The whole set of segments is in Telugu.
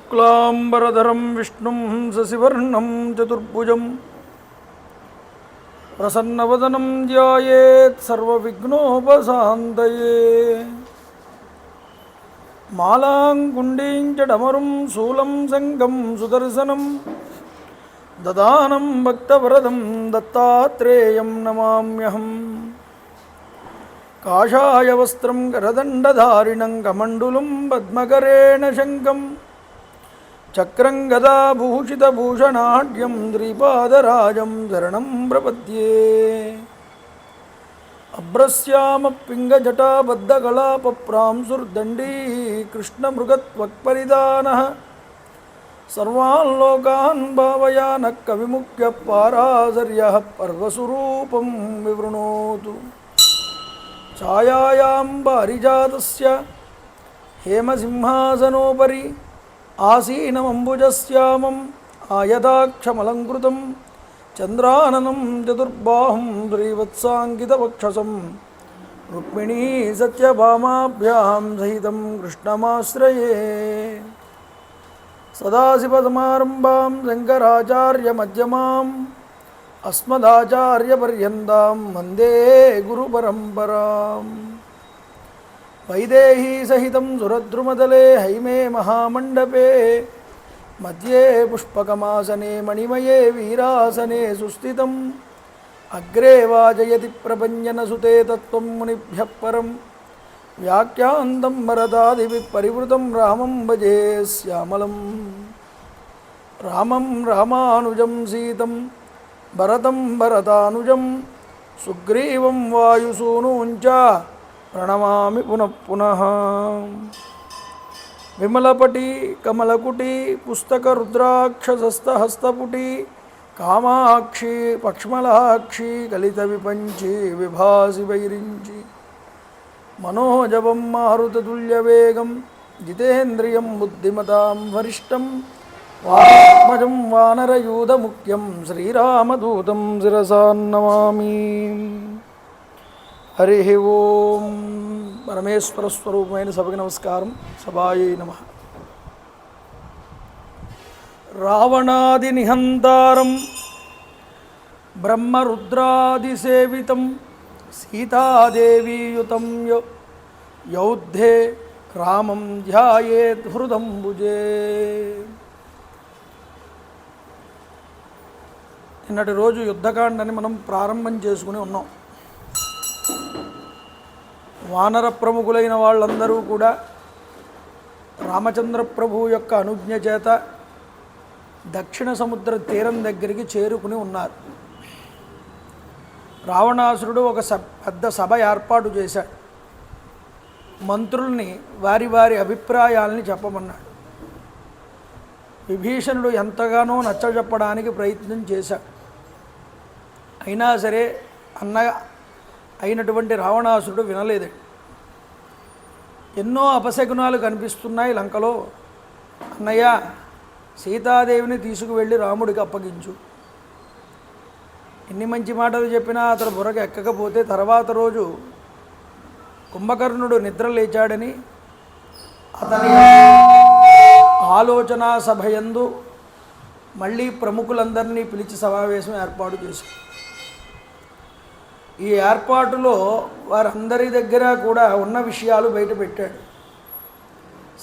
शुक्लांबरधरं विष्णुं शशिवर्णं चतुर्भुजं प्रसन्नवदनं ध्यायेत् सर्वविघ्नोपशान्तये। मालां च डमरुं शूलं शङ्खं सुदर्शनं ददानं भक्तवरदं दत्तात्रेयं नमाम्यहम्। काषाय वस्त्रं करदण्डधारिणं कमण्डलुं पद्मकरेण शङ्खं चक्रं गदाभूषितभूषणाढ्यं श्रीपादराजं शरणं प्रपद्ये। अभ्रस्यामपिङ्गजटाबद्धकलापप्रांसुर्दण्डी कृष्णमृगत्वक्परिधानः सर्वान् लोकान् भावयानः कविमुख्यः पाराशर्यः पर्वस्वरूपं विवृणोतु। छायायां पारिजातस्य हेमसिंहासनोपरि आसीनमम्बुजश्यामम् आयताक्षमलङ्कृतं चन्द्राननं चतुर्बाहुं श्रीवत्साङ्कितवक्षसं रुक्मिणी सत्यभामाभ्यां सहितं कृष्णमाश्रये। सदाशिवसमारम्भां शङ्कराचार्यमध्यमाम् अस्मदाचार्यपर्यन्तां वन्दे गुरुपरम्पराम्। वैदेही सहितं सुरद्रुमतले हैमे महामण्डपे मध्ये पुष्पकमासने मणिमये वीरासने सुस्थितम् अग्रे वाजयति प्रपञ्चनसुते तत्त्वं मुनिभ्यः परं व्याख्यान्तं भरतादिभिः परिवृतं रामं भजे श्यामलम्। रामं रामानुजं सीतं भरतं भरतानुजं सुग्रीवं वायुसूनुञ्च प्रणमामि पुनः पुनः। विमलपटी कमलकुटी पुस्तकरुद्राक्षसस्तहस्तपुटी कामाक्षी पक्ष्मलाक्षी कलितविपञ्ची विभासि वैरिञ्ची मनोजवं मारुततुल्यवेगं जितेन्द्रियं बुद्धिमतां वरिष्ठं वात्मजं वानरयूथमुख्यं श्रीरामदूतं शिरसा नमामि। हरि ओं। परमेश्वर स्वरूपమైన సభకి నమస్కారం. సభాయే నమః. రావణాది నిహంతారం బ్రహ్మరుద్రాదిసేవితం సీతాదేవీయుతం యౌద్ధే రామం ధ్యాయేత్ హృదంబుజే. నిన్నటి రోజు యుద్ధకాండని మనం ప్రారంభం చేసుకుని ఉన్నాం. వానర ప్రముఖులైన వాళ్ళందరూ కూడా రామచంద్ర ప్రభు యొక్క అనుజ్ఞ చేత దక్షిణ సముద్ర తీరం దగ్గరికి చేరుకుని ఉన్నారు. రావణాసురుడు ఒక పెద్ద సభ ఏర్పాటు చేశాడు. మంత్రుల్ని వారి వారి అభిప్రాయాల్ని చెప్పమన్నాడు. విభీషణుడు ఎంతగానో నచ్చజెప్పడానికి ప్రయత్నం చేశాడు. అయినా సరే అయినటువంటి రావణాసురుడు వినలేదండి. ఎన్నో అపశకునాలు కనిపిస్తున్నాయి లంకలో. అన్నయ్య, సీతాదేవిని తీసుకువెళ్ళి రాముడికి అప్పగించు. ఎన్ని మంచి మాటలు చెప్పినా అతను బుర్రకు ఎక్కకపోతే తర్వాత రోజు కుంభకర్ణుడు నిద్ర లేచాడని అతని ఆలోచన సభయందు మళ్ళీ ప్రముఖులందరినీ పిలిచి సమావేశం ఏర్పాటు చేశాడు. ఈ ఏర్పాటులో వారందరి దగ్గర కూడా ఉన్న విషయాలు బయటపెట్టాడు.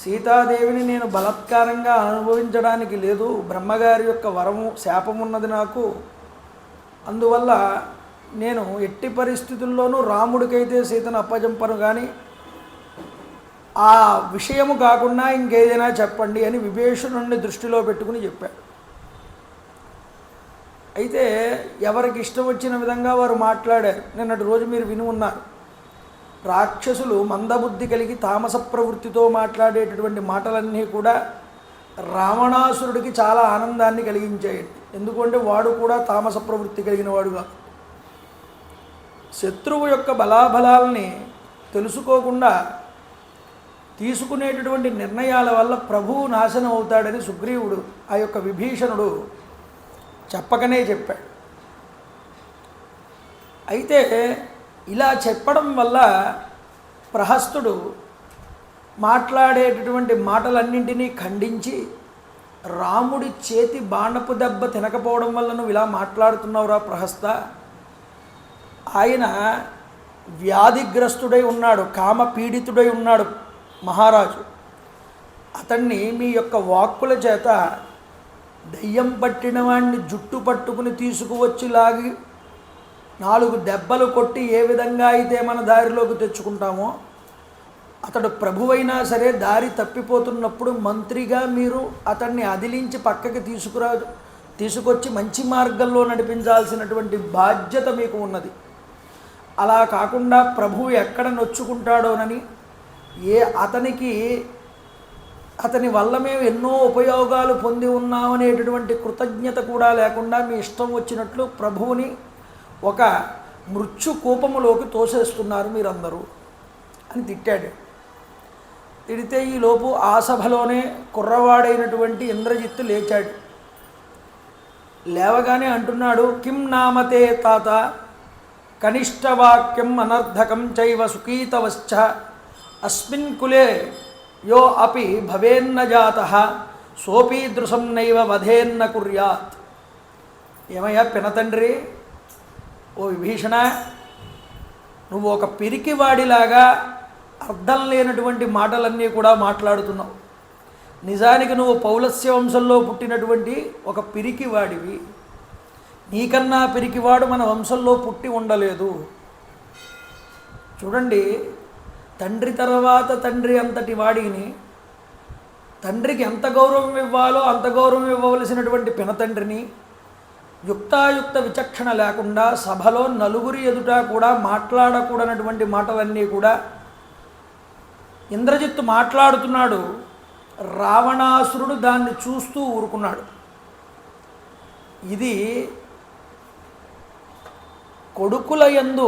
సీతాదేవిని నేను బలాత్కారంగా అనుభవించడానికి లేదు. బ్రహ్మగారి యొక్క వరము శాపం ఉన్నది నాకు. అందువల్ల నేను ఎట్టి పరిస్థితుల్లోనూ రాముడికైతే సీతను అప్పజంపను, కానీ ఆ విషయము కాకుండా ఇంకేదైనా చెప్పండి అని విభీషణుడిని దృష్టిలో పెట్టుకుని చెప్పాడు. అయితే ఎవరికి ఇష్టం వచ్చిన విధంగా వారు మాట్లాడారు. నిన్నటి రోజు మీరు విని ఉన్నారు. రాక్షసులు మందబుద్ధి కలిగి తామస ప్రవృత్తితో మాట్లాడేటటువంటి మాటలన్నీ కూడా రావణాసురుడికి చాలా ఆనందాన్ని కలిగించాయి. ఎందుకంటే వాడు కూడా తామస ప్రవృత్తి కలిగిన వాడుగా శత్రువు యొక్క బలాబలాల్ని తెలుసుకోకుండా తీసుకునేటటువంటి నిర్ణయాల వల్ల ప్రభువు నాశనం అవుతాడని సుగ్రీవుడు ఆ యొక్క విభీషణుడు చెప్పకనే చెప్పాడు. అయితే ఇలా చెప్పడం వల్ల ప్రహస్తుడు మాట్లాడేటటువంటి మాటలన్నింటినీ ఖండించి రాముడి చేతి బాణపు దెబ్బ తినకపోవడం వల్ల నువ్వు ఇలా మాట్లాడుతున్నావురా ప్రహస్త? ఆయన వ్యాధిగ్రస్తుడై ఉన్నాడు, కామ పీడితుడై ఉన్నాడు మహారాజు. అతన్ని మీ యొక్క వాక్కుల చేత దయ్యం పట్టిన వాడిని జుట్టు పట్టుకుని తీసుకువచ్చి లాగి 4 దెబ్బలు కొట్టి ఏ విధంగా అయితే మన దారిలోకి తెచ్చుకుంటామో, అతడు ప్రభువైనా సరే దారి తప్పిపోతున్నప్పుడు మంత్రిగా మీరు అతన్ని అదిలించి పక్కకి తీసుకొచ్చి మంచి మార్గంలో నడిపించాల్సినటువంటి బాధ్యత మీకు ఉన్నది. అలా కాకుండా ప్రభువు ఎక్కడ నొచ్చుకుంటాడోనని, అతని వల్ల మేము ఎన్నో ఉపయోగాలు పొంది ఉన్నామనేటటువంటి కృతజ్ఞత కూడా లేకుండా మీ ఇష్టం వచ్చినట్లు ప్రభువుని ఒక మృత్యు కూపములోకి తోసేస్తున్నారు మీరందరూ అని తిట్టాడు. తిడితే ఈలోపు ఆ సభలోనే కుర్రవాడైనటువంటి ఇంద్రజిత్తు లేచాడు. లేవగానే అంటున్నాడు, కిం నామతే తాత కనిష్టవాక్యం అనర్ధకం చైవ సుఖీతవశ్చ అస్మిన్ కులే యో అపి భవేన్న జాతః సోపీదృశం నైవ వధేన్న కుర్యాత్. ఏమయ్యా పినతండ్రి, ఓ విభీషణ, నువ్వు ఒక పిరికివాడిలాగా అర్థం లేనటువంటి మాటలన్నీ కూడా మాట్లాడుతున్నావు. నిజానికి నువ్వు పౌలస్య వంశంలో పుట్టినటువంటి ఒక పిరికివాడివి. నీకన్నా పిరికివాడు మన వంశంలో పుట్టి ఉండలేదు. చూడండి, తండ్రి తర్వాత తండ్రి అంతటి వాడిని, తండ్రికి ఎంత గౌరవం ఇవ్వాలో అంత గౌరవం ఇవ్వవలసినటువంటి పినతండ్రిని యుక్తాయుక్త విచక్షణ లేకుండా సభలో నలుగురి ఎదుట కూడా మాట్లాడకూడనటువంటి మాటలన్నీ కూడా ఇంద్రజిత్తు మాట్లాడుతున్నాడు. రావణాసురుడు దాన్ని చూస్తూ ఊరుకున్నాడు. ఇది కొడుకుల యందు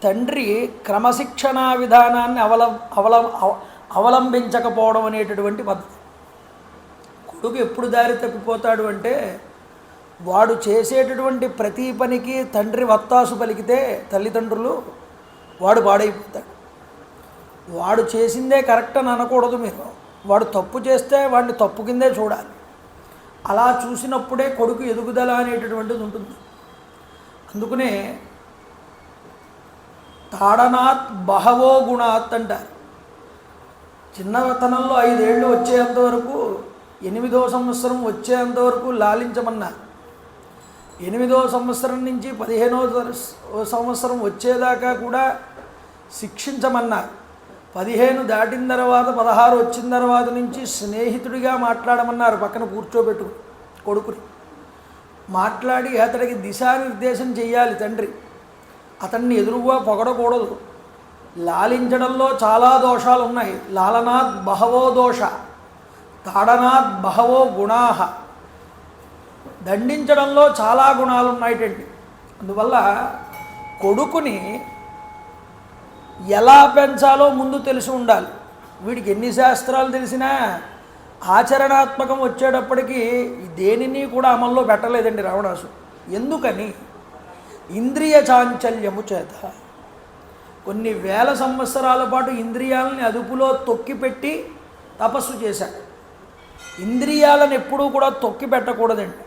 తండ్రి క్రమశిక్షణా విధానాన్ని అవలంబించకపోవడం అనేటటువంటి పద్ధతి. కొడుకు ఎప్పుడు దారి తప్పిపోతాడు అంటే, వాడు చేసేటటువంటి ప్రతి పనికి తండ్రి వత్తాసు పలికితే తల్లిదండ్రులు వాడు పాడైపోతాడు. వాడు చేసిందే కరెక్ట్ అని అనకూడదు మీరు. వాడు తప్పు చేస్తే వాడిని తప్పు కిందే చూడాలి. అలా చూసినప్పుడే కొడుకు ఎదుగుదల అనేటటువంటిది ఉంటుంది. అందుకనే తాడనాత్ బహవో గుణాత్ అంటారు. చిన్నతనంలో 5 ఏళ్ళు వచ్చేంతవరకు, 8వ సంవత్సరం వచ్చేంతవరకు లాలించమన్నారు. 8వ సంవత్సరం నుంచి 15వ సంవత్సరం వచ్చేదాకా కూడా శిక్షించమన్నారు. 15 దాటిన తర్వాత 16 వచ్చిన తర్వాత నుంచి స్నేహితుడిగా మాట్లాడమన్నారు. పక్కన కూర్చోబెట్టు కొడుకుని మాట్లాడి అతడికి దిశానిర్దేశం చేయాలి తండ్రి. అతన్ని ఎదురుగా పొగడకూడదు. లాలించడంలో చాలా దోషాలు ఉన్నాయి. లాలనాత్ బహవో దోష, తాడనాత్ బహవో గుణాహ. దండించడంలో చాలా గుణాలు ఉన్నాయిటండి. అందువల్ల కొడుకుని ఎలా పెంచాలో ముందు తెలిసి ఉండాలి. వీడికి ఎన్ని శాస్త్రాలు తెలిసినా ఆచరణాత్మకం వచ్చేటప్పటికీ దేనిని కూడా అమల్లో పెట్టలేదండి రావణాసుడు. ఎందుకని? ఇంద్రియ చాంచల్యము చేత. కొన్ని వేల సంవత్సరాల పాటు ఇంద్రియాలని అదుపులో తొక్కిపెట్టి తపస్సు చేశాడు. ఇంద్రియాలను ఎప్పుడూ కూడా తొక్కి పెట్టకూడదండి.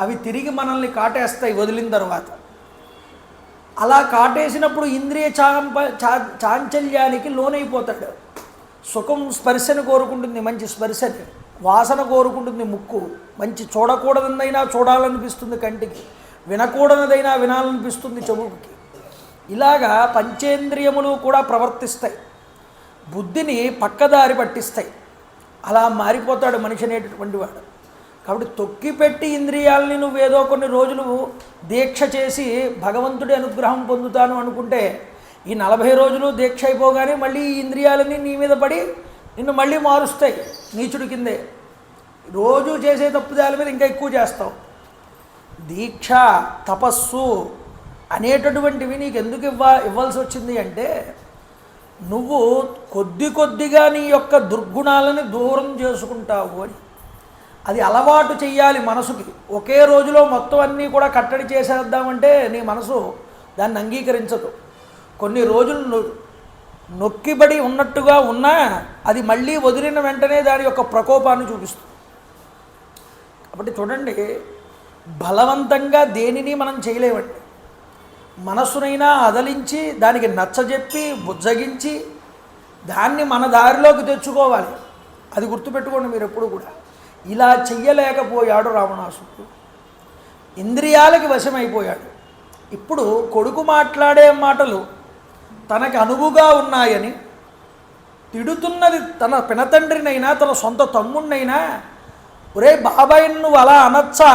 అవి తిరిగి మనల్ని కాటేస్తాయి వదిలిన తర్వాత. అలా కాటేసినప్పుడు ఇంద్రియ చాంచల్యానికి లోనైపోతాడు. సుఖం స్పర్శను కోరుకుంటుంది, మంచి స్పర్శని. వాసన కోరుకుంటుంది ముక్కు, మంచి చూడకూడదైనా చూడాలనిపిస్తుంది కంటికి, వినకూడదైనా వినాలనిపిస్తుంది చెవుకి. ఇలాగా పంచేంద్రియములు కూడా ప్రవర్తిస్తాయి, బుద్ధిని పక్కదారి పట్టిస్తాయి. అలా మారిపోతాడు మనిషి అనేటటువంటి వాడు. కాబట్టి తొక్కిపెట్టి ఇంద్రియాలని నువ్వేదో కొన్ని రోజులు దీక్ష చేసి భగవంతుడి అనుగ్రహం పొందుతాను అనుకుంటే ఈ 40 రోజులు దీక్ష అయిపోగానే మళ్ళీ ఈ ఇంద్రియాలని నీ మీద పడి నిన్ను మళ్ళీ మారుస్తాయి నీచుడి కిందే. రోజు చేసే తప్పుదాల మీద ఇంకా ఎక్కువ చేస్తావు. దీక్ష, తపస్సు అనేటటువంటివి నీకు ఎందుకు ఇవ్వాల్సి వచ్చింది అంటే, నువ్వు కొద్దిగా నీ యొక్క దుర్గుణాలని దూరం చేసుకుంటావు అని. అది అలవాటు చెయ్యాలి మనసుకి. ఒకే రోజులో మొత్తం అన్నీ కూడా కట్టడి చేసేద్దామంటే నీ మనసు దాన్ని అంగీకరించదు. కొన్ని రోజులు నొక్కిబడి ఉన్నట్టుగా ఉన్నా అది మళ్ళీ వదిలిన వెంటనే దాని యొక్క ప్రకోపాన్ని చూపిస్తుంది. కాబట్టి చూడండి, బలవంతంగా దేనిని మనం చేయలేమండి. మనసునైనా అదలించి దానికి నచ్చజెప్పి బుజ్జగించి దాన్ని మన దారిలోకి తెచ్చుకోవాలి. అది గుర్తుపెట్టుకోండి మీరు ఎప్పుడు కూడా. ఇలా చెయ్యలేకపోయాడు రావణాసురుడు, ఇంద్రియాలకి వశమైపోయాడు. ఇప్పుడు కొడుకు మాట్లాడే మాటలు తనకి అనువుగా ఉన్నాయని తిడుతున్నది తన పినతండ్రినైనా తన సొంత తమ్ముడినైనా, ఒరే బాబాయ్ నువ్వు అలా అనొచ్చా,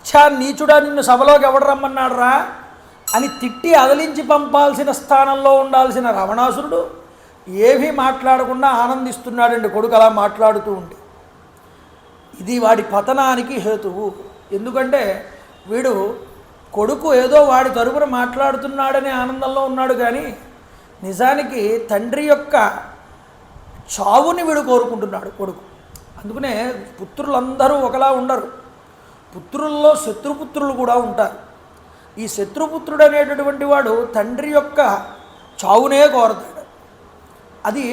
ఛా నీచుడా నిన్ను సభలోకి ఎవడు రమ్మన్నాడు రా అని తిట్టి అదలించి పంపాల్సిన స్థానంలో ఉండాల్సిన రావణాసురుడు ఏమీ మాట్లాడకుండా ఆనందిస్తున్నాడండి కొడుకు అలా మాట్లాడుతూ ఉంటే. ఇది వాడి పతనానికి హేతువు. ఎందుకంటే వీడు కొడుకు ఏదో వాడి తరపున మాట్లాడుతున్నాడనే ఆనందంలో ఉన్నాడు, కానీ నిజానికి తండ్రి యొక్క చావుని వీడు కోరుకుంటున్నాడు కొడుకు. అందుకనే పుత్రులందరూ ఒకలా ఉండరు, పుత్రుల్లో శత్రుపుత్రులు కూడా ఉంటారు. ఈ శత్రుపుత్రుడు అనేటటువంటి వాడు తండ్రి యొక్క చావునే కోరతాడు. అది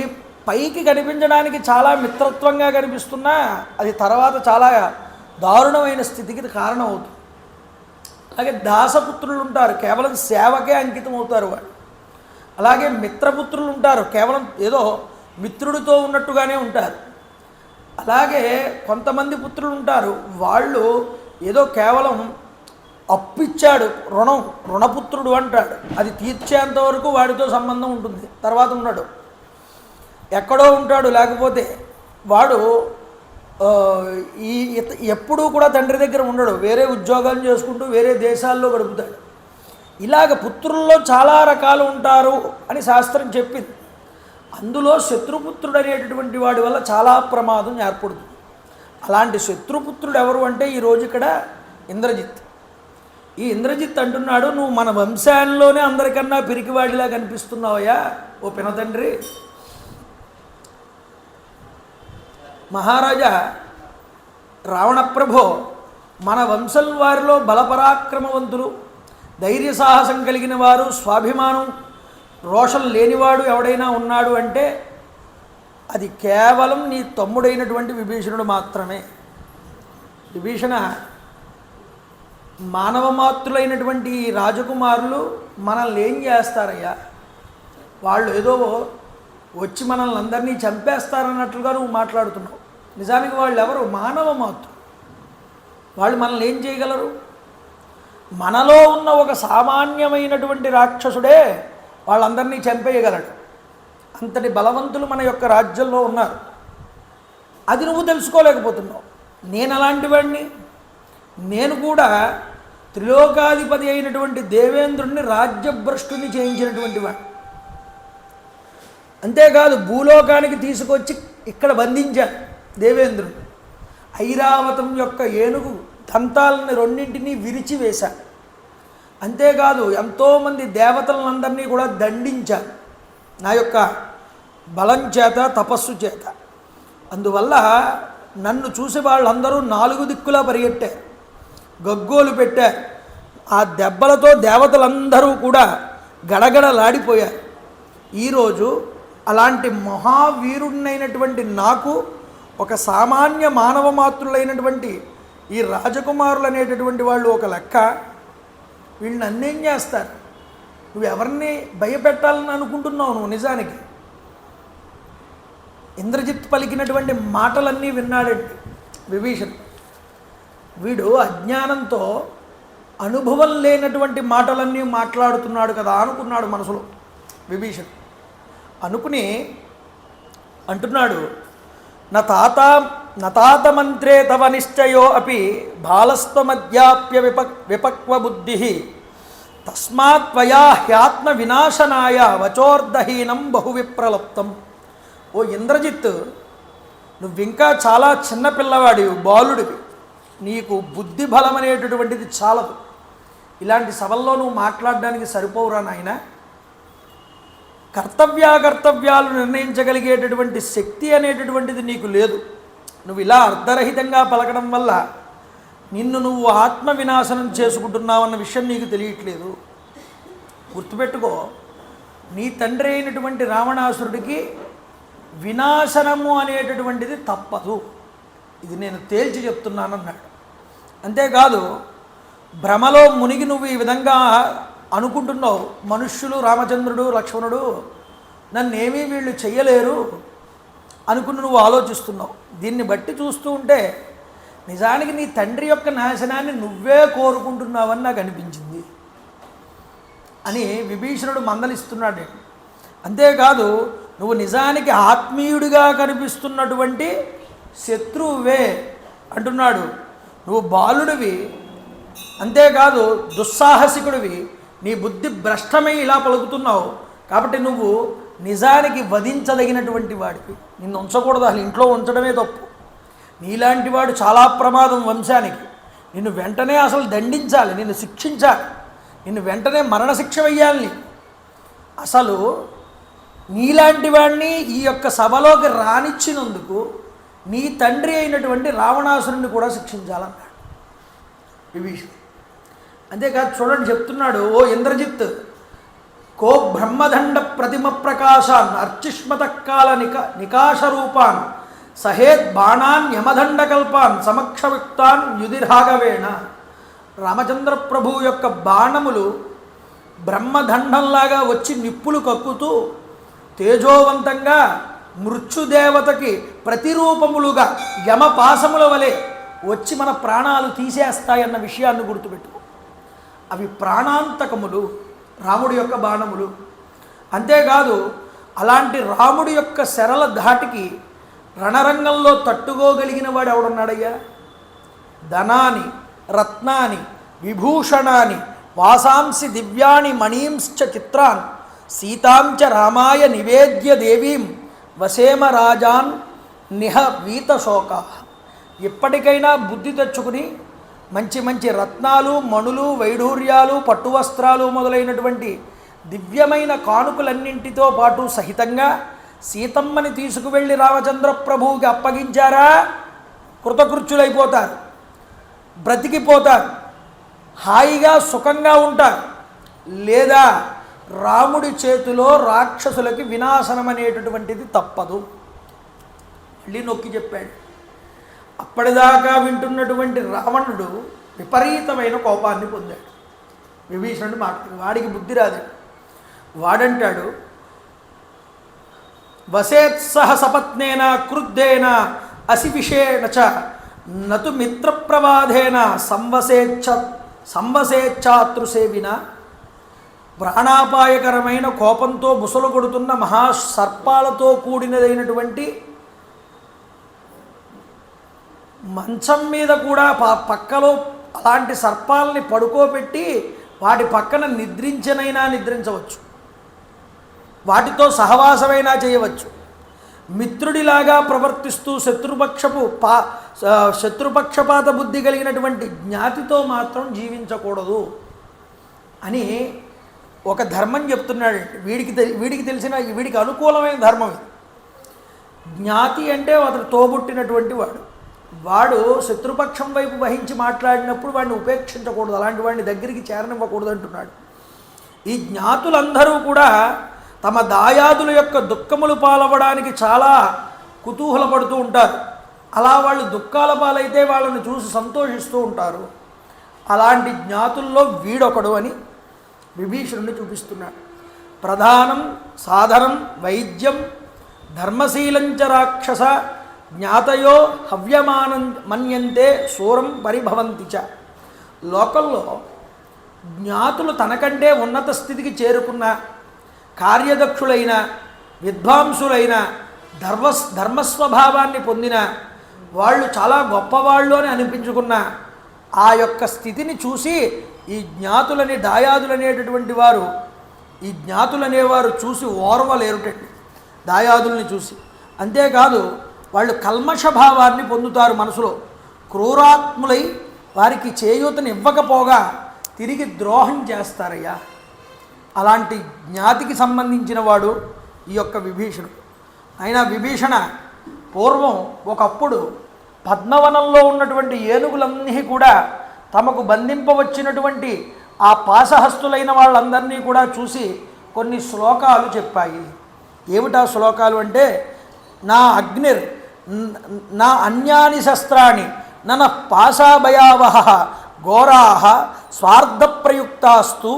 పైకి కనిపించడానికి చాలా మిత్రత్వంగా కనిపిస్తున్నా అది తర్వాత చాలా దారుణమైన స్థితికి కారణం అవుతుంది. అలాగే దాసపుత్రులు ఉంటారు, కేవలం సేవకే అంకితం అవుతారు వాళ్ళు. అలాగే మిత్రపుత్రులు ఉంటారు, కేవలం ఏదో మిత్రుడితో ఉన్నట్టుగానే ఉంటారు. అలాగే కొంతమంది పుత్రులు ఉంటారు, వాళ్ళు ఏదో కేవలం అప్పిచ్చాడు, రుణపుత్రుడు అంటాడు, అది తీర్చేంత వరకు వాడితో సంబంధం ఉంటుంది, తర్వాత ఉన్నాడు ఎక్కడో ఉంటాడు. లేకపోతే వాడు ఎప్పుడూ కూడా తండ్రి దగ్గర ఉండడు, వేరే ఉద్యోగాలు చేసుకుంటూ వేరే దేశాల్లో గడుపుతాడు. ఇలాగ పుత్రుల్లో చాలా రకాలు ఉంటారు అని శాస్త్రం చెప్పింది. అందులో శత్రుపుత్రుడు అనేటటువంటి వాడి వల్ల చాలా ప్రమాదం ఏర్పడుతుంది. అలాంటి శత్రుపుత్రుడు ఎవరు అంటే ఈరోజు ఇక్కడ ఇంద్రజిత్. ఈ ఇంద్రజిత్ అంటున్నాడు, నువ్వు మన వంశాల్లోనే అందరికన్నా పిరికివాడిలా కనిపిస్తున్నావయ్యా ఓ పినతండ్రి. మహారాజా రావణప్రభో, మన వంశం వారిలో బలపరాక్రమవంతులు, ధైర్య సాహసం కలిగిన వారు, స్వాభిమానం రోషం లేనివాడు ఎవడైనా ఉన్నాడు అంటే అది కేవలం నీ తమ్ముడైనటువంటి విభీషణుడు మాత్రమే. విభీషణ, మానవ మాతృలైనటువంటి ఈ రాజకుమారులు మనల్ని ఏం చేస్తారయ్యా? వాళ్ళు ఏదో వచ్చి మనల్ని అందరినీ చంపేస్తారన్నట్లుగా నువ్వు మాట్లాడుతున్నావు. నిజానికి వాళ్ళు ఎవరు? మానవ మాతృ. వాళ్ళు మనల్ని ఏం చేయగలరు? మనలో ఉన్న ఒక సామాన్యమైనటువంటి రాక్షసుడే వాళ్ళందరినీ చంపేయగలడు. అంతటి బలవంతులు మన యొక్క రాజ్యంలో ఉన్నారు. అది నువ్వు తెలుసుకోలేకపోతున్నావు. నేను అలాంటి వాడిని. నేను కూడా త్రిలోకాధిపతి అయినటువంటి దేవేంద్రుడిని రాజ్యభ్రష్టుని చేయించినటువంటి వాడిని. అంతేకాదు భూలోకానికి తీసుకొచ్చి ఇక్కడ బంధించాను దేవేంద్రుడు. ఐరావతం యొక్క ఏనుగు దంతాలని రెండింటినీ విరిచి వేశాను. అంతేకాదు ఎంతోమంది దేవతలందరినీ కూడా దండించాను నా యొక్క బలం చేత, తపస్సు చేత. అందువల్ల నన్ను చూసి వాళ్ళందరూ 4 దిక్కులా పరిగెట్టారు, గగ్గోలు పెట్టారు. ఆ దెబ్బలతో దేవతలందరూ కూడా గడగడలాడిపోయారు. ఈరోజు అలాంటి మహావీరుడినైనటువంటి నాకు ఒక సామాన్య మానవ మాతృలైనటువంటి ఈ రాజకుమారులు అనేటటువంటి వాళ్ళు ఒక లెక్క. వీళ్ళని అన్నేం చేస్తారు? నువ్వెవరిని భయపెట్టాలని అనుకుంటున్నావు? నువ్వు నిజానికి ఇంద్రజిత్ పలికినటువంటి మాటలన్నీ విన్నాడండి విభీషణుడు. వీడు అజ్ఞానంతో అనుభవం లేనటువంటి మాటలన్నీ మాట్లాడుతున్నాడు కదా అనుకున్నాడు మనసులో విభీషణుడు. అనుకుని అంటున్నాడు, నతాత మంత్రే తవ నిశ్చయో అపి బాలస్త్వమధ్యాప్య విపక్వబుద్ధి తస్మాత్ త్వయా హ్యాత్మ వినాశనాయ వచోర్దహీనం బహువిప్రలప్తం. ఓ ఇంద్రజిత్, నువ్వింకా చాలా చిన్నపిల్లవాడివి, బాలుడివి, నీకు బుద్ధి బలం అనేటటువంటిది చాలదు. ఇలాంటి సభల్లో నువ్వు మాట్లాడడానికి సరిపోవురా నాయన. కర్తవ్యాలు నిర్ణయించగలిగేటటువంటి శక్తి అనేటటువంటిది నీకు లేదు. నువ్వు ఇలా అర్ధరహితంగా పలకడం వల్ల నిన్ను నువ్వు ఆత్మ వినాశనం చేసుకుంటున్నావన్న విషయం నీకు తెలియట్లేదు. గుర్తుపెట్టుకో, నీ తండ్రి అయినటువంటి రావణాసురుడికి వినాశనము అనేటటువంటిది తప్పదు. ఇది నేను తేల్చి చెప్తున్నానన్నాడు. అంతేకాదు భ్రమలో మునిగి నువ్వు ఈ విధంగా అనుకుంటున్నావు, మనుష్యులు రామచంద్రుడు లక్ష్మణుడు నన్నేమీ వీళ్ళు చెయ్యలేరు అనుకుని నువ్వు ఆలోచిస్తున్నావు. దీన్ని బట్టి చూస్తూ ఉంటే నిజానికి నీ తండ్రి యొక్క నాశనాన్ని నువ్వే కోరుకుంటున్నావని నాకు అనిపించింది అని విభీషణుడు మందలిస్తున్నాడు. అంతేకాదు నువ్వు నిజానికి ఆత్మీయుడిగా కనిపిస్తున్నటువంటి శత్రువువే అంటున్నాడు. నువ్వు బాలుడివి, అంతేకాదు దుస్సాహసికుడివి, నీ బుద్ధి భ్రష్టమై ఇలా పలుకుతున్నావు కాబట్టి నువ్వు నిజానికి వధించదగినటువంటి వాడివి. నిన్ను ఉంచకూడదు, అసలు ఇంట్లో ఉంచడమే తప్పు. నీలాంటి వాడు చాలా ప్రమాదం వంశానికి. నిన్ను వెంటనే అసలు దండించాలి, నిన్ను శిక్షించాలి, నిన్ను వెంటనే మరణశిక్ష వెయ్యాలి. అసలు నీలాంటి వాడిని ఈ యొక్క సభలోకి రానిచ్చినందుకు నీ తండ్రి అయినటువంటి రావణాసురుణ్ణి కూడా శిక్షించాలన్నాడు విభీషణుడు. అంతేకాదు చూడండి చెప్తున్నాడు, ఓ ఇంద్రజిత్, కో బ్రహ్మదండ ప్రతిమ ప్రకాశాన్ అర్చిష్మతకాల నికాశరూపాన్ సహేద్ బాణాన్ యమదండకల్పాన్ సమక్షవిక్తాన్ యుధిరాఘవేణ. రామచంద్ర ప్రభు యొక్క బాణములు బ్రహ్మదండంలాగా వచ్చి నిప్పులు కక్కుతూ తేజోవంతంగా మృత్యుదేవతకి ప్రతిరూపములుగా యమపాసముల వలె వచ్చి మన ప్రాణాలు తీసేస్తాయన్న విషయాన్ని గుర్తుపెట్టుకో. అవి ప్రాణాంతకములు రాముడి యొక్క బాణములు. అంతేకాదు అలాంటి రాముడి యొక్క శరల ధాటికి రణరంగంలో తట్టుకోగలిగిన వాడు ఎవడున్నాడయ్యా? ధనాని రత్నాని విభూషణాని వాసాంసి దివ్యాని మణీంశ్చ చిత్రాన్ సీతాంచ రామాయ నివేద్య దేవీం వసేమ రాజాన్ నిహ వీతశోక. ఎప్పటికైనా బుద్ధి తెచ్చుకుని మంచి మంచి రత్నాలు మణులు వైఢూర్యాలు పట్టువస్త్రాలు మొదలైనటువంటి దివ్యమైన కానుకలన్నింటితో పాటు సహితంగా సీతమ్మని తీసుకువెళ్ళి రామచంద్ర ప్రభువుకి అప్పగించారా కృతకృత్యులైపోతారు, బ్రతికిపోతారు, హాయిగా సుఖంగా ఉంటారు. లేదా రాముడి చేతిలో రాక్షసులకి వినాశనం అనేటటువంటిది తప్పదు. మళ్ళీ నొక్కి చెప్పాడు. అప్పటిదాకా వింటున్నటువంటి రావణుడు విపరీతమైన కోపాన్ని పొందాడు. విభీషణుడు మాట్లాడు, వాడికి బుద్ధి రాదు. వాడంటాడు, వసేత్సహ సపత్నేన క్రుద్ధేన అసివిషేణ చ నతు మిత్రప్రవాదేన సంవసేచ్ఛాతృసేవిన. ప్రాణాపాయకరమైన కోపంతో బుసలు కొడుతున్న మహాసర్పాలతో కూడినదైనటువంటి మంచం మీద కూడా పక్కలో అలాంటి సర్పాలని పడుకోబెట్టి వాటి పక్కన నిద్రించవచ్చు, వాటితో సహవాసమైనా చేయవచ్చు. మిత్రుడిలాగా ప్రవర్తిస్తూ శత్రుపక్షపాత బుద్ధి కలిగినటువంటి జ్ఞాతితో మాత్రం జీవించకూడదు అని ఒక ధర్మం చెప్తున్నాడు. వీడికి తెలిసిన వీడికి అనుకూలమైన ధర్మం ఇది. జ్ఞాతి అంటే అతడు తోబుట్టినటువంటి వాడు శత్రుపక్షం వైపు వహించి మాట్లాడినప్పుడు వాడిని ఉపేక్షించకూడదు, అలాంటి వాడిని దగ్గరికి చేరనివ్వకూడదు అంటున్నాడు. ఈ జ్ఞాతులందరూ కూడా తమ దాయాదుల యొక్క దుఃఖములు పాలవడానికి చాలా కుతూహలపడుతూ ఉంటారు. అలా వాళ్ళు దుఃఖాల పాలైతే వాళ్ళని చూసి సంతోషిస్తూ ఉంటారు. అలాంటి జ్ఞాతుల్లో వీడొకడు అని విభీషణుడిని చూపిస్తున్నాడు. ప్రధానం సాధనం వైద్యం ధర్మశీలంచ రాక్షస జ్ఞాతయో హవ్యమానం మన్యంతే శూరం పరిభవంతి చ. లోకంలో జ్ఞాతులు తనకంటే ఉన్నత స్థితికి చేరుకున్న కార్యదక్షులైన విద్వాంసులైన ధర్మస్వభావాన్ని పొందిన వాళ్ళు చాలా గొప్పవాళ్ళు అని అనిపించుకున్న ఆ యొక్క స్థితిని చూసి ఈ జ్ఞాతులని దాయాదులనేటటువంటి వారు ఈ జ్ఞాతులనేవారు చూసి ఓర్వలేరుటండి దాయాదుల్ని చూసి. అంతేకాదు వాళ్ళు కల్మషభావాన్ని పొందుతారు మనసులో. క్రూరాత్ములై వారికి చేయూతని ఇవ్వకపోగా తిరిగి ద్రోహం చేస్తారయ్యా. అలాంటి జ్ఞాతికి సంబంధించిన వాడు ఈ యొక్క విభీషణుడు. అయినా విభీషణ పూర్వం ఒకప్పుడు పద్మవనంలో ఉన్నటువంటి ఏనుగులన్నీ కూడా తమకు బంధింపవచ్చినటువంటి ఆ పాశహస్తులైన వాళ్ళందరినీ కూడా చూసి కొన్ని శ్లోకాలు చెప్పాయి. ఏమిటా శ్లోకాలు అంటే, నా అన్యాని శస్త్రాన్ని నన పాశాభయావహ ఘోరాః స్వార్థప్రయుక్తాస్తు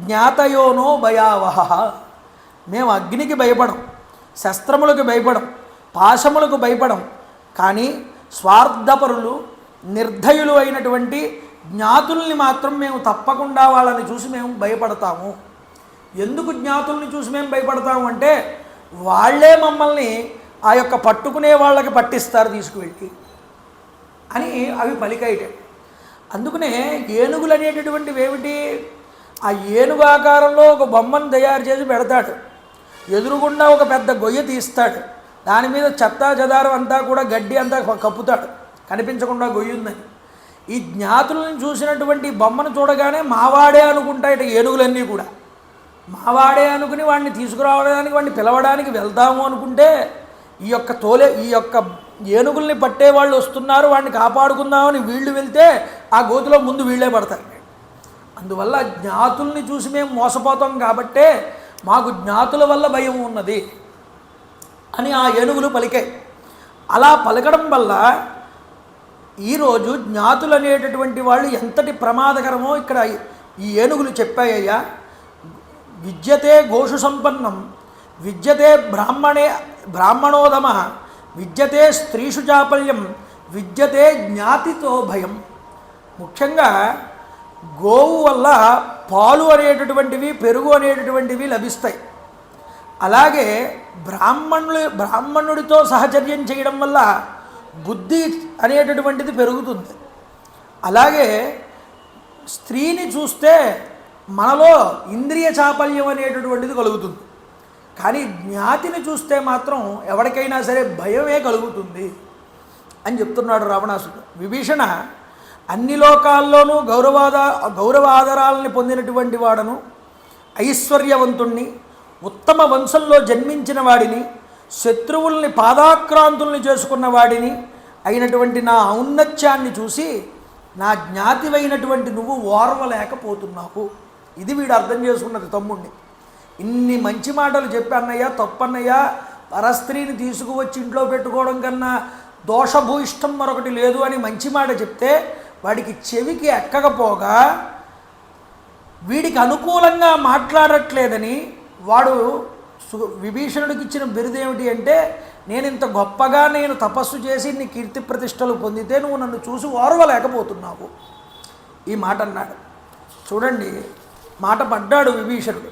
జ్ఞాతయోనో భయావహ. మేము అగ్నికి భయపడం, శస్త్రములకు భయపడం, పాశములకు భయపడం, కానీ స్వార్థపరులు నిర్దయులు అయినటువంటి జ్ఞాతుల్ని మాత్రం మేము తప్పకుండా వాళ్ళని చూసి మేము భయపడతాము. ఎందుకు జ్ఞాతుల్ని చూసి మేము భయపడతాము అంటే వాళ్ళే మమ్మల్ని ఆ యొక్క పట్టుకునే వాళ్ళకి పట్టిస్తారు తీసుకువెళ్ళి అని అవి పలికాయిట. అందుకనే ఏనుగులు అనేటటువంటివి ఏమిటి, ఆ ఏనుగు ఆకారంలో ఒక బొమ్మను తయారు చేసి పెడతాడు, ఎదురుగుండా ఒక పెద్ద గొయ్య తీస్తాడు, దాని మీద చెత్తా చెదారం అంతా కూడా గడ్డి అంతా కప్పుతాడు, కనిపించకుండా గొయ్యి ఉందని. ఈ జ్ఞాతులను చూసినటువంటి బొమ్మను చూడగానే మావాడే అనుకుంటాయట ఏనుగులన్నీ కూడా. మావాడే అనుకుని వాడిని తీసుకురావడానికి, వాడిని పిలవడానికి వెళ్తాము అనుకుంటే ఈ యొక్క ఏనుగుల్ని పట్టేవాళ్ళు వస్తున్నారు, వాడిని కాపాడుకుందామని వీళ్ళు వెళ్తే ఆ గోతిలో ముందు వీళ్ళే పడతారు. అందువల్ల జ్ఞాతుల్ని చూసి మేము మోసపోతాం కాబట్టే మాకు జ్ఞాతుల వల్ల భయం ఉన్నది అని ఆ ఏనుగులు పలికాయి. అలా పలకడం వల్ల ఈరోజు జ్ఞాతులు అనేటటువంటి వాళ్ళు ఎంతటి ప్రమాదకరమో ఇక్కడ ఈ ఏనుగులు చెప్పాయ్యా. విద్యతే ఘోషు సంపన్నం, విద్యతే బ్రాహ్మణోదమ, విద్యతే స్త్రీషు చాపల్యం, విద్యతే జ్ఞాతితో భయం. ముఖ్యంగా గోవు వల్ల పాలు అనేటటువంటివి, పెరుగు అనేటటువంటివి లభిస్తాయి. అలాగే బ్రాహ్మణుడితో సహచర్యం చేయడం వల్ల బుద్ధి అనేటటువంటిది పెరుగుతుంది. అలాగే స్త్రీని చూస్తే మనలో ఇంద్రియ చాపల్యం అనేటటువంటిది కలుగుతుంది. కానీ జ్ఞాతిని చూస్తే మాత్రం ఎవరికైనా సరే భయమే కలుగుతుంది అని చెప్తున్నాడు రావణాసుడు. విభీషణ అన్ని లోకాల్లోనూ గౌరవాదరాలని పొందినటువంటి వాడను, ఐశ్వర్యవంతుణ్ణి, ఉత్తమ వంశంలో జన్మించిన వాడిని, శత్రువుల్ని పాదాక్రాంతుల్ని చేసుకున్న వాడిని అయినటువంటి నా ఔన్నత్యాన్ని చూసి నా జ్ఞాతివైనటువంటి నువ్వు ఓర్వలేకపోతున్నావు. ఇది వీడు అర్థం చేసుకున్నది తమ్ముణ్ణి. ఇన్ని మంచి మాటలు చెప్పి అన్నయ్య తప్పన్నయ్య, పరస్త్రీని తీసుకువచ్చి ఇంట్లో పెట్టుకోవడం కన్నా దోషభూయిష్టం మరొకటి లేదు అని మంచి మాట చెప్తే వాడికి చెవికి ఎక్కకపోగా వీడికి అనుకూలంగా మాట్లాడట్లేదని వాడు విభీషణుడికి ఇచ్చిన బిరుదేమిటి అంటే, నేను ఇంత గొప్పగా నేను తపస్సు చేసి నీ కీర్తి ప్రతిష్టలు పొందితే నువ్వు నన్ను చూసి ఓర్వలేకపోతున్నావు ఈ మాట అన్నాడు. చూడండి, మాట పడ్డాడు విభీషణుడు.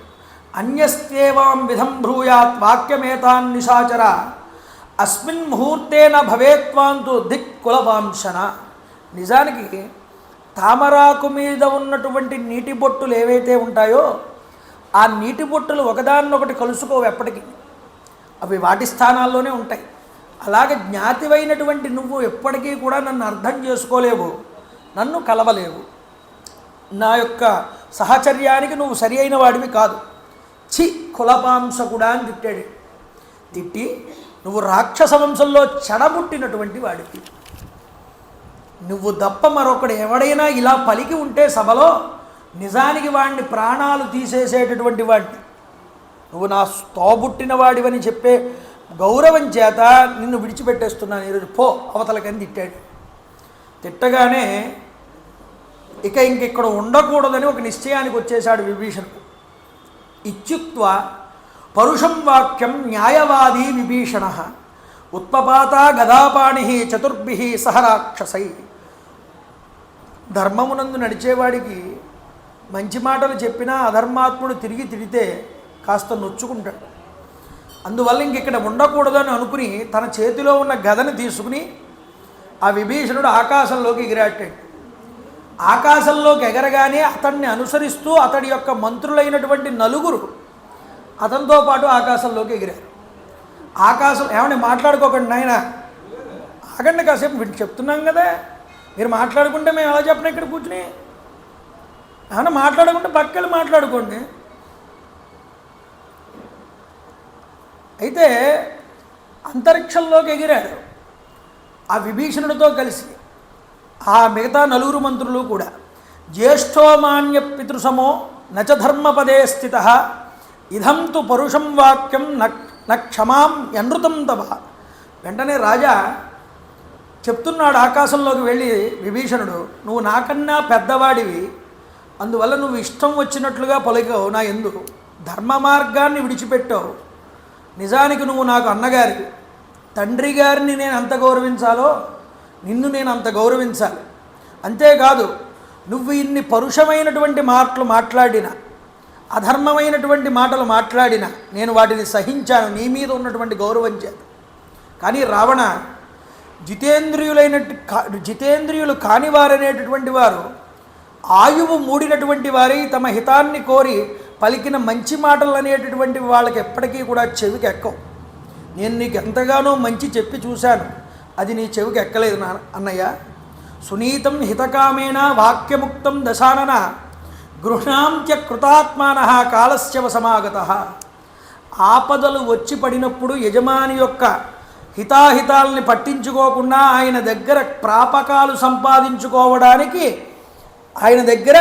అన్యస్త్యేవాం విధం బ్రూయాత్ వాక్యమేతాన్ నిశాచర అస్మిన్ ముహూర్తేన భవేత్వాంతు దిక్ కులపాంశన. నిజానికి తామరాకు మీద ఉన్నటువంటి నీటి బొట్టులు ఏవైతే ఉంటాయో ఆ నీటి బొట్టులు ఒకదాన్నొకటి కలుసుకోవు ఎప్పటికీ, అవి వాటి స్థానాల్లోనే ఉంటాయి. అలాగే జ్ఞాతివైనటువంటి నువ్వు ఎప్పటికీ కూడా నన్ను అర్థం చేసుకోలేవు, నన్ను కలవలేవు, నా యొక్క సహచర్యానికి నువ్వు సరి అయిన వాడివి కాదు. చి కులపాంస కూడా అని తిట్టాడు. తిట్టి నువ్వు రాక్షస వంశంలో చెడబుట్టినటువంటి వాడివి, నువ్వు తప్ప మరొకడు ఎవడైనా ఇలా పలికి ఉంటే సభలో నిజానికి వాడిని ప్రాణాలు తీసేసేటటువంటి వాడిని, నువ్వు నా తోబుట్టిన వాడివని చెప్పే గౌరవం చేత నిన్ను విడిచిపెట్టేస్తున్నాను ఈరోజు, పో అవతలకని తిట్టాడు. తిట్టగానే ఇంకెక్కడ ఉండకూడదని ఒక నిశ్చయానికి వచ్చేశాడు విభీషణుడు. ఇత్యుక్త్వా పరుషం వాక్యం న్యాయవాదీ విభీషణ ఉత్పపాత గదాపాణి చతుర్భిః సహ రాక్షసై. ధర్మమునందు నడిచేవాడికి మంచి మాటలు చెప్పినా అధర్మాత్ముడు తిరిగి తిడితే కాస్త నొచ్చుకుంటాడు. అందువల్ల ఇక్కడ ఉండకూడదని అనుకుని తన చేతిలో ఉన్న గదను తీసుకుని ఆ విభీషణుడు ఆకాశంలోకి ఎగిరాటాడు. ఆకాశంలోకి ఎగరగానే అతన్ని అనుసరిస్తూ అతడి యొక్క మంత్రులైనటువంటి నలుగురు అతనితో పాటు ఆకాశంలోకి ఎగిరారు. ఆకాశం ఏమన్నా మాట్లాడుకోకండి నాయన, ఆగండి కాసేపు వీటి చెప్తున్నాం కదా, మీరు మాట్లాడుకుంటే మేము ఎలా చెప్పినా ఇక్కడ కూర్చుని, ఏమన్నా మాట్లాడుకుంటే పక్కకి మాట్లాడుకోండి. అయితే అంతరిక్షంలోకి ఎగిరాడు ఆ విభీషణుడితో కలిసి ఆ మిగతా నలుగురు మంత్రులు కూడా. జ్యేష్ఠోమాన్య పితృసమో నచ ధర్మపదే స్థిత ఇదం తు పరుషం వాక్యం న క్షమాం ఎనృతం తవ. వెంటనే రాజా, చెప్తున్నాడు ఆకాశంలోకి వెళ్ళి విభీషణుడు, నువ్వు నాకన్నా పెద్దవాడివి, అందువల్ల నువ్వు ఇష్టం వచ్చినట్లుగా పలికావు నా యందు, ధర్మ మార్గాన్ని విడిచిపెట్టావు. నిజానికి నువ్వు నాకు అన్నగారివి, తండ్రి గారిని నేను ఎంత గౌరవించాలో నిన్ను నేను అంత గౌరవించాలి. అంతేకాదు నువ్వు ఇన్ని పరుషమైనటువంటి మాటలు మాట్లాడిన, అధర్మమైనటువంటి మాటలు మాట్లాడిన నేను సహించాను నీ మీద ఉన్నటువంటి గౌరవం చేత. కానీ రావణ జితేంద్రియులు కానివారనేటటువంటి వారు, ఆయువు మూడినటువంటి వారి తమ హితాన్ని కోరి పలికిన మంచి మాటలు అనేటటువంటి వాళ్ళకి ఎప్పటికీ కూడా చెవికి ఎక్కవు. నేను నీకు ఎంతగానో మంచి చెప్పి చూశాను, అది నీ చెవికి ఎక్కలేదు అన్నయ్య. సునీతం హితకామేన వాక్యముక్తం దశానన గృహ్ణాంత్య కృతాత్మాన కాలస్యవ సమాగత. ఆపదలు వచ్చి పడినప్పుడు యజమాని యొక్క హితాహితాలని పట్టించుకోకుండా ఆయన దగ్గర ప్రాపకాలు సంపాదించుకోవడానికి, ఆయన దగ్గర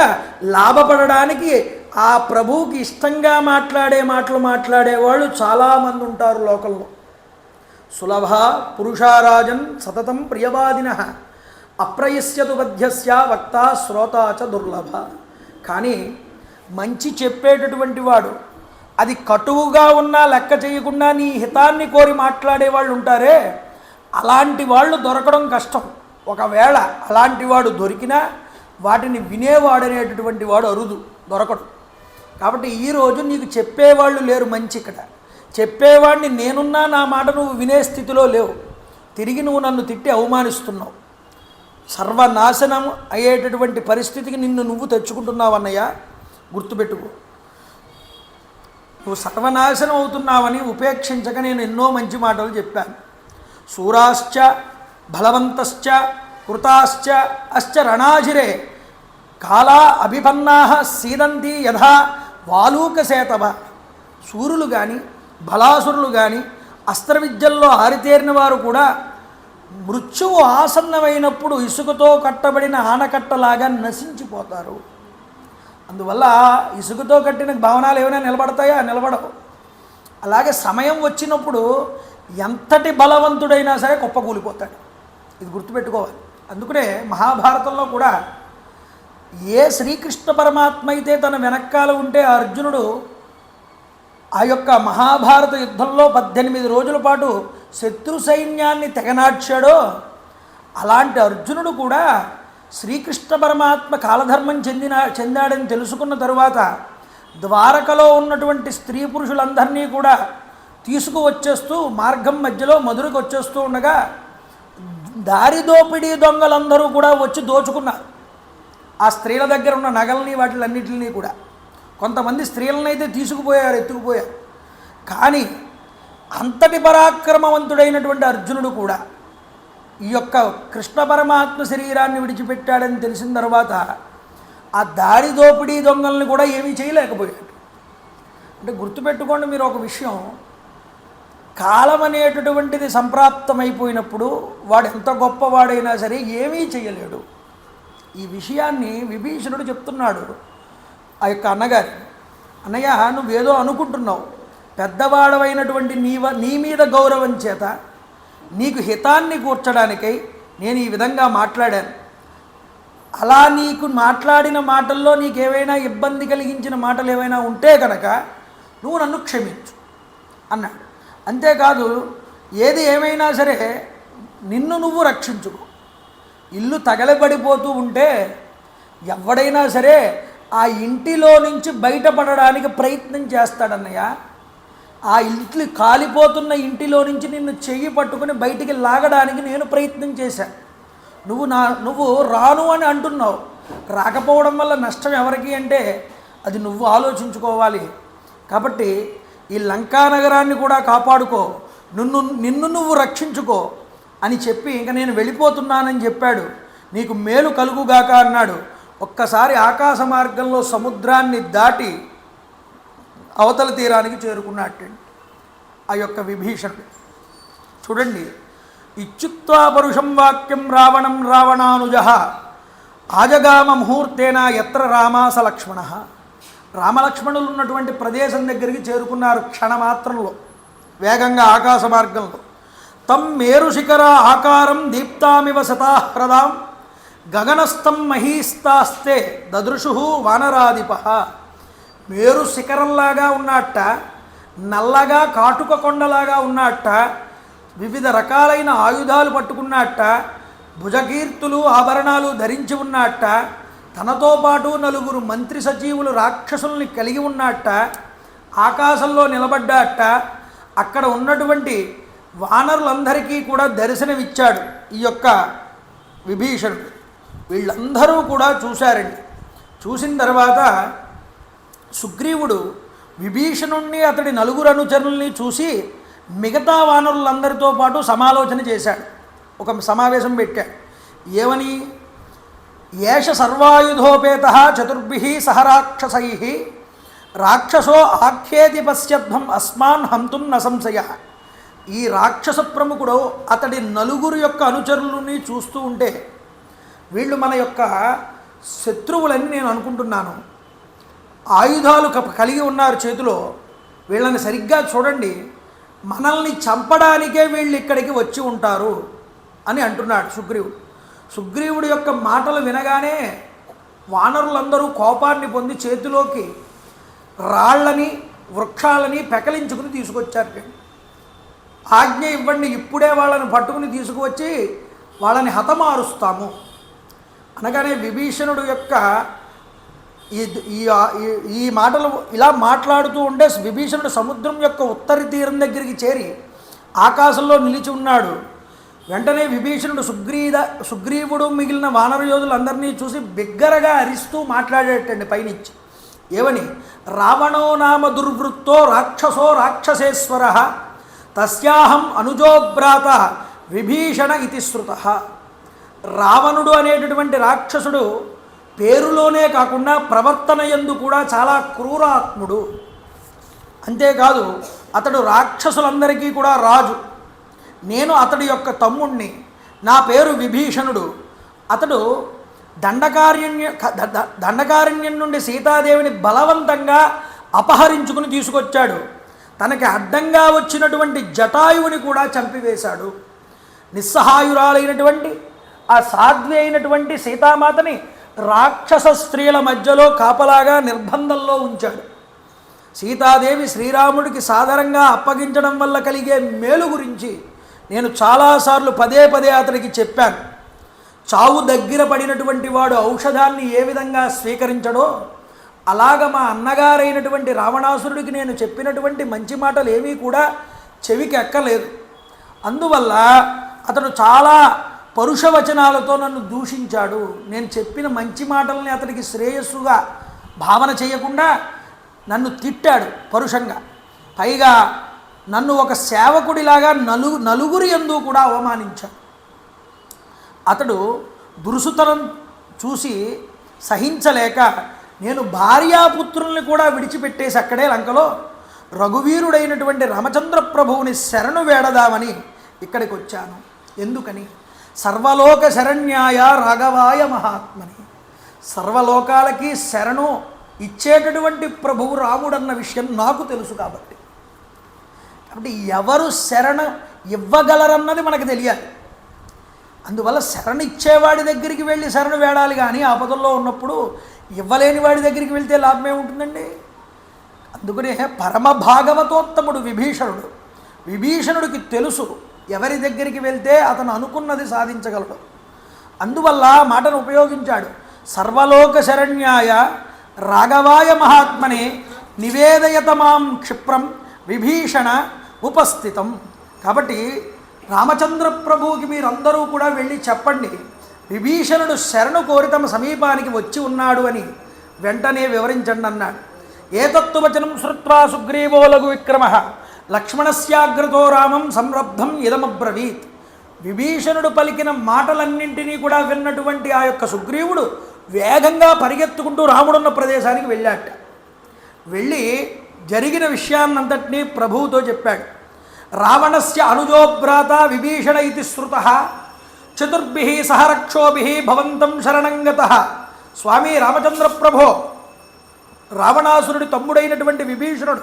లాభపడడానికి ఆ ప్రభువుకి ఇష్టంగా మాట్లాడే మాటలు మాట్లాడేవాళ్ళు చాలామంది ఉంటారు లోకంలో. సులభ పురుషారాజన్ సతతం ప్రియవాదిన అప్రయస్యతు మధ్యస్య వక్త శ్రోత చ దుర్లభ. కానీ మంచి చెప్పేటటువంటి వాడు అది కటువుగా ఉన్నా లెక్క చేయకుండా నీ హితాన్ని కోరి మాట్లాడే వాళ్ళు ఉంటారే, అలాంటి వాళ్ళు దొరకడం కష్టం. ఒకవేళ అలాంటి వాడు దొరికినా వాటిని వినేవాడనేటటువంటి వాడు అరుదు, దొరకడు. కాబట్టి ఈరోజు నీకు చెప్పేవాళ్ళు లేరు మంచి. ఇక్కడ చెప్పేవాడిని నేనున్నా నా మాట నువ్వు వినే స్థితిలో లేవు. తిరిగి నువ్వు నన్ను తిట్టి అవమానిస్తున్నావు. సర్వనాశనం అయ్యేటటువంటి పరిస్థితికి నిన్ను నువ్వు తెచ్చుకుంటున్నావు అన్నయ్య, గుర్తుపెట్టుకో. నువ్వు సర్వనాశనం అవుతున్నావని ఉపేక్షించక నేను ఎన్నో మంచి మాటలు చెప్పాను. శూరాశ్చ బలవంతశ్చ కృతాశ్చ అశ్చ రణాజిరే కాలా అభిపన్నా సీదంతి యథా వాలూకసేతవ. సూరులు కానీ బలాసురులు కానీ అస్త్ర విద్యల్లో ఆరితేరిన వారు కూడా మృత్యువు ఆసన్నమైనప్పుడు ఇసుకతో కట్టబడిన ఆనకట్టలాగా నశించిపోతారు. అందువల్ల ఇసుకతో కట్టిన భవనాలు ఏమైనా నిలబడతాయా? నిలబడవు. అలాగే సమయం వచ్చినప్పుడు ఎంతటి బలవంతుడైనా సరే కుప్పకూలిపోతాడు. ఇది గుర్తుపెట్టుకోవాలి. అందుకనే మహాభారతంలో కూడా ఏ శ్రీకృష్ణ పరమాత్మ అయితే తన వెనక్కాల ఉంటే అర్జునుడు ఆ యొక్క మహాభారత యుద్ధంలో 18 రోజుల పాటు శత్రు సైన్యాన్ని తెగనాడ్చాడో, అలాంటి అర్జునుడు కూడా శ్రీకృష్ణ పరమాత్మ కాలధర్మం చెందాడని తెలుసుకున్న తరువాత ద్వారకలో ఉన్నటువంటి స్త్రీ పురుషులందరినీ కూడా తీసుకువచ్చేస్తూ మార్గం మధ్యలో మధురకు వచ్చేస్తూ ఉండగా దారి దోపిడీ దొంగలందరూ కూడా వచ్చి దోచుకున్నారు. ఆ స్త్రీల దగ్గర ఉన్న నగల్ని వాటిలన్నిటిని కూడా. కొంతమంది స్త్రీలను అయితే తీసుకుపోయారు, ఎత్తుకుపోయారు. కానీ అంతటి పరాక్రమవంతుడైనటువంటి అర్జునుడు కూడా ఈ యొక్క కృష్ణ పరమాత్మ శరీరాన్ని విడిచిపెట్టాడని తెలిసిన తర్వాత ఆ దారి దోపిడీ దొంగల్ని కూడా ఏమీ చేయలేకపోయాడు. అంటే గుర్తుపెట్టుకోండి మీరు ఒక విషయం, కాలం అనేటటువంటిది సంప్రాప్తమైపోయినప్పుడు వాడు ఎంత గొప్పవాడైనా సరే ఏమీ చేయలేడు. ఈ విషయాన్ని విభీషణుడు చెప్తున్నాడు ఆ యొక్క అన్నగారి. అన్నయ్య, నువ్వేదో అనుకుంటున్నావు, పెద్దవాడవైనటువంటి నీ మీద గౌరవం చేత నీకు హితాన్ని కూర్చడానికై నేను ఈ విధంగా మాట్లాడాను. అలా నీకు మాట్లాడిన మాటల్లో నీకేమైనా ఇబ్బంది కలిగించిన మాటలు ఏమైనా ఉంటే కనుక నువ్వు నన్ను క్షమించు అన్నాడు. అంతేకాదు ఏది ఏమైనా సరే నిన్ను నువ్వు రక్షించుకో. ఇల్లు తగలబడిపోతూ ఉంటే ఎవడైనా సరే ఆ ఇంటిలో నుంచి బయటపడడానికి ప్రయత్నం చేస్తాడన్నయ్య. ఆ ఇంటి కాలిపోతున్న ఇంటిలో నుంచి నిన్ను చెయ్యి పట్టుకుని బయటికి లాగడానికి నేను ప్రయత్నం చేశాను. నువ్వు రాను అని అంటున్నావు. రాకపోవడం వల్ల నష్టం ఎవరికి అంటే అది నువ్వు ఆలోచించుకోవాలి. కాబట్టి ఈ లంకా నగరాన్ని కూడా కాపాడుకో, నిన్ను నువ్వు రక్షించుకో అని చెప్పి ఇంకా నేను వెళ్ళిపోతున్నానని చెప్పాడు. నీకు మేలు కలుగుగాక అన్నాడు. ఒక్కసారి ఆకాశ మార్గంలో సముద్రాన్ని దాటి అవతల తీరానికి చేరుకున్నట్టు ఆ యొక్క విభీషణుడు. చూడండి, ఇచ్చుక్త్వా పరుషం వాక్యం రావణం రావణానుజ ఆజగామ ముహూర్తేన ఎత్ర రామాస లక్ష్మణ. రామలక్ష్మణులు ఉన్నటువంటి ప్రదేశం దగ్గరికి చేరుకున్నారు క్షణమాత్రంలో, వేగంగా ఆకాశ మార్గంలో. తం మేరుశిఖర ఆకారం దీప్తామివ శతాహ్రదాం గగనస్థం మహీస్తాస్తే దదృశు వానరాధిప. మేరు శిఖరంలాగా ఉన్నట్ట, నల్లగా కాటుక కొండలాగా ఉన్నట్ట, వివిధ రకాలైన ఆయుధాలు పట్టుకున్నట్ట, భుజకీర్తులు ఆభరణాలు ధరించి ఉన్నట్ట, తనతో పాటు 4 మంత్రి సజీవులు రాక్షసుల్ని కలిగి ఉన్నట్ట, ఆకాశంలో నిలబడ్డాట. అక్కడ ఉన్నటువంటి వానరులందరికీ కూడా దర్శనమిచ్చాడు ఈ యొక్క విభీషణుడు. వీళ్ళందరూ కూడా చూశారండి. చూసిన తర్వాత సుగ్రీవుడు విభీషణుణ్ణి అతడి 4 అనుచరుల్ని చూసి మిగతా వానరులందరితో పాటు సమాలోచన చేశాడు. ఒక సమావేశం పెట్టాడు. ఏమని? ఏష సర్వాయుధోపేత చతుర్భిః సహ రాక్షసైః రాక్షసో ఆఖ్యేతి పశ్యధ్వం అస్మాన్ హంతుం న సంశయ. ఈ రాక్షస ప్రముఖుడు అతడి 4 యొక్క అనుచరులని చూస్తూ ఉంటే వీళ్ళు మన యొక్క శత్రువులని నేను అనుకుంటున్నాను. ఆయుధాలు కలిగి ఉన్నారు చేతిలో. వీళ్ళని సరిగ్గా చూడండి, మనల్ని చంపడానికే వీళ్ళు ఇక్కడికి వచ్చి ఉంటారు అని అంటున్నాడు సుగ్రీవుడు. సుగ్రీవుడి యొక్క మాటలు వినగానే వానరులందరూ కోపాన్ని పొంది చేతిలోకి రాళ్ళని వృక్షాలని పెకలించుకుని తీసుకొచ్చారు. ఆజ్ఞ ఇవ్వండి, ఇప్పుడే వాళ్ళని పట్టుకుని తీసుకువచ్చి వాళ్ళని హతమారుస్తాము అనగానే విభీషణుడు యొక్క ఈ మాటలు ఇలా మాట్లాడుతూ ఉంటే విభీషణుడు సముద్రం యొక్క ఉత్తర తీరం దగ్గరికి చేరి ఆకాశంలో నిలిచి ఉన్నాడు. వెంటనే విభీషణుడు సుగ్రీవుడు మిగిలిన వానర యోధులందరినీ చూసి బిగ్గరగా అరిస్తూ మాట్లాడేటండి పైనుంచి. ఏమని? రావణో నామ దుర్వృత్తో రాక్షసో రాక్షసేశ్వర తస్యాహం అనుజోభ్రాత విభీషణ ఇతి శృత. రావణుడు అనేటటువంటి రాక్షసుడు పేరులోనే కాకుండా ప్రవర్తన యందు కూడా చాలా క్రూరాత్ముడు. అంతేకాదు అతడు రాక్షసులందరికీ కూడా రాజు. నేను అతడి యొక్క తమ్ముణ్ణి. నా పేరు విభీషణుడు. అతడు దండకారణ్యం నుండి సీతాదేవిని బలవంతంగా అపహరించుకుని తీసుకొచ్చాడు. తనకి అడ్డంగా వచ్చినటువంటి జటాయువుని కూడా చంపివేశాడు. నిస్సహాయురాలైనటువంటి ఆ సాధ్వి అయినటువంటి సీతామాతని రాక్షస స్త్రీల మధ్యలో కాపలాగా నిర్బంధంలో ఉంచాడు. సీతాదేవి శ్రీరాముడికి సాధారణంగా అప్పగించడం వల్ల కలిగే మేలు గురించి నేను చాలాసార్లు పదే అతడికి చెప్పాను. చావు దగ్గర పడినటువంటి వాడు ఔషధాన్ని ఏ విధంగా స్వీకరించడో అలాగ మా అన్నగారైనటువంటి రావణాసురుడికి నేను చెప్పినటువంటి మంచి మాటలు ఏమీ కూడా చెవికి ఎక్కలేదు. అందువల్ల అతడు చాలా పరుషవచనాలతో నన్ను దూషించాడు. నేను చెప్పిన మంచి మాటల్ని అతడికి శ్రేయస్సుగా భావన చేయకుండా నన్ను తిట్టాడు పరుషంగా. పైగా నన్ను ఒక సేవకుడిలాగా నలుగురి యందు కూడా అవమానించాడు. అతడు దురుసుతనం చూసి సహించలేక నేను భార్యాపుత్రుల్ని కూడా విడిచిపెట్టేసి అక్కడే లంకలో రఘువీరుడైనటువంటి రామచంద్ర ప్రభువుని శరణు వేడదామని ఇక్కడికి వచ్చాను. ఎందుకని? సర్వలోక శరణ్యాయ రాఘవాయ మహాత్మని. సర్వలోకాలకి శరణు ఇచ్చేటటువంటి ప్రభువు రాముడన్న విషయం నాకు తెలుసు కాబట్టి ఎవరు శరణ ఇవ్వగలరన్నది మనకు తెలియాలి. అందువల్ల శరణ ఇచ్చేవాడి దగ్గరికి వెళ్ళి శరణు వేడాలి. కానీ ఆపదల్లో ఉన్నప్పుడు ఇవ్వలేని వాడి దగ్గరికి వెళ్తే లాభమే ఉంటుందండి. అందుకనే పరమ భాగవతోత్తముడు విభీషణుడు. విభీషణుడికి తెలుసు ఎవరి దగ్గరికి వెళ్తే అతను అనుకున్నది సాధించగలడు. అందువల్ల మాటను ఉపయోగించాడు. సర్వలోక శరణ్యాయ రాఘవాయ మహాత్మనే నివేదయతమాం క్షిప్రం విభీషణ ఉపస్థితం. కాబట్టి రామచంద్ర ప్రభువుకి మీరందరూ కూడా వెళ్ళి చెప్పండి, విభీషణుడు శరణు కోరి తమ సమీపానికి వచ్చి ఉన్నాడు అని వెంటనే వివరించండి అన్నాడు. ఏతత్తువచనం శ్రుత్వా సుగ్రీవో లఘు విక్రమ లక్ష్మణస్యాగ్రతో రామం సంరబ్ధం ఇదమబ్రవీత్. విభీషణుడు పలికిన మాటలన్నింటినీ కూడా విన్నటువంటి ఆ యొక్క సుగ్రీవుడు వేగంగా పరిగెత్తుకుంటూ రాముడున్న ప్రదేశానికి వెళ్ళాట. వెళ్ళి జరిగిన విషయాన్నంతటినీ ప్రభువుతో చెప్పాడు. రావణస్య అనుజోభ్రాత విభీషణ ఇతి శృతః చతుర్భిః సహ రక్షోభిః భవంతం శరణంగతః. స్వామి రామచంద్ర ప్రభో, రావణాసురుడి తమ్ముడైనటువంటి విభీషణుడు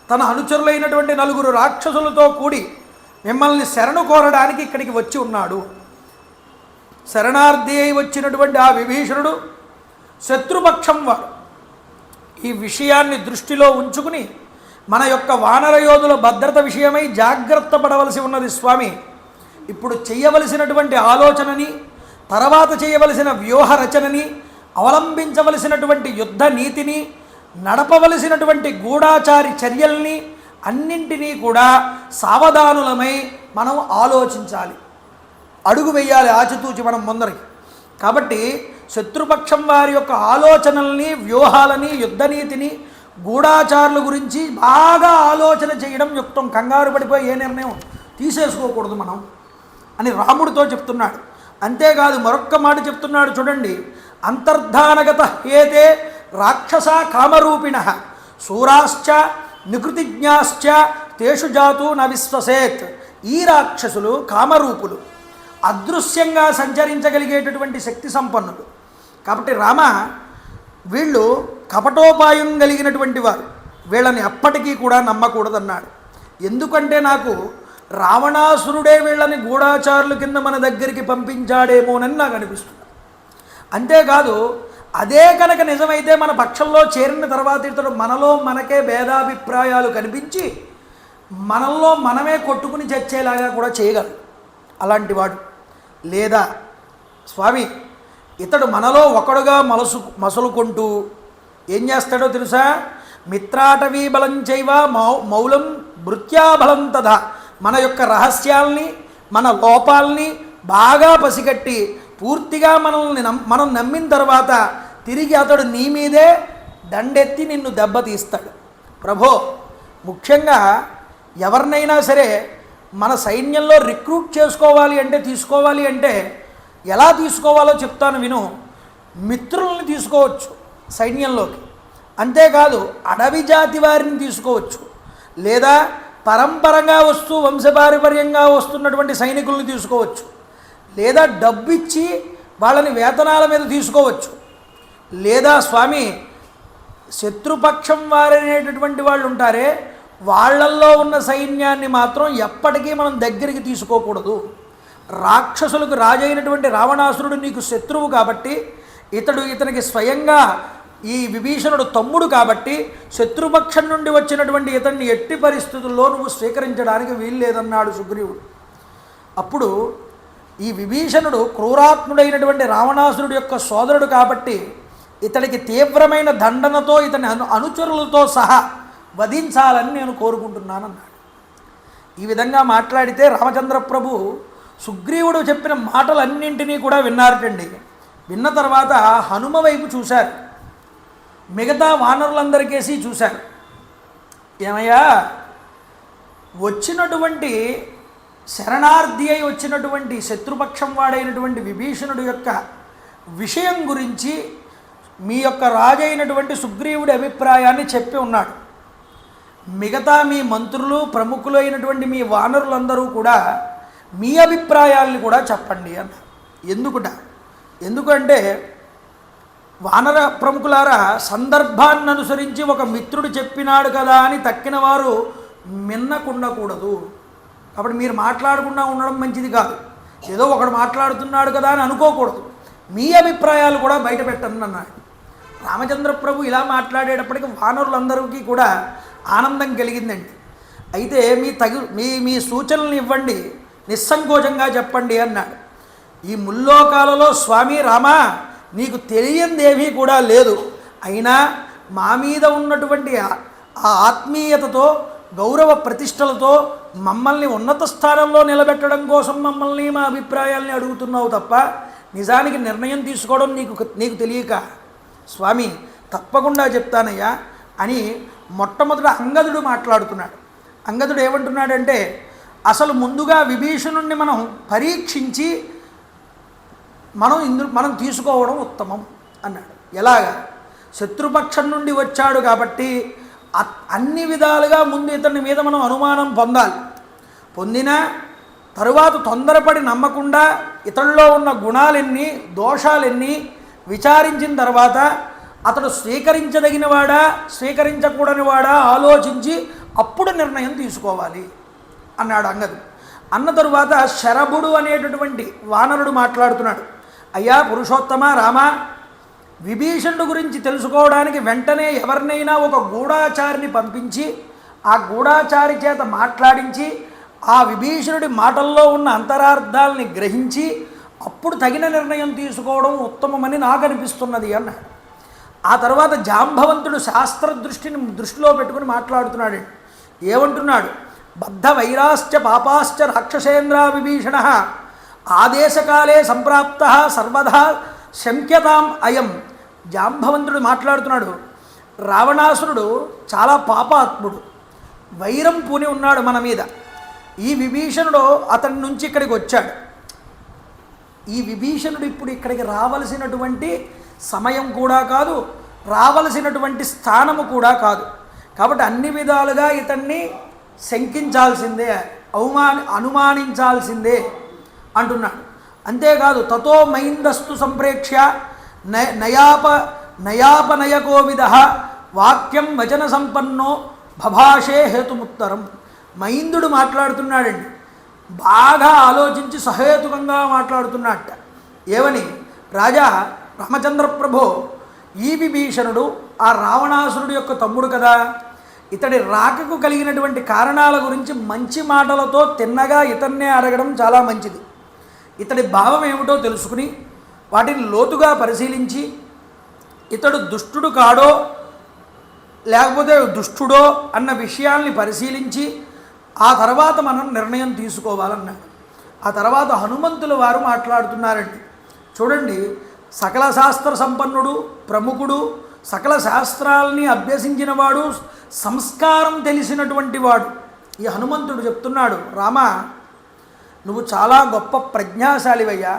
తన అనుచరులైనటువంటి 4 రాక్షసులతో కూడి మిమ్మల్ని శరణు కోరడానికి ఇక్కడికి వచ్చి ఉన్నాడు. శరణార్థి అయి వచ్చినటువంటి ఆ విభీషణుడు శత్రుపక్షం వాడు. ఈ విషయాన్ని దృష్టిలో ఉంచుకుని మన యొక్క వానర యోధుల భద్రత విషయమై జాగ్రత్త పడవలసి ఉన్నది స్వామి. ఇప్పుడు చేయవలసినటువంటి ఆలోచనని, తర్వాత చేయవలసిన వ్యూహ రచనని, అవలంబించవలసినటువంటి యుద్ధ నీతిని, నడపవలసినటువంటి గూఢాచారి చర్యల్ని అన్నింటినీ కూడా సావధానులమై మనం ఆలోచించాలి, అడుగు వేయాలి ఆచితూచి మనం ముందరికి. కాబట్టి శత్రుపక్షం వారి యొక్క ఆలోచనల్ని, వ్యూహాలని, యుద్ధనీతిని, గూఢాచారుల గురించి బాగా ఆలోచన చేయడం యుక్తం. కంగారు పడిపోయి ఏ నిర్ణయం తీసేసుకోకూడదు మనం అని రాముడితో చెప్తున్నాడు. అంతేకాదు మరొక్క మాట చెప్తున్నాడు చూడండి. అంతర్ధానగత హేతే రాక్షస కామరూపిణ శూరాశ్చ నికృతిజ్ఞాశ్చ తేషు జాతు న విశ్వసేత్. ఈ రాక్షసులు కామరూపులు, అదృశ్యంగా సంచరించగలిగేటటువంటి శక్తి సంపన్నులు. కాబట్టి రామ, వీళ్ళు కపటోపాయం కలిగినటువంటి వారు, వీళ్ళని అప్పటికీ కూడా నమ్మకూడదన్నాడు. ఎందుకంటే నాకు రావణాసురుడే వీళ్ళని గూఢాచారుల కింద మన దగ్గరికి పంపించాడేమోనని నాకు అనిపిస్తుంది. అంతేకాదు అదే కనుక నిజమైతే మన పక్షంలో చేరిన తర్వాత ఇతడు మనలో మనకే భేదాభిప్రాయాలు కనిపించి మనల్లో మనమే కొట్టుకుని చచ్చేలాగా కూడా చేయగలడు అలాంటి వాడు. లేదా స్వామి, ఇతడు మనలో ఒకడుగా మసలుకుంటూ ఏం చేస్తాడో తెలుసా? మిత్రాటవీ బలం చైవ మౌలం భృత్యాబలం తథా. మన యొక్క రహస్యాల్ని, మన లోపాలని బాగా పసిగట్టి పూర్తిగా మనం నమ్మిన తర్వాత తిరిగి అతడు నీ మీదే దండెత్తి నిన్ను దెబ్బతీస్తాడు. ప్రభో, ముఖ్యంగా ఎవరినైనా సరే మన సైన్యంలో రిక్రూట్ తీసుకోవాలి అంటే ఎలా తీసుకోవాలో చెప్తాను విను. మిత్రుల్ని తీసుకోవచ్చు సైన్యంలోకి, అంతేకాదు అడవి జాతి వారిని తీసుకోవచ్చు, లేదా పరంపరంగా వంశపారంపర్యంగా వస్తున్నటువంటి సైనికుల్ని తీసుకోవచ్చు, లేదా డబ్బిచ్చి వాళ్ళని వేతనాల మీద తీసుకోవచ్చు, లేదా స్వామి శత్రుపక్షం వారనేటటువంటి వాళ్ళు ఉంటారే, వాళ్ళల్లో ఉన్న సైన్యాన్ని మాత్రం ఎప్పటికీ మనం దగ్గరికి తీసుకోకూడదు. రాక్షసులకు రాజైనటువంటి రావణాసురుడు నీకు శత్రువు కాబట్టి, ఇతనికి స్వయంగా ఈ విభీషణుడు తమ్ముడు కాబట్టి శత్రుపక్షం నుండి వచ్చినటువంటి ఇతన్ని ఎట్టి పరిస్థితుల్లో నువ్వు స్వీకరించడానికి వీల్లేదన్నాడు సుగ్రీవుడు. అప్పుడు ఈ విభీషణుడు క్రూరాత్ముడైనటువంటి రావణాసురుడు యొక్క సోదరుడు కాబట్టి ఇతడికి తీవ్రమైన దండనతో ఇతని అనుచరులతో సహా వధించాలని నేను కోరుకుంటున్నానన్నాడు. ఈ విధంగా మాట్లాడితే రామచంద్ర ప్రభు సుగ్రీవుడు చెప్పిన మాటలన్నింటినీ కూడా విన్నారటండి. విన్న తర్వాత హనుమ వైపు చూశారు, మిగతా వానరులందరికేసి చూశారు. ఏమయ్యా, వచ్చినటువంటి శరణార్థి అయి వచ్చినటువంటి శత్రుపక్షం వాడైనటువంటి విభీషణుడు యొక్క విషయం గురించి మీ యొక్క రాజైనటువంటి సుగ్రీవుడి అభిప్రాయాన్ని చెప్పి ఉన్నాడు. మిగతా మీ మంత్రులు, ప్రముఖులు అయినటువంటి మీ వానరులందరూ కూడా మీ అభిప్రాయాల్ని కూడా చెప్పండి అన్నారు. ఎందుకంటే వానర ప్రముఖులారా, సందర్భాన్ని అనుసరించి ఒక మిత్రుడు చెప్పినాడు కదా అని తక్కిన వారు మిన్నకుండకూడదు. కాబట్టి మీరు మాట్లాడకుండా ఉండడం మంచిది కాదు. ఏదో ఒకడు మాట్లాడుతున్నాడు కదా అని అనుకోకూడదు. మీ అభిప్రాయాలు కూడా బయట పెట్టండి అన్నాడు. రామచంద్ర ప్రభు ఇలా మాట్లాడేటప్పటికి వానరులందరికీ కూడా ఆనందం కలిగిందండి. అయితే మీ సూచనలు ఇవ్వండి, నిస్సంకోచంగా చెప్పండి అన్నాడు. ఈ ముల్లోకాలలో స్వామి రామా, నీకు తెలియందేమీ కూడా లేదు. అయినా మా మీద ఉన్నటువంటి ఆ ఆత్మీయతతో, గౌరవ ప్రతిష్టలతో మమ్మల్ని ఉన్నత స్థానంలో నిలబెట్టడం కోసం మమ్మల్ని మా అభిప్రాయాల్ని అడుగుతున్నావు తప్ప నిజానికి నిర్ణయం తీసుకోవడం నీకు తెలియక, స్వామి తప్పకుండా చెప్తానయ్యా అని మొట్టమొదట అంగదుడు మాట్లాడుతున్నాడు. అంగదుడు ఏమంటున్నాడంటే, అసలు ముందుగా విభీషణుణ్ణి మనం పరీక్షించి మనం తీసుకోవడం ఉత్తమం అన్నాడు. ఎలాగా? శత్రుపక్షం నుండి వచ్చాడు కాబట్టి అన్ని విధాలుగా ముందు ఇతని మీద మనం అనుమానం పొందిన తరువాత తొందరపడి నమ్మకుండా ఇతనిలో ఉన్న గుణాలెన్ని, దోషాలెన్ని విచారించిన తర్వాత అతడు స్వీకరించదగినవాడా, స్వీకరించకూడనివాడా ఆలోచించి అప్పుడు నిర్ణయం తీసుకోవాలి అన్నాడు అంగదుడు. అన్న తరువాత శరభుడు అనేటటువంటి వానరుడు మాట్లాడుతున్నాడు. అయ్యా పురుషోత్తమ రామ, విభీషణుడు గురించి తెలుసుకోవడానికి వెంటనే ఎవరినైనా ఒక గూఢాచారిని పంపించి ఆ గూఢాచారి చేత మాట్లాడించి ఆ విభీషణుడి మాటల్లో ఉన్న అంతరార్థాలని గ్రహించి అప్పుడు తగిన నిర్ణయం తీసుకోవడం ఉత్తమమని నాకు అనిపిస్తున్నది అన్నాడు. ఆ తర్వాత జాంబవంతుడు శాస్త్ర దృష్టిలో పెట్టుకుని మాట్లాడుతున్నాడు. ఏమంటున్నాడు? బద్ధ వైరాశ్చ పాపాశ్చ రాక్షసేంద్ర విభీషణ ఆదేశకాలే సంప్రాప్త సర్వదా శంక్యతాం అయం. జాంబవంతుడు మాట్లాడుతున్నాడు, రావణాసురుడు చాలా పాపాత్ముడు, వైరం పూని ఉన్నాడు మన మీద. ఈ విభీషణుడు అతని నుంచి ఇక్కడికి వచ్చాడు. ఈ విభీషణుడు ఇప్పుడు ఇక్కడికి రావలసినటువంటి సమయం కూడా కాదు, రావలసినటువంటి స్థానము కూడా కాదు. కాబట్టి అన్ని విధాలుగా ఇతన్ని శంకించాల్సిందే, అనుమానించాల్సిందే అంటున్నాడు. అంతేకాదు తతో మైందస్తు సంప్రేక్ష్య నయాపనయకోవిద వాక్యం వచన సంపన్నో భభాషే హేతుముత్తరం. మైందుడు మాట్లాడుతున్నాడండి, బాగా ఆలోచించి సహేతుకంగా మాట్లాడుతున్నట్ట. ఏమని? రాజా రామచంద్ర ప్రభో, ఈ విభీషణుడు ఆ రావణాసురుడు యొక్క తమ్ముడు కదా, ఇతడి రాకకు కలిగినటువంటి కారణాల గురించి మంచి మాటలతో తిన్నగా ఇతన్నే అడగడం చాలా మంచిది. ఇతడి భావం ఏమిటో తెలుసుకుని వాటిని లోతుగా పరిశీలించి ఇతడు దుష్టుడు కాడో లేకపోతే దుష్టుడో అన్న విషయాల్ని పరిశీలించి ఆ తర్వాత మనం నిర్ణయం తీసుకోవాలన్నాడు. ఆ తర్వాత హనుమంతుల వారు మాట్లాడుతున్నారండి. చూడండి, సకల శాస్త్ర సంపన్నుడు, ప్రముఖుడు, సకల శాస్త్రాలని అభ్యసించినవాడు, సంస్కారం తెలిసినటువంటి వాడు ఈ హనుమంతుడు చెప్తున్నాడు, రామ నువ్వు చాలా గొప్ప ప్రజ్ఞాశాలివయ్యా,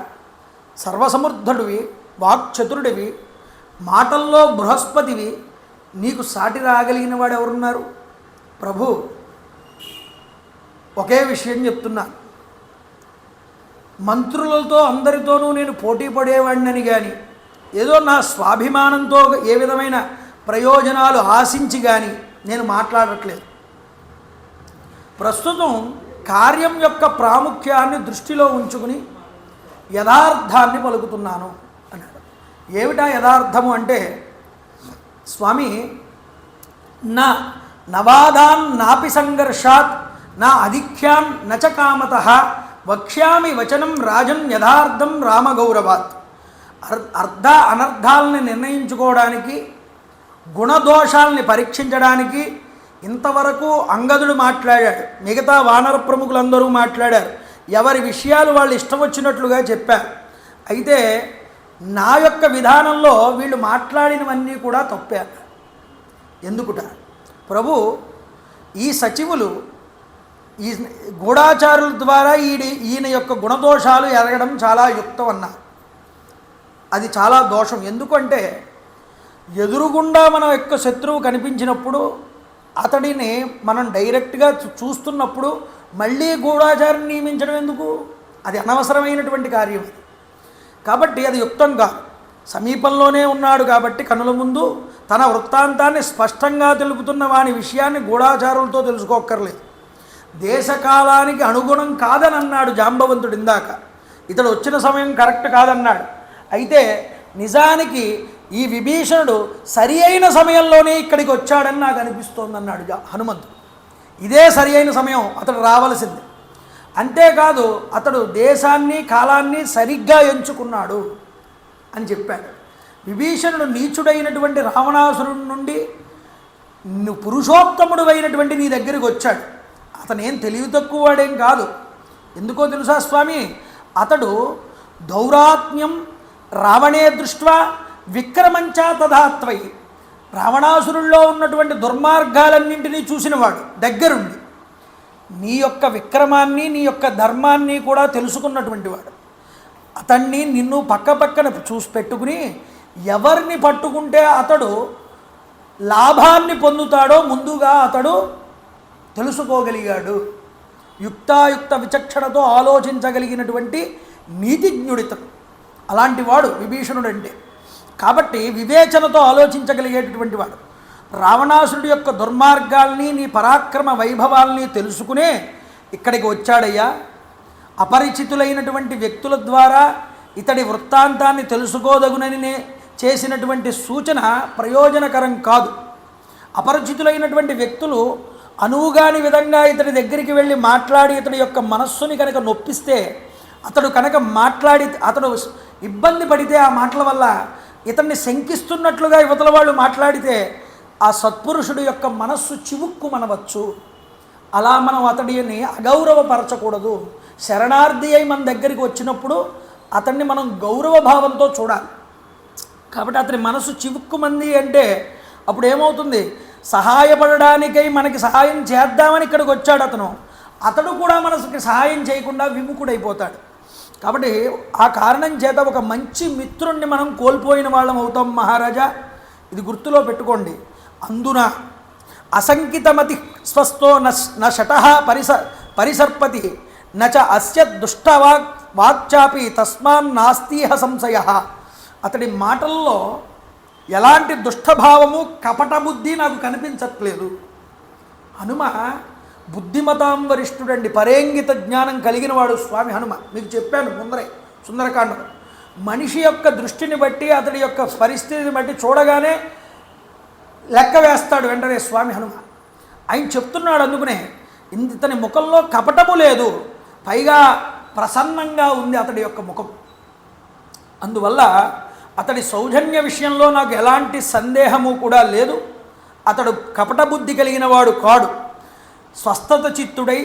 సర్వసమర్థుడివి, వాక్చతురుడివి, మాటల్లో బృహస్పతివి, నీకు సాటి రాగలిగిన వాడు ఎవరున్నారు? ప్రభు, ఒకే విషయం చెప్తున్నా, మంత్రులతో అందరితోనూ నేను పోటీ పడేవాడినని కానీ ఏదో నా స్వాభిమానంతో ఏ విధమైన ప్రయోజనాలు ఆశించి కానీ నేను మాట్లాడట్లేదు. ప్రస్తుతం కార్యం యొక్క ప్రాముఖ్యాన్ని దృష్టిలో ఉంచుకుని యథార్థాన్ని పలుకుతున్నాను అన్నాడు. ఏమిటా యథార్థము అంటే, స్వామి నా నవాదాన్ నాపి సంఘర్షాత్ నా అధిక్యాన్ నచ కామతః వక్ష్యామి వచనం రాజన్ యథార్థం రామగౌరవాత్. అర్థ అనర్థాలని నిర్ణయించుకోవడానికి, గుణదోషాలని పరీక్షించడానికి ఇంతవరకు అంగదుడు మాట్లాడాడు, మిగతా వానర ప్రముఖులందరూ మాట్లాడారు, ఎవరి విషయాలు వాళ్ళు ఇష్టం వచ్చినట్లుగా చెప్పారు. అయితే నా యొక్క విధానంలో వీళ్ళు మాట్లాడినవన్నీ కూడా తప్పారు. ఎందుకుట? ప్రభు, ఈ సచివులు ఈ గూఢాచారుల ద్వారా ఈయన యొక్క గుణదోషాలు ఎరగడం చాలా యుక్తం అన్నారు. అది చాలా దోషం. ఎందుకంటే ఎదురుగుండా మన యొక్క శత్రువు కనిపించినప్పుడు అతడిని మనం డైరెక్ట్గా చూస్తున్నప్పుడు మళ్ళీ గూఢాచారిని నియమించడం ఎందుకు? అది అనవసరమైనటువంటి కార్యం. కాబట్టి అది యుక్తం కాదు. సమీపంలోనే ఉన్నాడు కాబట్టి కనుల ముందు తన వృత్తాంతాన్ని స్పష్టంగా తెలుపుతున్న వాని విషయాన్ని గూఢాచారులతో తెలుసుకోక్కర్లేదు. దేశకాలానికి అనుగుణం కాదని అన్నాడు జాంబవంతుడు ఇందాక. ఇతడు వచ్చిన సమయం కరెక్ట్ కాదన్నాడు. అయితే నిజానికి ఈ విభీషణుడు సరి అయిన సమయంలోనే ఇక్కడికి వచ్చాడని నాకు అనిపిస్తోంది అన్నాడు హనుమంతుడు. ఇదే సరి అయిన సమయం, అతడు రావలసింది. అంతేకాదు అతడు దేశాన్ని కాలాన్ని సరిగ్గా ఎంచుకున్నాడు అని చెప్పాడు. విభీషణుడు నీచుడైనటువంటి రావణాసురుడి నుండి నువ్వు పురుషోత్తముడు అయినటువంటి నీ దగ్గరికి వచ్చాడు. అతనేం తెలివి తక్కువ వాడేం కాదు. ఎందుకో తెలుసా స్వామి? అతడు దౌరాత్మ్యం రావణే దృష్ట్వా విక్రమంచా తదాత్వై, రావణాసురుల్లో ఉన్నటువంటి దుర్మార్గాలన్నింటినీ చూసినవాడు దగ్గరుండి, నీ యొక్క విక్రమాన్ని నీ యొక్క ధర్మాన్ని కూడా తెలుసుకున్నటువంటి వాడు. అతన్ని నిన్ను పక్కన చూసి పెట్టుకుని ఎవరిని పట్టుకుంటే అతడు లాభాన్ని పొందుతాడో ముందుగా అతడు తెలుసుకోగలిగాడు. యుక్తాయుక్త విచక్షణతో ఆలోచించగలిగినటువంటి నీతిజ్ఞుడితడు. అలాంటి వాడు విభీషణుడు అంటే. కాబట్టి వివేచనతో ఆలోచించగలిగేటటువంటి వాడు. రావణాసురుడి యొక్క దుర్మార్గాల్ని నీ పరాక్రమ వైభవాల్ని తెలుసుకునే ఇక్కడికి వచ్చాడయ్యా. అపరిచితులైనటువంటి వ్యక్తుల ద్వారా ఇతడి వృత్తాంతాన్ని తెలుసుకోదగునని చేసినటువంటి సూచన ప్రయోజనకరం కాదు. అపరిచితులైనటువంటి వ్యక్తులు అనువుగాని విధంగా ఇతడి దగ్గరికి వెళ్ళి మాట్లాడి ఇతడి యొక్క మనస్సుని కనుక నొప్పిస్తే, అతడు కనుక మాట్లాడి అతడు ఇబ్బంది పడితే ఆ మాటల వల్ల ఇతన్ని శంకిస్తున్నట్లుగా యువతల వాళ్ళు మాట్లాడితే ఆ సత్పురుషుడు యొక్క మనస్సు చివుక్కుమనవచ్చు. అలా మనం అతడిని అగౌరవపరచకూడదు. శరణార్థి అయి మన దగ్గరికి వచ్చినప్పుడు అతన్ని మనం గౌరవ భావంతో చూడాలి. కాబట్టి అతని మనసు చివుక్కుమంది అంటే అప్పుడు ఏమవుతుంది, సహాయపడడానికై మనకి సహాయం చేద్దామని ఇక్కడికి వచ్చాడు అతడు కూడా మనసుకి సహాయం చేయకుండా విముఖుడైపోతాడు. కాబట్టి ఆ కారణం చేత ఒక మంచి మిత్రుణ్ణి మనం కోల్పోయిన వాళ్ళం అవుతాం మహారాజా. ఇది గుర్తులో పెట్టుకోండి. అందున అసంకితమతి స్వస్థో నట పరిసర్పతి నచ అస్య వాక్చాపి తస్మాన్ నాస్తిహ సంశయ. అతడి మాటల్లో ఎలాంటి దుష్టభావము కపట బుద్ధి నాకు కనిపించట్లేదు. హనుమ బుద్ధిమతాం వరిష్ఠుడండి, పరేంగిత జ్ఞానం కలిగిన వాడు స్వామి హనుమ. మీకు చెప్పాను ముందరే సుందరకాండలో. మనిషి యొక్క దృష్టిని బట్టి అతడి యొక్క పరిస్థితిని బట్టి చూడగానే లెక్క వేస్తాడు వెంటనే స్వామి హనుమ. ఆయన చెప్తున్నాడు, అందుకనే ఇతని ముఖంలో కపటము లేదు, పైగా ప్రసన్నంగా ఉంది అతడి యొక్క ముఖం. అందువల్ల అతడి సౌజన్య విషయంలో నాకు ఎలాంటి సందేహము కూడా లేదు. అతడు కపట బుద్ధి కలిగిన వాడు కాడు. స్వస్థత చిత్తుడై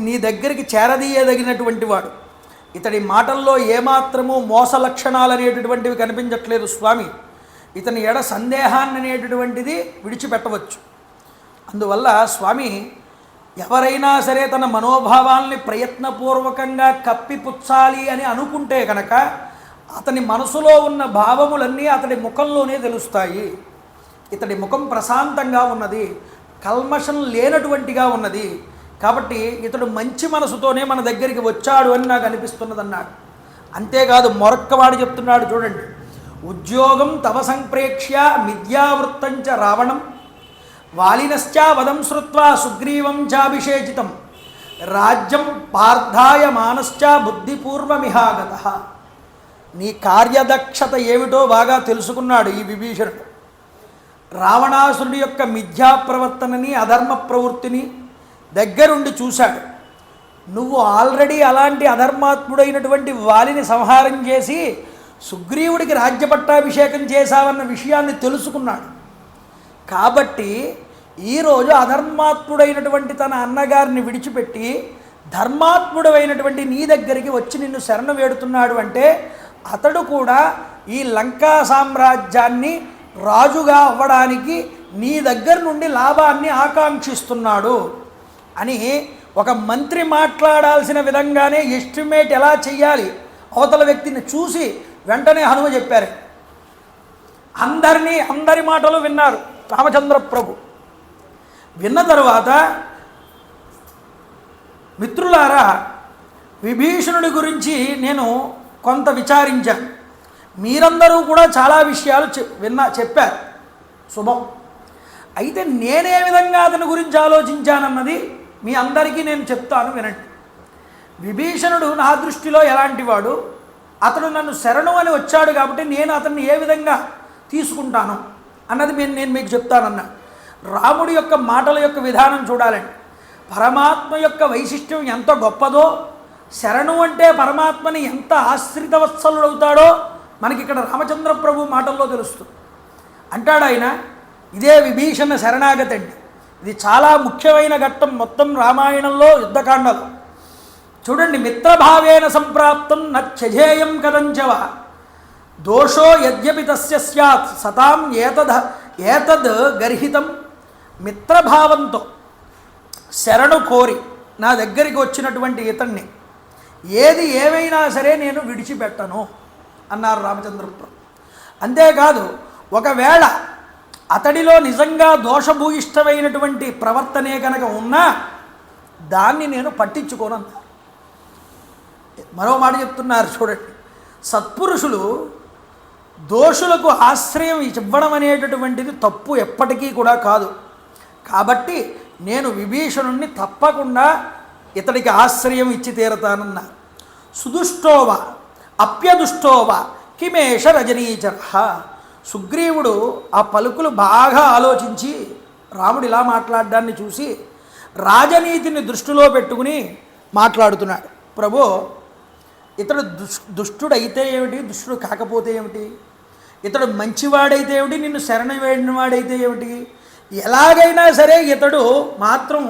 నీ దగ్గరికి చేరదీయదగినటువంటి వాడు. ఇతడి మాటల్లో ఏమాత్రము మోస లక్షణాలు అనేటటువంటివి కనిపించట్లేదు స్వామి. ఇతని ఎడ సందేహాన్ని అనేటటువంటిది విడిచిపెట్టవచ్చు. అందువల్ల స్వామి ఎవరైనా సరే తన మనోభావాల్ని ప్రయత్నపూర్వకంగా కప్పిపుచ్చాలి అని అనుకుంటే కనుక అతని మనసులో ఉన్న భావములన్నీ అతడి ముఖంలోనే తెలుస్తాయి. ఇతడి ముఖం ప్రశాంతంగా ఉన్నది, కల్మషం లేనటువంటిగా ఉన్నది. కాబట్టి ఇతడు మంచి మనసుతోనే మన దగ్గరికి వచ్చాడు అని నాకు అనిపిస్తున్నది అన్నాడు. అంతేకాదు మరొక్కవాడు చెప్తున్నాడు చూడండి. ఉద్యోగం తవ సంప్రేక్ష్య మిథ్యావృత్తంచ రావణం వాలినశ్చ వదం శ్రుత్వా సుగ్రీవం చాభిషేచితం రాజ్యం పార్థాయ మానశ్చ బుద్ధిపూర్వమిహాగత. నీ కార్యదక్షత ఏమిటో బాగా తెలుసుకున్నాడు ఈ విభీషణుడు. రావణాసురుడి యొక్క మిథ్యా ప్రవర్తనని అధర్మ ప్రవృత్తిని దగ్గరుండి చూశాడు. నువ్వు ఆల్రెడీ అలాంటి అధర్మాత్ముడైనటువంటి వాలిని సంహారం చేసి సుగ్రీవుడికి రాజ్యపట్టాభిషేకం చేశావన్న విషయాన్ని తెలుసుకున్నాడు. కాబట్టి ఈరోజు అధర్మాత్ముడైనటువంటి తన అన్నగారిని విడిచిపెట్టి ధర్మాత్ముడైనటువంటి నీ దగ్గరికి వచ్చి నిన్ను శరణు వేడుతున్నాడు అంటే అతడు కూడా ఈ లంకా సామ్రాజ్యాన్ని రాజుగా అవ్వడానికి నీ దగ్గర నుండి లాభాన్ని ఆకాంక్షిస్తున్నాడు అని ఒక మంత్రి మాట్లాడాల్సిన విధంగానే ఎస్టిమేట్ ఎలా చెయ్యాలి అవతల వ్యక్తిని చూసి వెంటనే హనుమ చెప్పారు. అందరి మాటలు విన్నారు రామచంద్ర ప్రభు. విన్న తరువాత మిత్రులారా, విభీషణుడి గురించి నేను కొంత విచారించాను. మీరందరూ కూడా చాలా విషయాలు చెప్పారు, శుభం. అయితే నేనే విధంగా అతని గురించి ఆలోచించానన్నది మీ అందరికీ నేను చెప్తాను, వినండి. విభీషణుడు నా దృష్టిలో ఎలాంటి వాడు, అతడు నన్ను శరణు అని వచ్చాడు కాబట్టి నేను అతన్ని ఏ విధంగా తీసుకుంటాను అన్నది నేను మీకు చెప్తానన్నా. రాముడి యొక్క మాటల యొక్క విధానం చూడాలండి. పరమాత్మ యొక్క వైశిష్ట్యం ఎంత గొప్పదో, శరణు అంటే పరమాత్మని ఎంత ఆశ్రితవత్సలుడవుతాడో మనకి ఇక్కడ రామచంద్ర ప్రభు మాటల్లో తెలుస్తుంది. అంటాడు ఆయన, ఇదే విభీషణ శరణాగతి అండి. ఇది చాలా ముఖ్యమైన ఘట్టం మొత్తం రామాయణంలో యుద్ధకాండలో. చూడండి, మిత్రభావేన సంప్రాప్తం నత్యజేయం కదంచవ దోషో యద్యపి తస్య స్యాత్ సతాం ఏతద్ గర్హితం. మిత్రభావంతో శరణు కోరి నా దగ్గరికి వచ్చినటువంటి ఇతన్ని ఏది ఏమైనా సరే నేను విడిచిపెట్టను అన్నారు రామచంద్రప్రభు. అంతేకాదు, ఒకవేళ అతడిలో నిజంగా దోషభూయిష్టమైనటువంటి ప్రవర్తనే కనుక ఉన్నా దాన్ని నేను పట్టించుకోనన్నా. మరో మాట చెప్తున్నారు చూడండి, సత్పురుషులు దోషులకు ఆశ్రయం ఇవ్వడం అనేటటువంటిది తప్పు ఎప్పటికీ కూడా కాదు. కాబట్టి నేను విభీషణుణ్ణి తప్పకుండా ఇతడికి ఆశ్రయం ఇచ్చి తీరతానన్నారు. సుదుష్టోవ అప్యదుష్టోవ కిమేష రజనీచర. సుగ్రీవుడు ఆ పలుకులు బాగా ఆలోచించి రాముడు ఇలా మాట్లాడడాన్ని చూసి రాజనీతిని దృష్టిలో పెట్టుకుని మాట్లాడుతున్నాడు. ప్రభు, ఇతడు దుష్టుడైతే ఏమిటి, దుష్టుడు కాకపోతే ఏమిటి, ఇతడు మంచివాడైతే ఏమిటి, నిన్ను శరణ వేడినవాడైతే ఏమిటి, ఎలాగైనా సరే ఇతడు మాత్రం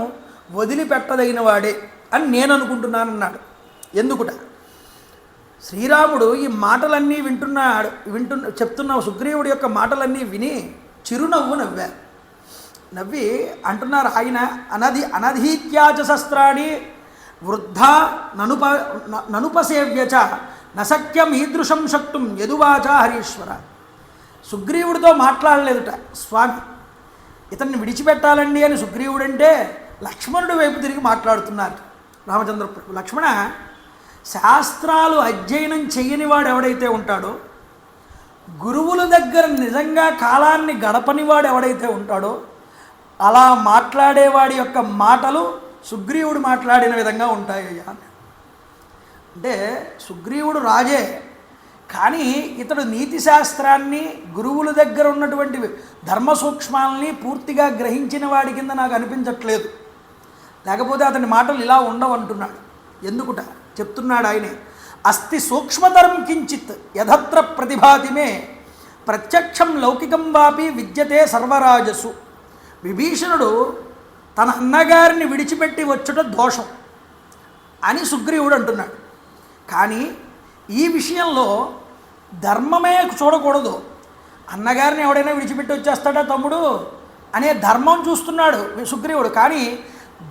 వదిలిపెట్టదగిన వాడే అని నేను అనుకుంటున్నానన్నాడు. ఎందుకుట? శ్రీరాముడు ఈ మాటలన్నీ చెప్తున్న సుగ్రీవుడి యొక్క మాటలన్నీ విని చిరునవ్వు నవ్వారు. నవ్వి అంటున్నారు ఆయన, అనధీత్యాచ శస్త్రాన్ని వృద్ధా ననుపసేవ్యచ నసఖ్యం ఈదృశం శక్తుం యదువాచ హరీశ్వర. సుగ్రీవుడితో మాట్లాడలేదుట స్వామి. ఇతన్ని విడిచిపెట్టాలండి అని సుగ్రీవుడంటే లక్ష్మణుడి వైపు తిరిగి మాట్లాడుతున్నారు రామచంద్ర ప్రభు. లక్ష్మణ, శాస్త్రాలు అధ్యయనం చేయని వాడు ఎవడైతే ఉంటాడో, గురువుల దగ్గర నిజంగా కాలాన్ని గడపనివాడు ఎవడైతే ఉంటాడో, అలా మాట్లాడేవాడి యొక్క మాటలు సుగ్రీవుడు మాట్లాడిన విధంగా ఉంటాయ్యా. అంటే సుగ్రీవుడు రాజే, కానీ ఇతడు నీతి శాస్త్రాన్ని, గురువుల దగ్గర ఉన్నటువంటి ధర్మ సూక్ష్మాలని పూర్తిగా గ్రహించిన వాడి కింద నాకు అనిపించట్లేదు. లేకపోతే అతని మాటలు ఇలా ఉండవంటున్నాడు. ఎందుకుట చెప్తున్నాడు ఆయనే. అస్తి సూక్ష్మతరం కించిత్ యథత్ర ప్రతిభాతిమే ప్రత్యక్షం లౌకికం వాపి విద్యతే సర్వరాజసు. విభీషణుడు తన అన్నగారిని విడిచిపెట్టి వచ్చుట దోషం అని సుగ్రీవుడు అంటున్నాడు. కానీ ఈ విషయంలో ధర్మమే చూడకూడదు. అన్నగారిని ఎవడైనా విడిచిపెట్టి వచ్చేస్తాడా తమ్ముడు అనే ధర్మం చూస్తున్నాడు సుగ్రీవుడు, కానీ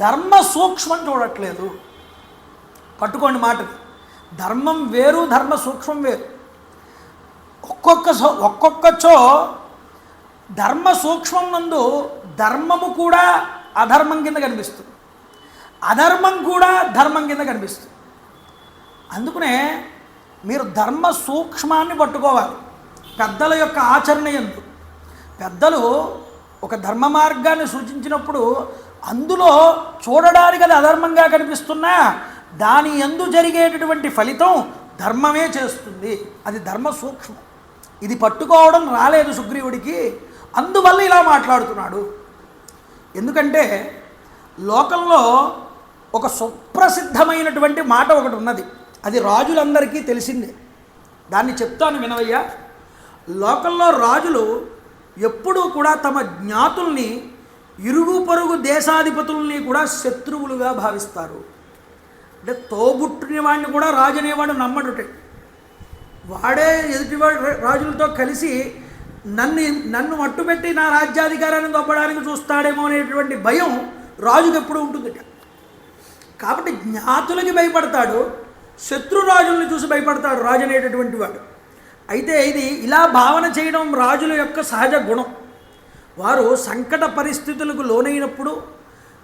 ధర్మ సూక్ష్మం చూడట్లేదు. పట్టుకోండి మాటలు. ధర్మం వేరు, ధర్మ సూక్ష్మం వేరు. ఒక్కొక్కచో ధర్మ సూక్ష్మం నందు ధర్మము కూడా అధర్మం కింద కనిపిస్తుంది, అధర్మం కూడా ధర్మం కింద కనిపిస్తుంది. అందుకనే మీరు ధర్మ సూక్ష్మాన్ని పట్టుకోవాలి. పెద్దల యొక్క ఆచరణ యందు పెద్దలు ఒక ధర్మ మార్గాన్ని సూచించినప్పుడు అందులో చూడడానికి అది అధర్మంగా కనిపిస్తున్నా దాని యందు జరిగేటటువంటి ఫలితం ధర్మమే చేస్తుంది. అది ధర్మ సూక్ష్మం. ఇది పట్టుకోవడం రాలేదు సుగ్రీవుడికి, అందువల్ల ఇలా మాట్లాడుతున్నాడు. ఎందుకంటే లోకంలో ఒక సుప్రసిద్ధమైనటువంటి మాట ఒకటి ఉన్నది, అది రాజులందరికీ తెలిసిందే. దాన్ని చెప్తాను వినవయ్యా. లోకంలో రాజులు ఎప్పుడూ కూడా తమ జ్ఞాతుల్ని, ఇరుగు పొరుగు దేశాధిపతుల్ని కూడా శత్రువులుగా భావిస్తారు. అంటే తోబుట్టిన వాడిని కూడా రాజు అనేవాడు నమ్మడుటే. వాడే ఎదుటివాడు రాజులతో కలిసి నన్ను మట్టుపెట్టి నా రాజ్యాధికారాన్ని దొబ్బడానికి చూస్తాడేమో అనేటువంటి భయం రాజుకి ఎప్పుడు ఉంటుందిట. కాబట్టి జ్ఞాతులకి భయపడతాడు, శత్రురాజుల్ని చూసి భయపడతాడు రాజు అనేటటువంటి వాడు. అయితే ఇది ఇలా భావన చేయడం రాజుల యొక్క సహజ గుణం. వారు సంకట పరిస్థితులకు లోనైనప్పుడు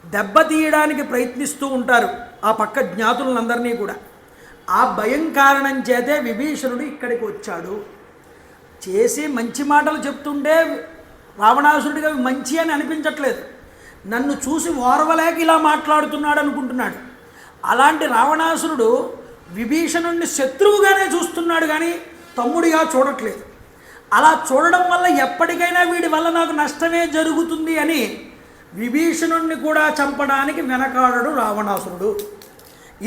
దెబ్బతీయడానికి ప్రయత్నిస్తూ ఉంటారు ఆ పక్క జ్ఞాతులందరినీ కూడా. ఆ భయం కారణం చేతే విభీషణుడు ఇక్కడికి వచ్చాడు. చేసి మంచి మాటలు చెప్తుంటే రావణాసురుడిగా మంచి అని అనిపించట్లేదు, నన్ను చూసి ఓర్వలేక ఇలా మాట్లాడుతున్నాడు అనుకుంటున్నాడు. అలాంటి రావణాసురుడు విభీషణుడిని శత్రువుగానే చూస్తున్నాడు, కానీ తమ్ముడిగా చూడట్లేదు. అలా చూడడం వల్ల ఎప్పటికైనా వీడి వల్ల నాకు నష్టమే జరుగుతుంది అని విభీషణుడిని కూడా చంపడానికి వెనకాడడు రావణాసురుడు.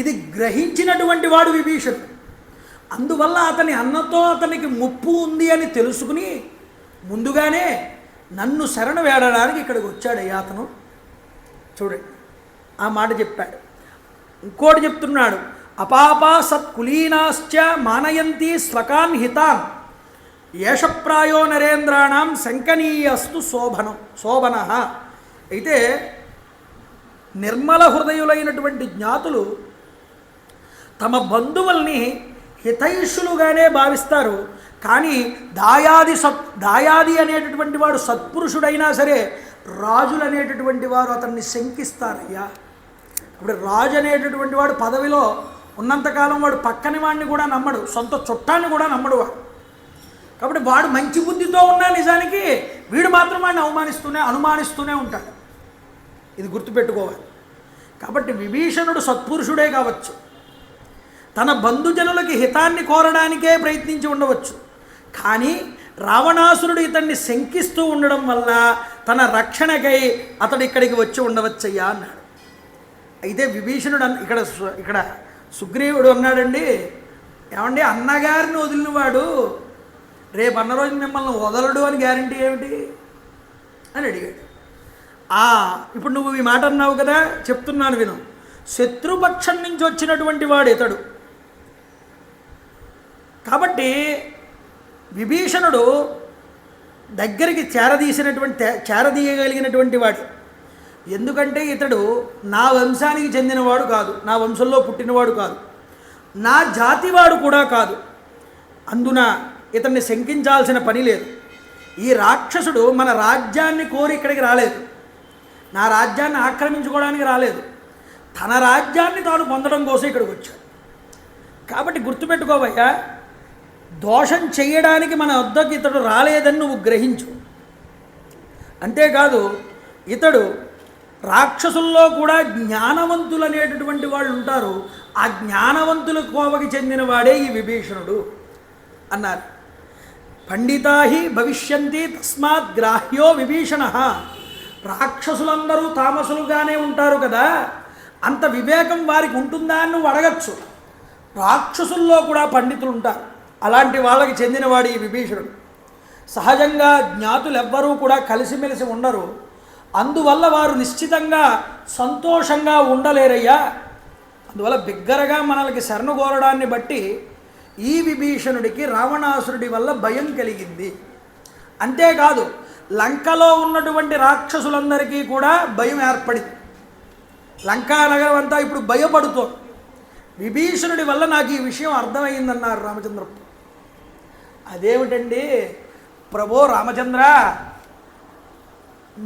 ఇది గ్రహించినటువంటి వాడు విభీషణుడు. అందువల్ల అతని అన్నతో అతనికి ముప్పు ఉంది అని తెలుసుకుని ముందుగానే నన్ను శరణ వేడడానికి ఇక్కడికి వచ్చాడయ్యా అతను. చూడండి ఆ మాట చెప్పాడు. ఇంకోటి చెప్తున్నాడు, అపాపా సత్కులీనాశ్చ మానయంతి స్వకాన్ హితాన్ ఏషప్రాయో నరేంద్రాణం శంకనీయస్తు శోభన. అయితే నిర్మల హృదయులైనటువంటి జ్ఞాతులు తమ బంధువుల్ని హితైషులుగానే భావిస్తారు, కానీ దాయాది అనేటటువంటి వాడు సత్పురుషుడైనా సరే రాజులు అనేటటువంటి వారు అతన్ని శంకిస్తారయ్యా. ఇప్పుడు రాజు అనేటటువంటి వాడు పదవిలో ఉన్నంతకాలం వాడు పక్కని వాడిని కూడా నమ్మడు, సొంత చుట్టాన్ని కూడా నమ్మడు వాడు. కాబట్టి వాడు మంచి బుద్ధితో ఉన్నా నిజానికి వీడు మాత్రం వాడిని అనుమానిస్తూనే ఉంటాడు. ఇది గుర్తుపెట్టుకోవాలి. కాబట్టి విభీషణుడు సత్పురుషుడే కావచ్చు, తన బంధుజనులకి హితాన్ని కోరడానికే ప్రయత్నించి ఉండవచ్చు, కానీ రావణాసురుడు ఇతన్ని శంకిస్తూ ఉండడం వల్ల తన రక్షణకై అతడు ఇక్కడికి వచ్చి ఉండవచ్చయ్యా అన్నాడు. అయితే విభీషణుడు ఇక్కడ సుగ్రీవుడు అన్నాడండి, ఏమండి అన్నగారిని వదిలినవాడు రేపు అన్న రోజు మిమ్మల్ని వదలడు అని గ్యారంటీ ఏమిటి అని అడిగాడు. ఇప్పుడు నువ్వు ఈ మాట అన్నావు కదా, చెప్తున్నాను విను. శత్రుపక్షం నుంచి వచ్చినటువంటి వాడు ఇతడు. కాబట్టి విభీషణుడు దగ్గరికి చేరదీయగలిగినటువంటి వాడు. ఎందుకంటే ఇతడు నా వంశానికి చెందినవాడు కాదు, నా వంశంలో పుట్టినవాడు కాదు, నా జాతివాడు కూడా కాదు. అందున ఇతన్ని శంకించాల్సిన పని లేదు. ఈ రాక్షసుడు మన రాజ్యాన్ని కోరి ఇక్కడికి రాలేదు, నా రాజ్యాన్ని ఆక్రమించుకోవడానికి రాలేదు, తన రాజ్యాన్ని తాను పొందడం కోసం ఇక్కడికి వచ్చాడు. కాబట్టి గుర్తుపెట్టుకోవయ్యా, దోషం చేయడానికి మన వద్దకు ఇతడు రాలేదని నువ్వు గ్రహించు. అంతేకాదు ఇతడు రాక్షసుల్లో కూడా జ్ఞానవంతులు అనేటటువంటి వాళ్ళు ఉంటారు, ఆ జ్ఞానవంతుల కోవకి చెందినవాడే ఈ విభీషణుడు అన్నారు. పండితాహి భవిష్యంతి తస్మాత్ గ్రాహ్యో విభీషణ. రాక్షసులందరూ తామసులుగానే ఉంటారు కదా, అంత వివేకం వారికి ఉంటుందా అని నువ్వు అడగచ్చు. రాక్షసుల్లో కూడా పండితులు ఉంటారు, అలాంటి వాళ్ళకి చెందినవాడు ఈ విభీషణుడు. సహజంగా జ్ఞాతులెవ్వరూ కూడా కలిసిమెలిసి ఉండరు, అందువల్ల వారు నిశ్చితంగా సంతోషంగా ఉండలేరయ్యా. అందువల్ల బిగ్గరగా మనల్ని శరణు కోరడాన్ని బట్టి ఈ విభీషణుడికి రావణాసురుడి వల్ల భయం కలిగింది. అంతేకాదు లంకలో ఉన్నటువంటి రాక్షసులందరికీ కూడా భయం ఏర్పడింది. లంకా నగరం అంతా ఇప్పుడు భయపడుతోంది. విభీషణుడి వల్ల నాకు ఈ విషయం అర్థమైందన్నారు రామచంద్రప్ప. అదేమిటండి ప్రభో రామచంద్ర,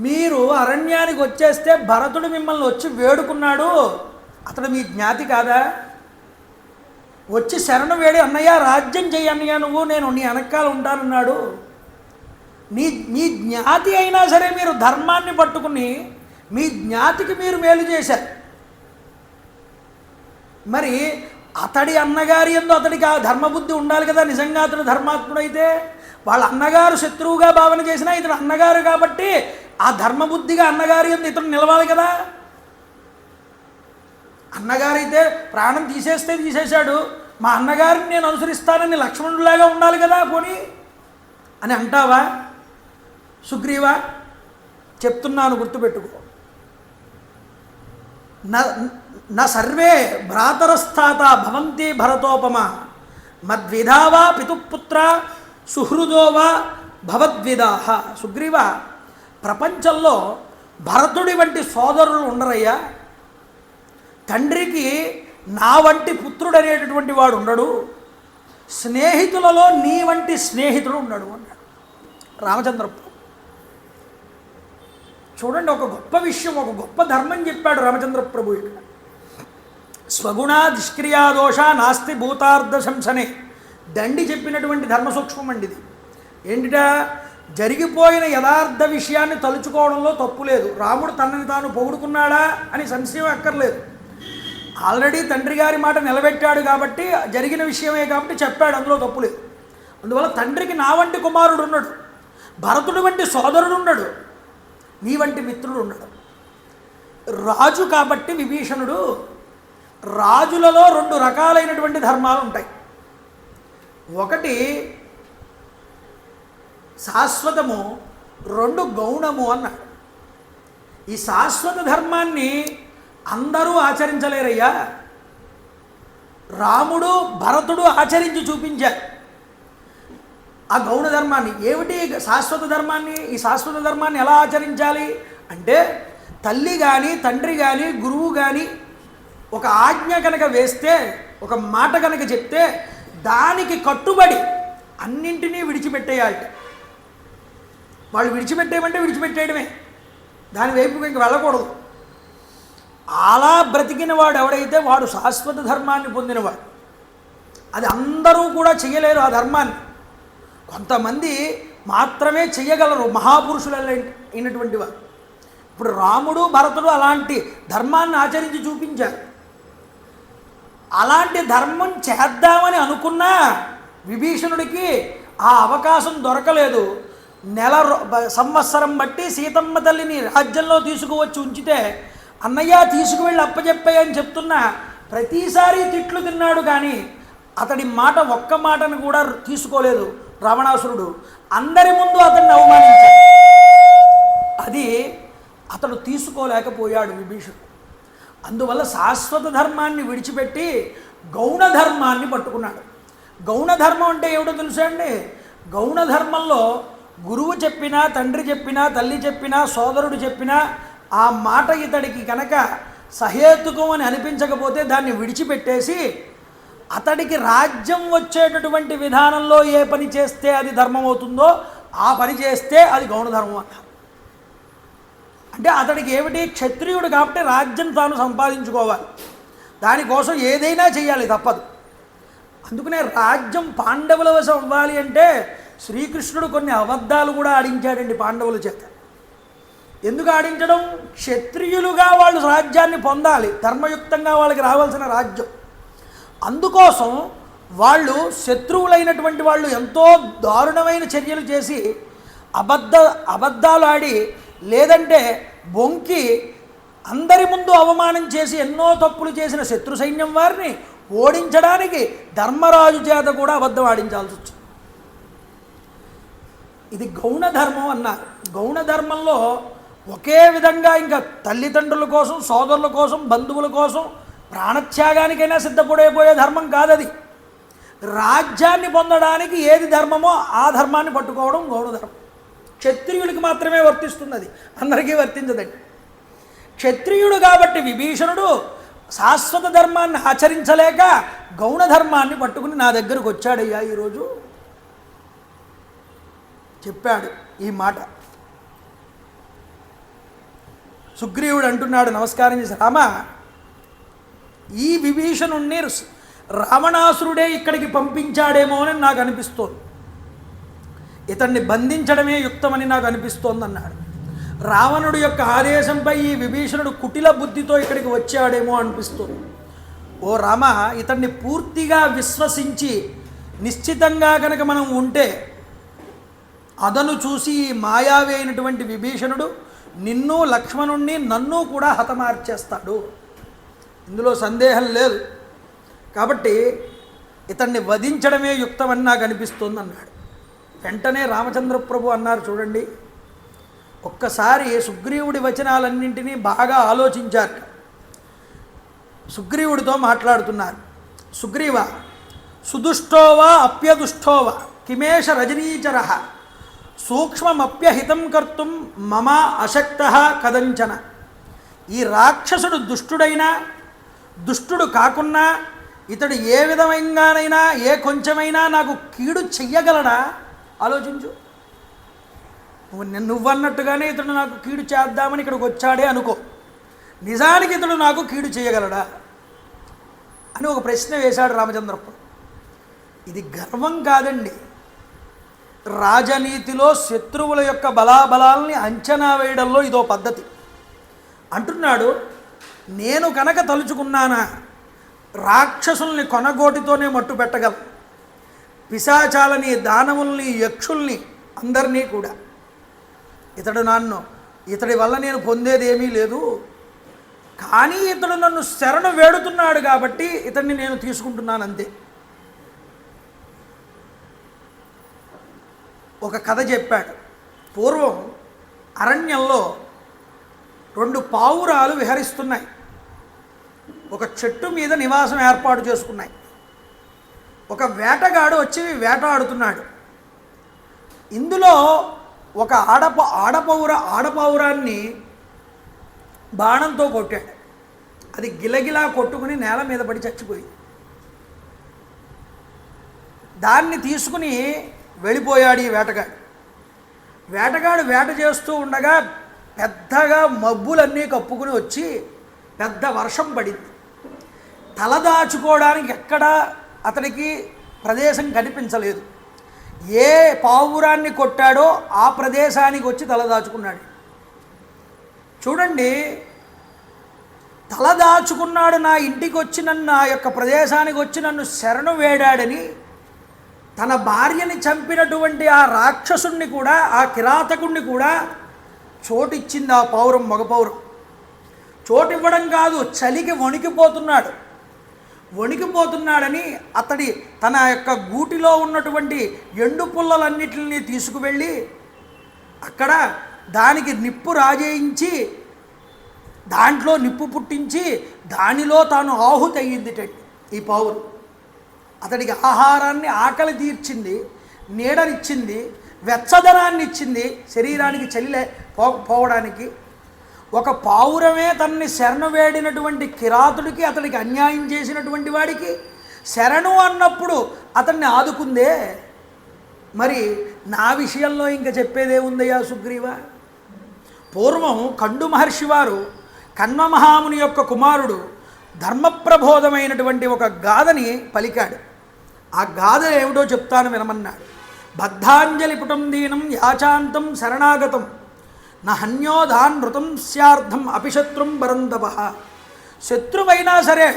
మీరు అరణ్యానికి వచ్చేస్తే భరతుడు మిమ్మల్ని వచ్చి వేడుకున్నాడు, అతడు మీ జ్ఞాతి కాదా? వచ్చి శరణు వేడి, అన్నయ్య రాజ్యం చెయ్యి అన్నయ్య, నువ్వు నేను నీ వెనకాల ఉంటానన్నాడు. మీ జ్ఞాతి అయినా సరే మీరు ధర్మాన్ని పట్టుకుని మీ జ్ఞాతికి మీరు మేలు చేశారు. మరి అతడి అన్నగారి యందు అతడికి ఆ ధర్మబుద్ధి ఉండాలి కదా. నిజంగా అతడు ధర్మాత్ముడైతే వాళ్ళ అన్నగారు శత్రువుగా భావన చేసినా ఇతడు అన్నగారు కాబట్టి ఆ ధర్మబుద్ధిగా అన్నగారి యందు ఇతడు నిలవాలి కదా. అన్నగారైతే ప్రాణం తీసేస్తే తీసేశాడు, మా అన్నగారిని నేను అనుసరిస్తానని లక్ష్మణుడిలాగా ఉండాలి కదా పోనీ అని అంటావా సుగ్రీవా? చెప్తున్నాను గుర్తుపెట్టుకో. నా సర్వే భ్రాతరస్థాత భవంతి భరతోపమ మద్విధావా పితుపుత్ర సుహృదోవా భవద్విదాహ. సుగ్రీవ, ప్రపంచంలో భరతుడి వంటి సోదరులు ఉండరయ్యా. తండ్రికి నా వంటి పుత్రుడు అనేటటువంటి వాడు ఉండడు, స్నేహితులలో నీ వంటి స్నేహితుడు ఉండడు అన్నాడు రామచంద్రప్పు. చూడండి, ఒక గొప్ప విషయం, ఒక గొప్ప ధర్మం చెప్పాడు రామచంద్ర ప్రభు ఇక్కడ. స్వగుణా నిష్క్రియాదోష నాస్తి భూతార్థ శంసనే. దండి చెప్పినటువంటి ధర్మ సూక్ష్మం అండి ఇది. ఏంటిటా? జరిగిపోయిన యథార్థ విషయాన్ని తలుచుకోవడంలో తప్పు లేదు. రాముడు తనని తాను పొగుడుకున్నాడా అని సంశయం అక్కర్లేదు. ఆల్రెడీ తండ్రి గారి మాట నిలబెట్టాడు కాబట్టి, జరిగిన విషయమే కాబట్టి చెప్పాడు, అందులో తప్పు లేదు. అందువల్ల తండ్రికి నా వంటి కుమారుడు ఉన్నాడు, భరతుడు వంటి సోదరుడు ఉన్నాడు, నీ వంటి మిత్రుడు ఉండడు. రాజు కాబట్టి విభీషణుడు, రాజులలో రెండు రకాలైనటువంటి ధర్మాలు ఉంటాయి. ఒకటి శాశ్వతము, రెండు గౌణము అన్నాడు. ఈ శాశ్వత ధర్మాన్ని అందరూ ఆచరించలేరయ్యా. రాముడు భరతుడు ఆచరించి చూపించారు ఆ గౌణ ధర్మాన్ని. ఏమిటి శాశ్వత ధర్మాన్ని? ఈ శాశ్వత ధర్మాన్ని ఎలా ఆచరించాలి అంటే, తల్లి కానీ తండ్రి కానీ గురువు కానీ ఒక ఆజ్ఞ కనుక వేస్తే, ఒక మాట కనుక చెప్తే దానికి కట్టుబడి అన్నింటినీ విడిచిపెట్టేయాలి. వాళ్ళు విడిచిపెట్టేయమంటే విడిచిపెట్టేయడమే, దాని వైపుకి ఇంక వెళ్ళకూడదు. అలా బ్రతికిన వాడు ఎవడైతే వాడు శాశ్వత ధర్మాన్ని పొందినవాడు. అది అందరూ కూడా చేయలేరు ఆ ధర్మాన్ని, కొంతమంది మాత్రమే చెయ్యగలరు, మహాపురుషులు అయినటువంటి వారు. ఇప్పుడు రాముడు భరతుడు అలాంటి ధర్మాన్ని ఆచరించి చూపించారు. అలాంటి ధర్మం చేద్దామని అనుకున్నా విభీషణుడికి ఆ అవకాశం దొరకలేదు. సంవత్సరం బట్టి సీతమ్మ తల్లిని రాజ్యంలో తీసుకువచ్చి ఉంచితే అన్నయ్య తీసుకువెళ్ళి అప్పచెప్పాయని చెప్తున్నా ప్రతిసారి తిట్లు తిన్నాడు. కానీ అతడి మాట ఒక్క మాటను కూడా తీసుకోలేదు రావణాసురుడు. అందరి ముందు అతన్ని అవమానించాడు. అది అతడు తీసుకోలేకపోయాడు విభీషణుడు. అందువల్ల శాశ్వత ధర్మాన్ని విడిచిపెట్టి గౌణ ధర్మాన్ని పట్టుకున్నాడు. గౌణ ధర్మం అంటే ఏమిటో తెలుసా అండి? గౌణ ధర్మంలో గురువు చెప్పినా, తండ్రి చెప్పినా, తల్లి చెప్పినా, సోదరుడు చెప్పినా ఆ మాట ఇతడికి కనుక సహేతుకం అని అనిపించకపోతే దాన్ని విడిచిపెట్టేసి అతడికి రాజ్యం వచ్చేటటువంటి విధానంలో ఏ పని చేస్తే అది ధర్మం అవుతుందో ఆ పని చేస్తే అది గౌణధర్మం అన్నారు. అంటే అతడికి ఏమిటి? క్షత్రియుడు కాబట్టి రాజ్యం తాను సంపాదించుకోవాలి, దానికోసం ఏదైనా చేయాలి, తప్పదు. అందుకనే రాజ్యం పాండవుల వశం అవ్వాలి అంటే శ్రీకృష్ణుడు కొన్ని అబద్ధాలు కూడా ఆడించాడండి పాండవుల చేత. ఎందుకు ఆడించడం? క్షత్రియులుగా వాళ్ళు రాజ్యాన్ని పొందాలి, ధర్మయుక్తంగా వాళ్ళకి రావాల్సిన రాజ్యం. అందుకోసం వాళ్ళు శత్రువులైనటువంటి వాళ్ళు ఎంతో దారుణమైన చర్యలు చేసి అబద్ధాలు ఆడి, లేదంటే బొంకి అందరి ముందు అవమానం చేసి ఎన్నో తప్పులు చేసిన శత్రు సైన్యం వారిని ఓడించడానికి ధర్మరాజు చేత కూడా అబద్ధం ఆడించాల్సి వచ్చింది. ఇది గౌణ ధర్మం అన్నారు. గౌణ ధర్మంలో ఒకే విధంగా ఇంకా తల్లిదండ్రుల కోసం, సోదరుల కోసం, బంధువుల కోసం ప్రాణత్యాగానికైనా సిద్ధపడిపోయే ధర్మం కాదది. రాజ్యాన్ని పొందడానికి ఏది ధర్మమో ఆ ధర్మాన్ని పట్టుకోవడం గౌణ ధర్మం. క్షత్రియుడికి మాత్రమే వర్తిస్తుంది, అది అందరికీ వర్తించదండి. క్షత్రియుడు కాబట్టి విభీషణుడు శాశ్వత ధర్మాన్ని ఆచరించలేక గౌణ ధర్మాన్ని పట్టుకుని నా దగ్గరకు వచ్చాడయ్యా ఈరోజు చెప్పాడు ఈ మాట. సుగ్రీవుడు అంటున్నాడు నమస్కారం చేసి, రామ, ఈ విభీషణుణ్ణి రావణాసురుడే ఇక్కడికి పంపించాడేమో అని నాకు అనిపిస్తోంది, ఇతన్ని బంధించడమే యుక్తమని నాకు అనిపిస్తోంది అన్నాడు. రావణుడి యొక్క ఆదేశంపై ఈ విభీషణుడు కుటిల బుద్ధితో ఇక్కడికి వచ్చాడేమో అనిపిస్తుంది. ఓ రామ, ఇతన్ని పూర్తిగా విశ్వసించి నిశ్చితంగా కనుక మనం ఉంటే అదను చూసి ఈ మాయావి అయినటువంటి విభీషణుడు నిన్ను, లక్ష్మణుణ్ణి, నన్ను కూడా హతమార్చేస్తాడు, ఇందులో సందేహం లేదు. కాబట్టి ఇతన్ని వధించడమే యుక్తమని నాకు అనిపిస్తుంది అన్నాడు. వెంటనే రామచంద్రప్రభు అన్నారు, చూడండి, ఒక్కసారి సుగ్రీవుడి వచనాలన్నింటినీ బాగా ఆలోచించారు. సుగ్రీవుడితో మాట్లాడుతున్నారు. సుగ్రీవ, సుదుష్టోవా అప్యదుష్టోవా కిమేష రజనీచర సూక్ష్మమప్యహితం కర్తుం మమ అశక్త కదంచన. ఈ రాక్షసుడు దుష్టుడైనా దుష్టుడు కాకున్నా ఇతడు ఏ విధంగానైనా ఏ కొంచెమైనా నాకు కీడు చెయ్యగలడా? ఆలోచించు. నువ్వన్నట్టుగానే ఇతడు నాకు కీడు చేద్దామని ఇక్కడికి వచ్చాడే అనుకో, నిజానికి ఇతడు నాకు కీడు చేయగలడా అని ఒక ప్రశ్న వేశాడు రామచంద్రప్రభు. ఇది గర్వం కాదండి, రాజనీతిలో శత్రువుల యొక్క బలాబలాల్ని అంచనా వేయడంలో ఇదో పద్ధతి. అంటున్నాడు, నేను కనుక తలుచుకున్నానా రాక్షసుల్ని కొనగోటితోనే మట్టు పెట్టగలను, పిశాచాలని, దానవుల్ని, యక్షుల్ని, అందరినీ కూడా. ఇతడి వల్ల నేను పొందేది ఏమీ లేదు, కానీ ఇతడు నన్ను శరణు వేడుతున్నాడు కాబట్టి ఇతన్ని నేను తీసుకుంటున్నాను అంతే. ఒక కథ చెప్పాడు. పూర్వం అరణ్యంలో 2 పావురాలు విహరిస్తున్నాయి, ఒక చెట్టు మీద నివాసం ఏర్పాటు చేసుకున్నాయి. ఒక వేటగాడు వచ్చి వేటాడుతున్నాడు. ఇందులో ఒక ఆడపావురాన్ని బాణంతో కొట్టాడు. అది గిలగిలా కొట్టుకుని నేల మీద పడి చచ్చిపోయింది. దాన్ని తీసుకుని వెళ్ళిపోయాడు ఈ వేటగాడు వేట చేస్తూ ఉండగా పెద్దగా మబ్బులన్నీ కప్పుకుని వచ్చి పెద్ద వర్షం పడింది. తలదాచుకోవడానికి ఎక్కడా అతనికి ప్రదేశం కనిపించలేదు. ఏ పావురాన్ని కొట్టాడో ఆ ప్రదేశానికి వచ్చి తలదాచుకున్నాడు. చూడండి, తలదాచుకున్నాడు, నా ఇంటికి వచ్చి నన్ను, నా యొక్క ప్రదేశానికి వచ్చి నన్ను శరణు వేడాడని తన భార్యని చంపినటువంటి ఆ రాక్షసుణ్ణి కూడా, ఆ కిరాతకుణ్ణి కూడా చోటిచ్చింది ఆ పౌరం, మగ పౌరం. చోటివ్వడం కాదు, చలికి వణికిపోతున్నాడని అతడి తన యొక్క గూటిలో ఉన్నటువంటి ఎండు పుల్లలన్నిటిని తీసుకువెళ్ళి అక్కడ దానికి నిప్పు రాజేయించి, దాంట్లో నిప్పు పుట్టించి దానిలో తాను ఆహుతి అయ్యిందిటండి ఈ పౌరు. అతడికి ఆహారాన్ని, ఆకలి తీర్చింది, నీడనిచ్చింది, వెచ్చదనాన్ని ఇచ్చింది, శరీరానికి చలి పోవడానికి. ఒక పావురమే తనని శరణు వేడినటువంటి కిరాతుడికి, అతడికి అన్యాయం చేసినటువంటి వాడికి శరణు అన్నప్పుడు అతన్ని ఆదుకుందే. మరి నా విషయంలో ఇంకా చెప్పేదేముందయ్యా సుగ్రీవ? పూర్వం కండు మహర్షి వారు కన్వమహాముని యొక్క కుమారుడు ధర్మప్రబోధమైనటువంటి ఒక గాథని పలికాడు. ఆ గాథ ఏమిటో చెప్తాను వినమన్నాడు. బద్ధాంజలి పుటం దీనం యాచాంతం శరణాగతం నహన్యోధాన్ నృతం స్యార్థం అపిశత్రుం బరందప. శత్రువైనా సరే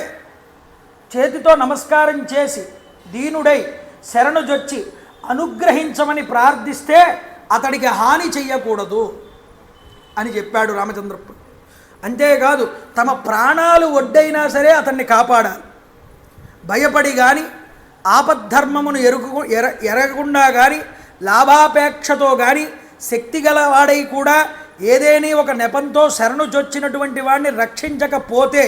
చేతితో నమస్కారం చేసి దీనుడై శరణుజొచ్చి అనుగ్రహించమని ప్రార్థిస్తే అతడికి హాని చెయ్యకూడదు అని చెప్పాడు రామచంద్రప్రభు. అంతేకాదు, తమ ప్రాణాలు ఒడ్డైనా సరే అతన్ని కాపాడాలి. భయపడి కానీ, ఆపద్ధర్మమును ఎరగకుండా కానీ, లాభాపేక్షతో కానీ, శక్తి గలవాడై కూడా ఏదేని ఒక నెపంతో శరణు చొచ్చినటువంటి వాడిని రక్షించకపోతే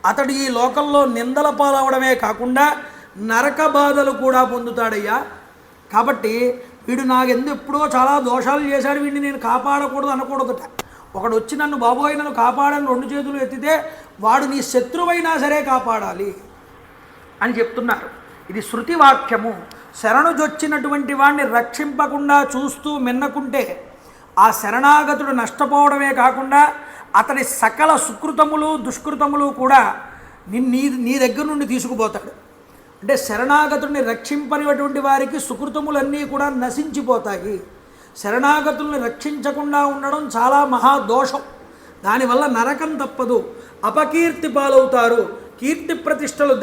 అతడు ఈ లోకంలో నిందల పాలవడమే కాకుండా నరక బాధలు కూడా పొందుతాడయ్యా. కాబట్టి వీడు నాకెందుకు ఎప్పుడో చాలా దోషాలు చేశాడు, వీడిని నేను కాపాడకూడదు అనకూడదుట. ఒకడు వచ్చి నన్ను బాబోయ్ నన్ను కాపాడని 2 చేతులు ఎత్తితే వాడు నీ శత్రువైనా సరే కాపాడాలి అని చెప్తున్నారు. ఇది శృతి వాక్యము. శరణుజొచ్చినటువంటి వాడిని రక్షింపకుండా చూస్తూ మిన్నకుంటే ఆ శరణాగతుడు నష్టపోవడమే కాకుండా అతని సకల సుకృతములు దుష్కృతములు కూడా నీ దగ్గర నుండి తీసుకుపోతాడు. అంటే శరణాగతుడిని రక్షింపనిటువంటి వారికి సుకృతములన్నీ కూడా నశించిపోతాయి. శరణాగతుల్ని రక్షించకుండా ఉండడం చాలా మహాదోషం. దానివల్ల నరకం తప్పదు, అపకీర్తి పాలవుతారు, కీర్తి ప్రతిష్టలు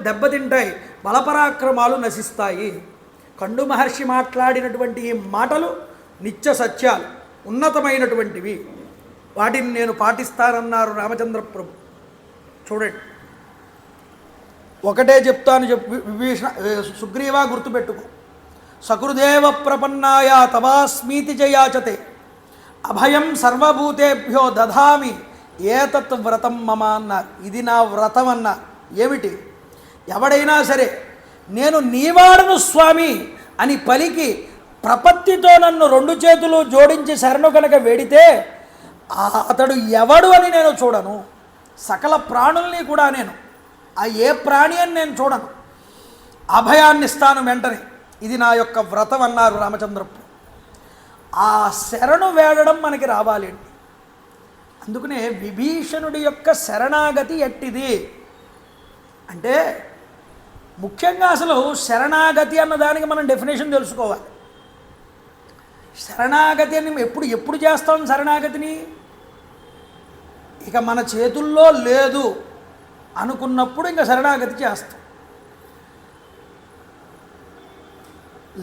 దెబ్బతింటాయి, బలపరాక్రమాలు నశిస్తాయి. కండు మహర్షి మాట్లాడినటువంటి ఈ మాటలు నిత్య సత్యాలు, ఉన్నతమైనటువంటివి. వాటిని నేను పాటిస్తానన్నారు రామచంద్ర ప్రభు. చూడండి, ఒకటే చెప్తాను, విభీషణ సుగ్రీవా గుర్తుపెట్టుకో. సకృదేవ ప్రపన్నాయ తవాస్మీతి జయాచతే అభయం సర్వభూతేభ్యో దధామి ఏతత్ వ్రతం మమ అన్నారు. ఇది నా వ్రతం అన్నారు. ఏమిటి? ఎవడైనా సరే నేను నీవాడను స్వామి అని పలికి ప్రపత్తితో నన్ను 2 చేతులు జోడించి శరణు కనుక వేడితే అతడు ఎవడు అని నేను చూడను. సకల ప్రాణుల్ని కూడా నేను ఏ ప్రాణి అని నేను చూడను, అభయాన్ని ఇస్తాను వెంటనే. ఇది నా యొక్క వ్రతం అన్నారు రామచంద్రప్రభు. ఆ శరణు వేడడం మనకి రావాలి అండి. అందుకనే విభీషణుడి యొక్క శరణాగతి ఎట్టిది అంటే, ముఖ్యంగా అసలు శరణాగతి అన్నదానికి మనం డెఫినేషన్ తెలుసుకోవాలి. శరణాగతి అని ఎప్పుడు చేస్తాం శరణాగతిని? ఇక మన చేతుల్లో లేదు అనుకున్నప్పుడు ఇంకా శరణాగతి చేస్తాం.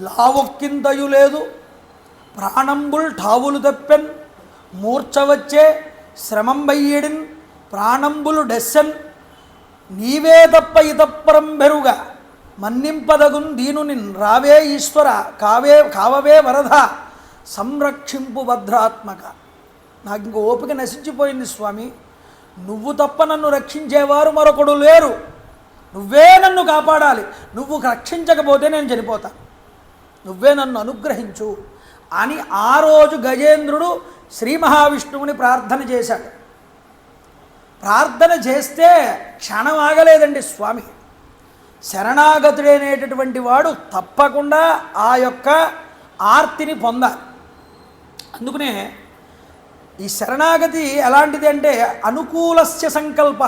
లావొక్కింతయు లేదు, ప్రాణంబుల్ ఠావులు తప్పెన్, మూర్ఛ వచ్చే శ్రమం బయ్యేడిన్, ప్రాణంబులు డెస్సెన్, నీవే తప్ప ఇతప్పరం బెరుగా మన్నింపదగున్ దీనునిన్, రావే ఈశ్వర కావవే వరద సంరక్షింపు భద్రాత్మక. నాకు ఇంక ఓపిక నశించిపోయింది స్వామి, నువ్వు తప్ప నన్ను రక్షించేవారు మరొకడు లేరు, నువ్వే నన్ను కాపాడాలి, నువ్వు రక్షించకపోతే నేను చనిపోతాను, నువ్వే నన్ను అనుగ్రహించు అని ఆ రోజు గజేంద్రుడు శ్రీ మహావిష్ణువుని ప్రార్థన చేశాడు. ప్రార్థన చేస్తే క్షణం ఆగలేదండి స్వామి. శరణాగతుడైనటువంటి వాడు తప్పకుండా ఆ యొక్క ఆర్తిని పొందాలి. అందుకనే ఈ శరణాగతి ఎలాంటిది అంటే అనుకూలస్య సంకల్ప.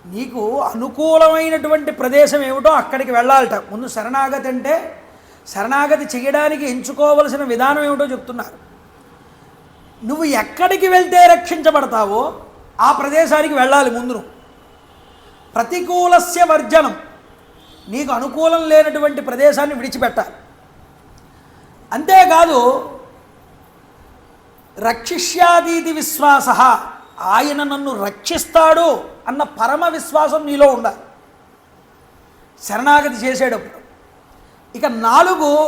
నీకు అనుకూలమైనటువంటి ప్రదేశం ఏమిటో అక్కడికి వెళ్ళాలట. ముందు శరణాగతి అంటే, శరణాగతి చేయడానికి ఎంచుకోవలసిన విధానం ఏమిటో చెప్తున్నారు. నువ్వు ఎక్కడికి వెళ్తే రక్షించబడతావో ఆ ప్రదేశానికి వెళ్ళాలి ముందు. ప్రతికూలస్య వర్జనం, నీకు అనుకూలం లేనటువంటి ప్రదేశాన్ని విడిచిపెట్టాలి. అంతేకాదు రక్షిష్యాదీతి విశ్వాస, ఆయన నన్ను రక్షిస్తాడు అన్న పరమ విశ్వాసం నీలో ఉండాలి శరణాగతి చేసేటప్పుడు. ఇక 4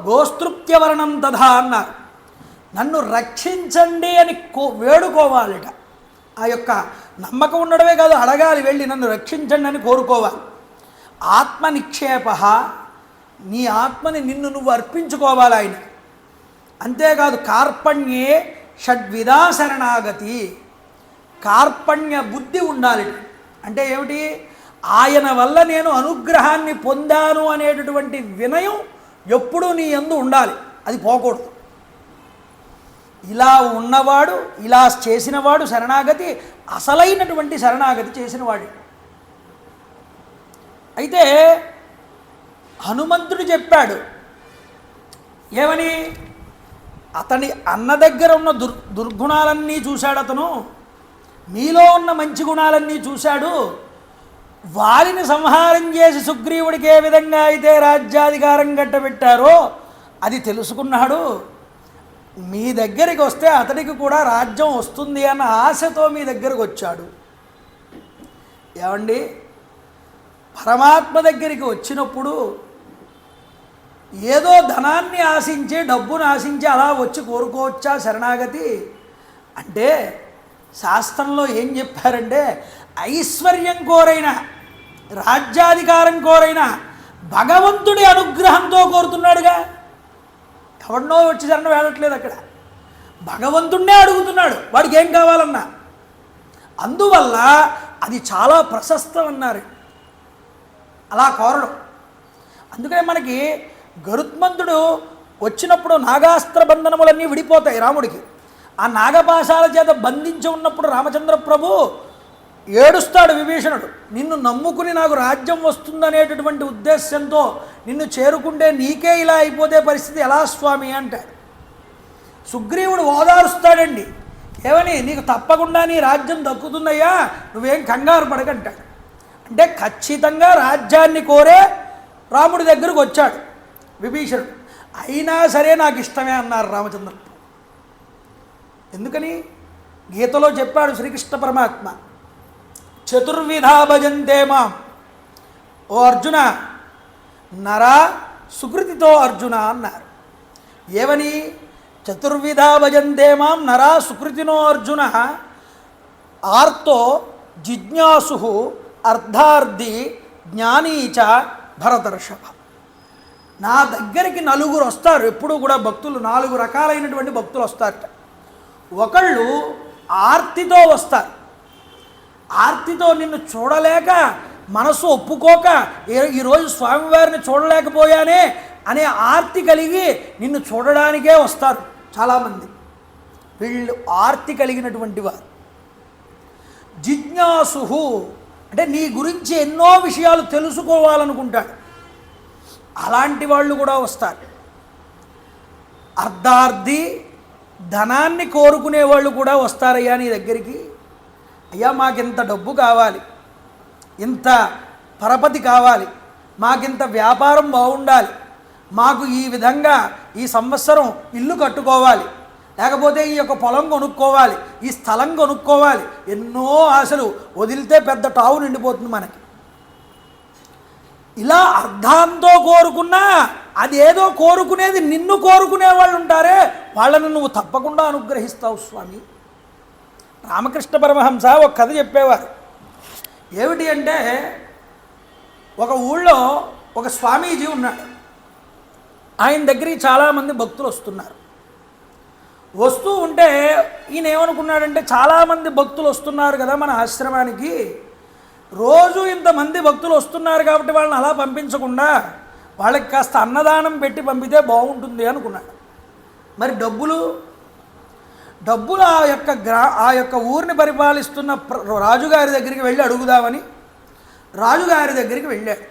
గోస్తృప్త్యవర్ణం తథా అన్నారు. నన్ను రక్షించండి అని వేడుకోవాలిట. ఆ యొక్క నమ్మకం ఉండడమే కాదు, అడగాలి, వెళ్ళి నన్ను రక్షించండి అని కోరుకోవాలి. ఆత్మ నిక్షేప, నీ ఆత్మని నిన్ను నువ్వు అర్పించుకోవాలి ఆయన. అంతేకాదు కార్పణ్యే షడ్విధా శరణాగతి, కార్పణ్య బుద్ధి ఉండాలి. అంటే ఏమిటి? ఆయన వల్ల నేను అనుగ్రహాన్ని పొందాను అనేటటువంటి వినయం ఎప్పుడూ నీ యందు ఉండాలి, అది పోకూడదు. ఇలా ఉన్నవాడు, ఇలా చేసినవాడు శరణాగతి అసలైనటువంటి శరణాగతి చేసినవాడు. అయితే హనుమంతుడు చెప్పాడు ఏమని? అతని అన్న దగ్గర ఉన్న దుర్గుణాలన్నీ చూశాడు అతను, మీలో ఉన్న మంచి గుణాలన్నీ చూశాడు. వారిని సంహారం చేసి సుగ్రీవుడికి ఏ విధంగా అయితే రాజ్యాధికారం కట్టబెట్టారో అది తెలుసుకున్నాడు. మీ దగ్గరికి వస్తే అతడికి కూడా రాజ్యం వస్తుంది అన్న ఆశతో మీ దగ్గరకు వచ్చాడు. ఏమండి, పరమాత్మ దగ్గరికి వచ్చినప్పుడు ఏదో ధనాన్ని ఆశించి, డబ్బును ఆశించి అలా వచ్చి కోరుకోవచ్చా శరణాగతి? అంటే శాస్త్రంలో ఏం చెప్పారంటే, ఐశ్వర్యం కోరైనా, రాజ్యాధికారం కోరైనా భగవంతుడి అనుగ్రహంతో కోరుతున్నాడుగా. ఎవరినో వచ్చి శరణ వేడట్లేదు, అక్కడ భగవంతుడినే అడుగుతున్నాడు వాడికి ఏం కావాలన్నా. అందువల్ల అది చాలా ప్రశస్తం అన్నారు అలా కోరడం. అందుకనే మనకి గరుత్మంతుడు వచ్చినప్పుడు నాగాస్త్ర బంధనములన్నీ విడిపోతాయి రాముడికి. ఆ నాగపాశాల చేత బంధించి ఉన్నప్పుడు రామచంద్ర ప్రభు ఏడుస్తాడు విభీషణుడు, నిన్ను నమ్ముకుని నాకు రాజ్యం వస్తుందనేటటువంటి ఉద్దేశంతో నిన్ను చేరుకుంటే నీకే ఇలా అయిపోతే పరిస్థితి ఎలా స్వామి అంటాడు. సుగ్రీవుడు ఓదారుస్తాడండి, ఏమని? నీకు తప్పకుండా నీ రాజ్యం దక్కుతుందయ్యా, నువ్వేం కంగారు పడకంటాడు. అంటే ఖచ్చితంగా రాజ్యాన్ని కోరే రాముడి దగ్గరకు వచ్చాడు విభీషణుడు. అయినా సరే నాకు ఇష్టమే అన్నారు రామచంద్రుడు. ఎందుకని? గీతలో చెప్పాడు శ్రీకృష్ణ పరమాత్మ, చతుర్విధా భజంతే మాం. ఓ అర్జున, నరా సుకృతితో అర్జున అన్నారు. ఏమని? చతుర్విధా భజంతే మాం నరా సుకృతినో అర్జున, ఆర్తో జిజ్ఞాసు అర్ధార్థి జ్ఞానీచ భరతర్షభ. నా దగ్గరికి 4 వస్తారు ఎప్పుడూ కూడా భక్తులు, 4 రకాలైనటువంటి భక్తులు వస్తారట. ఒకళ్ళు ఆర్తితో వస్తారు, ఆర్తితో నిన్ను చూడలేక మనసు ఒప్పుకోక ఈరోజు స్వామివారిని చూడలేకపోయానే అనే ఆర్తి కలిగి నిన్ను చూడడానికే వస్తారు చాలామంది. వీళ్ళు ఆర్తి కలిగినటువంటి వారు. జిజ్ఞాసు అంటే నీ గురించి ఎన్నో విషయాలు తెలుసుకోవాలనుకుంటాడు, అలాంటి వాళ్ళు కూడా వస్తారు. అర్ధార్థి, ధనాన్ని కోరుకునే వాళ్ళు కూడా వస్తారయ్యా నీ దగ్గరికి. అయ్యా మాకింత డబ్బు కావాలి, ఇంత పరపతి కావాలి, మాకింత వ్యాపారం బాగుండాలి, మాకు ఈ విధంగా ఈ సంవత్సరం ఇల్లు కట్టుకోవాలి, లేకపోతే ఈ యొక్క పొలం కొనుక్కోవాలి, ఈ స్థలం కొనుక్కోవాలి, ఎన్నో ఆశలు వదిలితే పెద్ద టావు నిండిపోతుంది మనకి. ఇలా అర్థంతో కోరుకున్నా అదేదో కోరుకునేది నిన్ను కోరుకునే వాళ్ళు ఉంటారే, వాళ్ళను నువ్వు తప్పకుండా అనుగ్రహిస్తావు స్వామి. రామకృష్ణ పరమహంస ఒక కథ చెప్పేవారు. ఏమిటి అంటే, ఒక ఊళ్ళో ఒక స్వామీజీ ఉన్నాడు. ఆయన దగ్గరికి చాలామంది భక్తులు వస్తున్నారు. వస్తూ ఉంటే ఈయన ఏమనుకున్నాడంటే, చాలామంది భక్తులు వస్తున్నారు కదా మన ఆశ్రమానికి, రోజు ఇంతమంది భక్తులు వస్తున్నారు కాబట్టి వాళ్ళని అలా పంపించకుండా వాళ్ళకి కాస్త అన్నదానం పెట్టి పంపితే బాగుంటుంది అనుకున్నాడు. మరి డబ్బులు ఆ యొక్క ఊరిని పరిపాలిస్తున్న రాజుగారి దగ్గరికి వెళ్ళి అడుగుదామని రాజుగారి దగ్గరికి వెళ్ళాడు.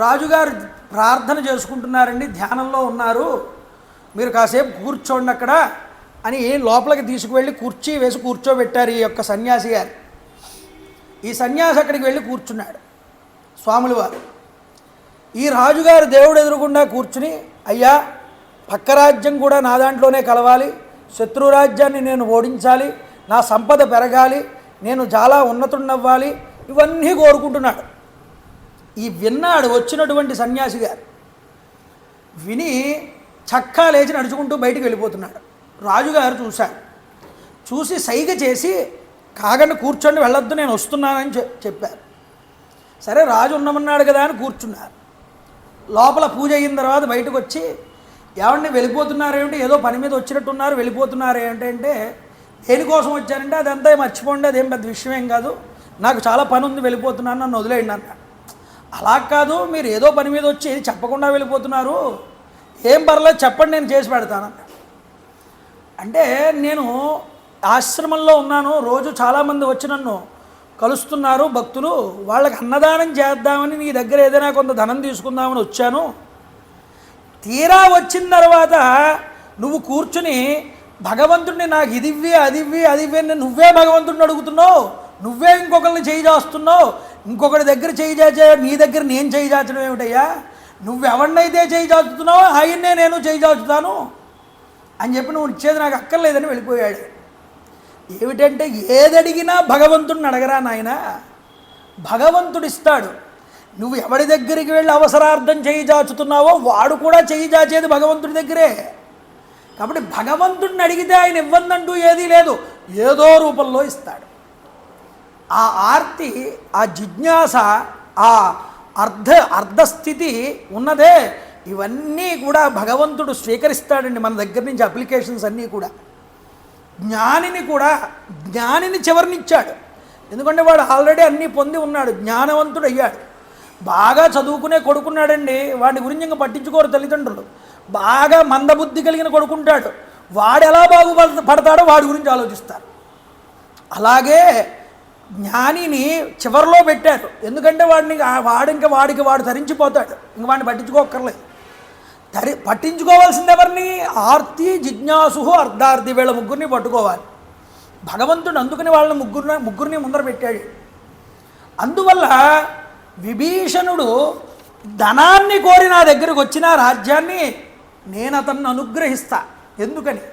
రాజుగారు ప్రార్థన చేసుకుంటున్నారండి, ధ్యానంలో ఉన్నారు. మీరు కాసేపు కూర్చోండి అక్కడ అని లోపలికి తీసుకువెళ్ళి కుర్చీ వేసి కూర్చోబెట్టారు ఈ యొక్క సన్యాసి గారు. ఈ సన్యాసి అక్కడికి వెళ్ళి కూర్చున్నాడు. స్వాములు వారు ఈ రాజుగారు దేవుడు ఎదురుగుండా కూర్చుని, అయ్యా పక్క రాజ్యం కూడా నా దాంట్లోనే కలవాలి, శత్రు రాజ్యాన్ని నేను ఓడించాలి, నా సంపద పెరగాలి, నేను చాలా ఉన్నతున్నవ్వాలి, ఇవన్నీ కోరుకుంటున్నాడు. ఈ విన్నాడు వచ్చినటువంటి సన్యాసి గారు. విని చక్కా లేచి నడుచుకుంటూ బయటికి వెళ్ళిపోతున్నాడు. రాజుగారు చూశారు. చూసి సైగ చేసి, కాగండి కూర్చోండి, వెళ్ళొద్దు, నేను వస్తున్నానని చెప్పారు. సరే రాజు ఉన్నమన్నాడు కదా అని కూర్చున్నారు. లోపల పూజ అయిన తర్వాత బయటకు వచ్చి, ఏమండి వెళ్ళిపోతున్నారేమిటి, ఏదో పని మీద వచ్చినట్టున్నారు, వెళ్ళిపోతున్నారేమిటి అంటే, దేనికోసం వచ్చారంటే అదంతా మర్చిపోండి, అదేం పెద్ద విషయం ఏం కాదు, నాకు చాలా పని ఉంది, వెళ్ళిపోతున్నాను, నన్ను వదిలేయండి అన్నాడు. అలా కాదు, మీరు ఏదో పని మీద వచ్చి చెప్పకుండా వెళ్ళిపోతున్నారు, ఏం పర్లేదు చెప్పండి, నేను చేసి పెడతానన్నాడు. అంటే నేను ఆశ్రమంలో ఉన్నాను, రోజు చాలామంది వచ్చి నన్ను కలుస్తున్నారు భక్తులు, వాళ్ళకి అన్నదానం చేద్దామని నీ దగ్గర ఏదైనా కొంత ధనం తీసుకుందామని వచ్చాను. తీరా వచ్చిన తర్వాత నువ్వు కూర్చుని భగవంతుడిని నాకు ఇదివ్వి అదివ్వి అదివ్వి నువ్వే భగవంతుడిని అడుగుతున్నావు, నువ్వే ఇంకొకరిని చేయి చేస్తున్నావు, ఇంకొకరి దగ్గర చేయి చాచే నీ దగ్గర నేను చేయి చాచడం ఏమిటయ్యా, నువ్వెవరినైతే చేయి చాచుతున్నావో ఆయన్నే నేను చేయి చాచుతాను అని చెప్పి నువ్వు ఇచ్చేది నాకు అక్కర్లేదని వెళ్ళిపోయాడు. ఏమిటంటే ఏదడిగినా భగవంతుడిని అడగరా నాయన, భగవంతుడు ఇస్తాడు. నువ్వు ఎవడి దగ్గరికి వెళ్ళి అవసరార్థం చేయి చాచుతున్నావో వాడు కూడా చేయి చాచేది భగవంతుడి దగ్గరే. కాబట్టి భగవంతుడిని అడిగితే ఆయన ఇవ్వందంటూ ఏదీ లేదు, ఏదో రూపంలో ఇస్తాడు. ఆ ఆర్తి, ఆ జిజ్ఞాస, ఆ అర్ధస్థితి ఉన్నదే, ఇవన్నీ కూడా భగవంతుడు స్వీకరిస్తాడండి మన దగ్గర నుంచి. అప్లికేషన్స్ అన్నీ కూడా జ్ఞానిని చివరినిచ్చాడు. ఎందుకంటే వాడు ఆల్రెడీ అన్నీ పొంది ఉన్నాడు, జ్ఞానవంతుడు అయ్యాడు. బాగా చదువుకునే కొడుకున్నాడండి, వాడి గురించి ఇంకా పట్టించుకోరు తల్లిదండ్రులు. బాగా మందబుద్ధి కలిగిన కొడుకుంటాడు, వాడు ఎలా బాగుపడతాడో వాడి గురించి ఆలోచిస్తారు. అలాగే జ్ఞానిని చివరిలో పెట్టారు, ఎందుకంటే వాడికి వాడు తరించిపోతాడు, ఇంక వాడిని పట్టించుకోక్కర్లేదు. పట్టించుకోవాల్సింది ఎవరిని? ఆర్తి, జిజ్ఞాసు, అర్ధార్థి, వీళ్ళ ముగ్గురిని పట్టుకోవాలి భగవంతుడు. అందుకని వాళ్ళని ముగ్గురిని ముందర పెట్టాడు. అందువల్ల విభీషణుడు ధనాన్ని కోరి నా దగ్గరకు వచ్చిన రాజ్యాన్ని నేను అతన్ని అనుగ్రహిస్తా. ఎందుకని?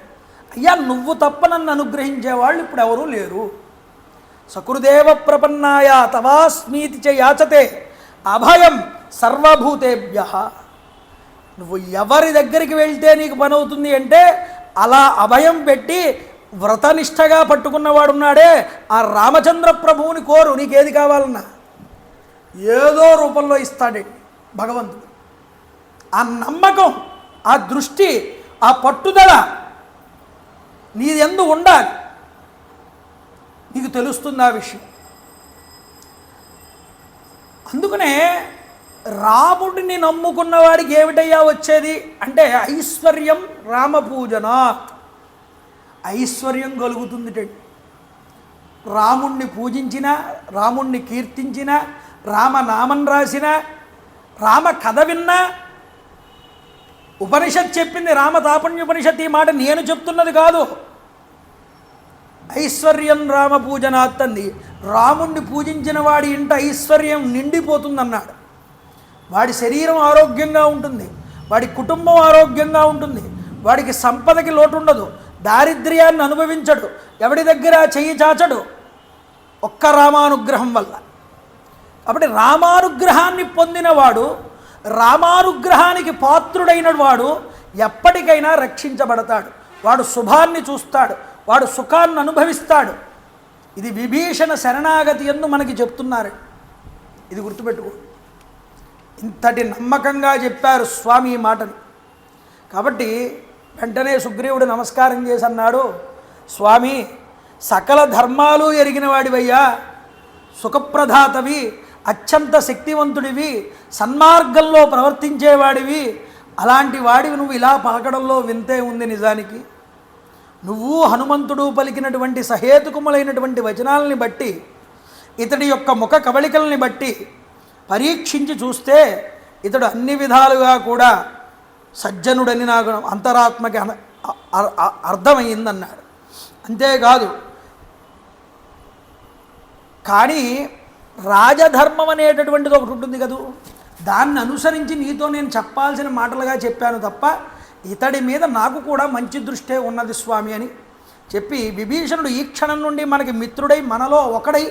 అయ్యా నువ్వు తప్ప నన్ను అనుగ్రహించేవాళ్ళు ఇప్పుడు ఎవరూ లేరు. సకృదేవ ప్రపన్నాయ తవాస్మీతి చ యాచతే అభయం సర్వభూతేభ్య. నువ్వు ఎవరి దగ్గరికి వెళ్తే నీకు పని అవుతుంది అంటే అలా అభయం పెట్టి వ్రతనిష్టగా పట్టుకున్నవాడున్నాడే ఆ రామచంద్ర ప్రభువుని కోరు, నీకేది కావాలన్నా ఏదో రూపంలో ఇస్తాడండి భగవంతుడు. ఆ నమ్మకం, ఆ దృష్టి, ఆ పట్టుదల నీది ఎందు ఉండాలి, నీకు తెలుస్తుంది ఆ విషయం. అందుకనే రాముడిని నమ్ముకున్న వాడికి ఏమిటయ్యా వచ్చేది అంటే ఐశ్వర్యం, రామపూజనాత్, ఐశ్వర్యం కలుగుతుంది. రాముణ్ణి పూజించిన, రాముణ్ణి కీర్తించిన, రామనామం రాసిన, రామ కథ విన్నా, ఉపనిషత్ చెప్పింది రామతాపణ్యోపనిషత్, ఈ మాట నేను చెప్తున్నది కాదు. ఐశ్వర్యం రామపూజనాత్ అంది. రాముణ్ణి పూజించిన వాడి ఇంట ఐశ్వర్యం నిండిపోతుందన్నాడు. వాడి శరీరం ఆరోగ్యంగా ఉంటుంది, వాడి కుటుంబం ఆరోగ్యంగా ఉంటుంది, వాడికి సంపదకి లోటు ఉండదు, దారిద్ర్యాన్ని అనుభవించడు, ఎవడి దగ్గర చెయ్యి చాచడు, ఒక్క రామానుగ్రహం వల్ల. కాబట్టి రామానుగ్రహాన్ని పొందినవాడు, రామానుగ్రహానికి పాత్రుడైన వాడు ఎప్పటికైనా రక్షించబడతాడు. వాడు శుభాన్ని చూస్తాడు, వాడు సుఖాన్ని అనుభవిస్తాడు. ఇది విభీషణ శరణాగతి యందు మనకి చెప్తున్నారు. ఇది గుర్తుపెట్టుకో. ఇంతటి నమ్మకంగా చెప్పారు స్వామి ఈ మాటను. కాబట్టి వెంటనే సుగ్రీవుడు నమస్కారం చేసి అన్నాడు, స్వామి సకల ధర్మాలు ఎరిగిన వాడివయ్యా, సుఖప్రదాతవి, అత్యంత శక్తివంతుడివి, సన్మార్గంలో ప్రవర్తించేవాడివి, అలాంటి వాడివి నువ్వు ఇలా పలకడంలో వింతే ఉంది. నిజానికి నువ్వు హనుమంతుడు పలికినటువంటి సహేతుకములైనటువంటి వచనాలని బట్టి, ఇతడి యొక్క ముఖ కవళికల్ని బట్టి పరీక్షించి చూస్తే ఇతడు అన్ని విధాలుగా కూడా సజ్జనుడని నాకు అంతరాత్మకి అర్థమయ్యిందన్నాడు. అంతేకాదు, కానీ రాజధర్మం అనేటటువంటిది ఒకటి ఉంటుంది కదూ, దాన్ని అనుసరించి నీతో నేను చెప్పాల్సిన మాటలుగా చెప్పాను తప్ప ఇతడి మీద నాకు కూడా మంచి దృష్టే ఉన్నది స్వామి అని చెప్పి విభీషణుడు ఈ క్షణం నుండి మనకి మిత్రుడై మనలో ఒకడై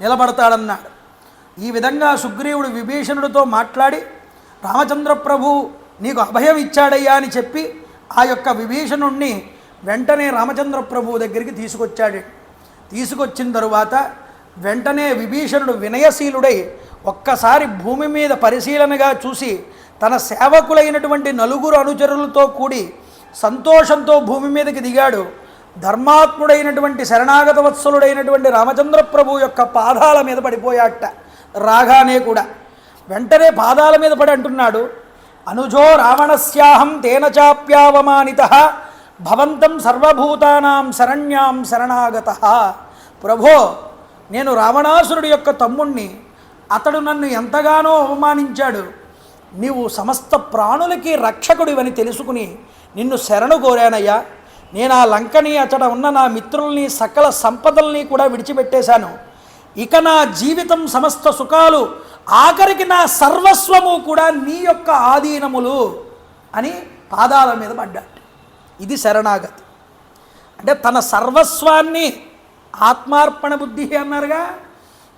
నిలబడతాడన్నాడు. ఈ విధంగా సుగ్రీవుడు విభీషణుడితో మాట్లాడి రామచంద్ర ప్రభు నీకు అభయం ఇచ్చాడయ్యా అని చెప్పి ఆ యొక్క విభీషణుణ్ణి వెంటనే రామచంద్ర ప్రభు దగ్గరికి తీసుకొచ్చాడు. తీసుకొచ్చిన తరువాత వెంటనే విభీషణుడు వినయశీలుడై ఒక్కసారి భూమి మీద పరిశీలనగా చూసి తన సేవకులైనటువంటి నలుగురు అనుచరులతో కూడి సంతోషంతో భూమి మీదకి దిగాడు. ధర్మాత్ముడైనటువంటి శరణాగత వత్సలుడైనటువంటి రామచంద్ర ప్రభు యొక్క పాదాల మీద పడిపోయాట. రాగానే కూడా వెంటనే పాదాల మీద పడి అంటున్నాడు, అనుజో రావణస్యాహం తేన చాప్యావమానిత భవంతం సర్వభూతానాం శరణ్యాం శరణాగత. ప్రభో, నేను రావణాసురుడి యొక్క తమ్ముణ్ణి, అతడు నన్ను ఎంతగానో అవమానించాడు. నీవు సమస్త ప్రాణులకి రక్షకుడివని తెలుసుకుని నిన్ను శరణు కోరానయ్యా. నేను ఆ లంకని, అతడ ఉన్న నా మిత్రుల్ని, సకల సంపదల్ని కూడా విడిచిపెట్టేశాను. ఇక నా జీవితం సమస్త సుఖాలు, ఆఖరికి నా సర్వస్వము కూడా నీ యొక్క ఆధీనములు అని పాదాల మీద పడ్డాడు. ఇది శరణాగతి అంటే. తన సర్వస్వాన్ని, ఆత్మార్పణ బుద్ధి అన్నారుగా,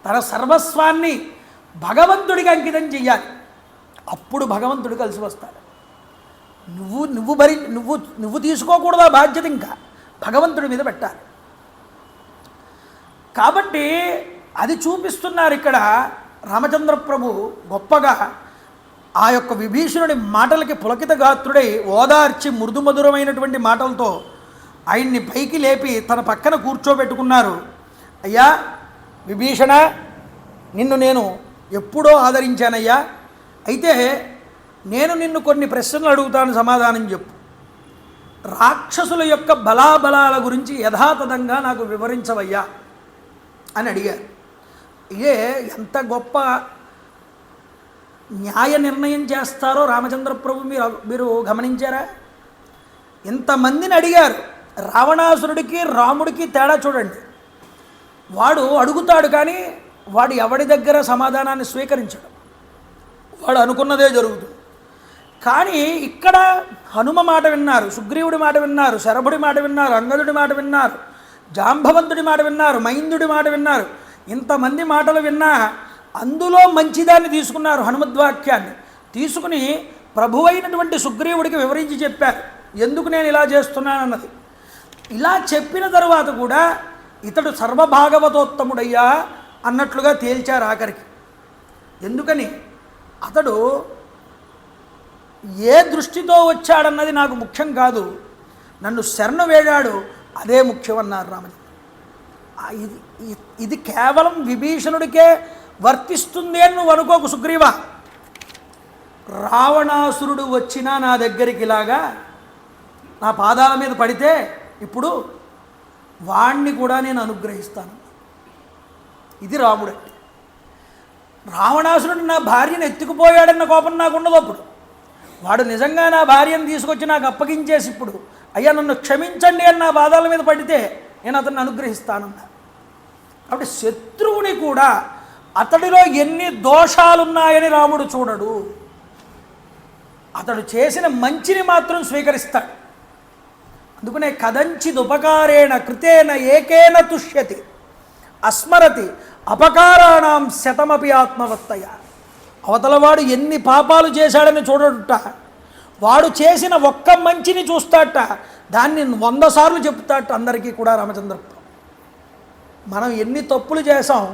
తన సర్వస్వాన్ని భగవంతుడికి అంకితం చెయ్యాలి. అప్పుడు భగవంతుడు కలిసి వస్తాడు. నువ్వు తీసుకోకూడదు ఆ బాధ్యత, ఇంకా భగవంతుడి మీద పెట్టాలి. కాబట్టి అది చూపిస్తున్నారు ఇక్కడ రామచంద్ర ప్రభు గొప్పగా. ఆ యొక్క విభీషణుడి మాటలకి పులకిత గాత్రుడై ఓదార్చి మృదుమధురమైనటువంటి మాటలతో ఆయన్ని పైకి లేపి తన పక్కన కూర్చోబెట్టుకున్నారు. అయ్యా విభీషణ, నిన్ను నేను ఎప్పుడో ఆదరించానయ్యా. అయితే నేను నిన్ను కొన్ని ప్రశ్నలు అడుగుతాను, సమాధానం చెప్పు. రాక్షసుల యొక్క బలాబలాల గురించి యథాతథంగా నాకు వివరించవయ్యా అని అడిగారు. ఇదే ఎంత గొప్ప న్యాయ నిర్ణయం చేస్తారో రామచంద్ర ప్రభు మీరు గమనించారా? ఇంతమందిని అడిగారు. రావణాసురుడికి రాముడికి తేడా చూడండి. వాడు అడుగుతాడు కానీ వాడు ఎవడి దగ్గర సమాధానాన్ని స్వీకరించడు, వాడు అనుకున్నదే జరుగుతుంది. కానీ ఇక్కడ హనుమ మాట విన్నారు, సుగ్రీవుడి మాట విన్నారు, శరభుడి మాట విన్నారు, అంగదుడి మాట విన్నారు, జాంబవంతుడి మాట విన్నారు, మైందుడి మాట విన్నారు. ఇంతమంది మాటలు విన్నా అందులో మంచిదాన్ని తీసుకున్నారు. హనుమద్వాక్యాన్ని తీసుకుని ప్రభువైనటువంటి సుగ్రీవుడికి వివరించి చెప్పారు, ఎందుకు నేను ఇలా చేస్తున్నానన్నది. ఇలా చెప్పిన తరువాత కూడా ఇతడు సర్వభాగవతోత్తముడయ్యా అన్నట్లుగా తేల్చారు ఆఖరికి. ఎందుకని? అతడు ఏ దృష్టితో వచ్చాడన్నది నాకు ముఖ్యం కాదు, నన్ను శరణు వేడాడు, అదే ముఖ్యమన్నారు రామచంద్ర. ఇది కేవలం విభీషణుడికే వర్తిస్తుంది అని నువ్వు అనుకోకు సుగ్రీవా. రావణాసురుడు వచ్చినా నా దగ్గరికి ఇలాగా నా పాదాల మీద పడితే ఇప్పుడు వాణ్ణి కూడా నేను అనుగ్రహిస్తాను. ఇది రాముడు అంటే. రావణాసురుడు నా భార్యను ఎత్తుకుపోయాడన్న కోపం నాకు ఉండదు. అప్పుడు వాడు నిజంగా నా భార్యను తీసుకొచ్చి నాకు అప్పగించేసి ఇప్పుడు అయ్యా నన్ను క్షమించండి అని నా పాదాల మీద పడితే నేను అతన్ని అనుగ్రహిస్తానన్నా. కాబట్టి శత్రువుని కూడా అతడిలో ఎన్ని దోషాలున్నాయని రాముడు చూడడు, అతడు చేసిన మంచిని మాత్రం స్వీకరిస్తాడు. అందుకనే కదంచిదుపకారేణ కృతేన ఏకేన తుష్యతి అస్మరతి అపకారాణం శతమపి ఆత్మవత్తయ. అవతలవాడు ఎన్ని పాపాలు చేశాడని చూడట, వాడు చేసిన ఒక్క మంచిని చూస్తాట, దాన్ని 100 సార్లు చెప్తాట అందరికీ కూడా రామచంద్ర. మనం ఎన్ని తప్పులు చేసాం,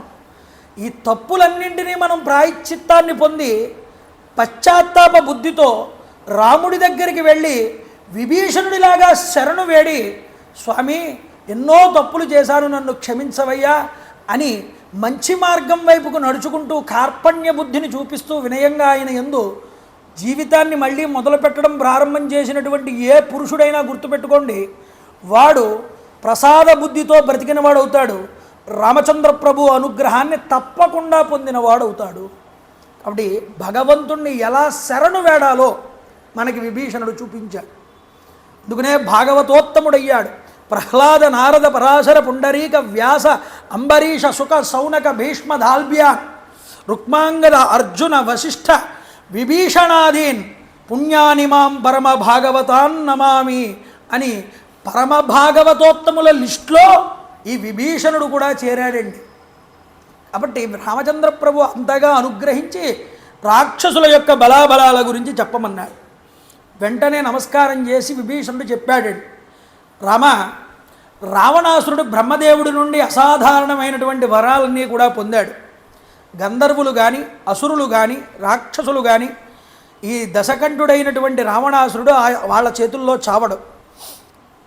ఈ తప్పులన్నింటినీ మనం ప్రాయశ్చిత్తాన్ని పొంది పశ్చాత్తాప బుద్ధితో రాముడి దగ్గరికి వెళ్ళి విభీషణుడిలాగా శరణు వేడి, స్వామి ఎన్నో తప్పులు చేశాను నన్ను క్షమించవయ్యా అని మంచి మార్గం వైపుకు నడుచుకుంటూ కార్పణ్య బుద్ధిని చూపిస్తూ వినయంగా ఆయన యందు జీవితాన్ని మళ్ళీ మొదలుపెట్టడం ప్రారంభం చేసినటువంటి ఏ పురుషుడైనా గుర్తుపెట్టుకోండి, వాడు ప్రసాద బుద్ధితో బ్రతికినవాడు అవుతాడు, రామచంద్ర ప్రభు అనుగ్రహాన్ని తప్పకుండా పొందినవాడు అవుతాడు. కాబట్టి భగవంతుణ్ణి ఎలా శరణు వేడాలో మనకి విభీషణుడు చూపించాడు. అందుకనే భాగవతోత్తముడయ్యాడు. ప్రహ్లాద నారద పరాశర పుండరీక వ్యాస అంబరీష సుఖ సౌనక భీష్మ దాల్బ్యాన్ రుక్మాంగద అర్జున వశిష్ఠ విభీషణాదీన్ పుణ్యాని మాం పరమ భాగవతాన్ నమామి అని పరమ భాగవతోత్తముల లిస్టులో ఈ విభీషణుడు కూడా చేరాడండి. కాబట్టి రామచంద్ర ప్రభు అంతగా అనుగ్రహించి రాక్షసుల యొక్క బలాబలాల గురించి చెప్పమన్నాడు. వెంటనే నమస్కారం చేసి విభీషణుడు చెప్పాడండి, రావణాసురుడు బ్రహ్మదేవుడి నుండి అసాధారణమైనటువంటి వరాలన్నీ కూడా పొందాడు. గంధర్వులు కానీ అసురులు కానీ రాక్షసులు కానీ ఈ దశకంఠుడైనటువంటి రావణాసురుడు వాళ్ళ చేతుల్లో చావడు.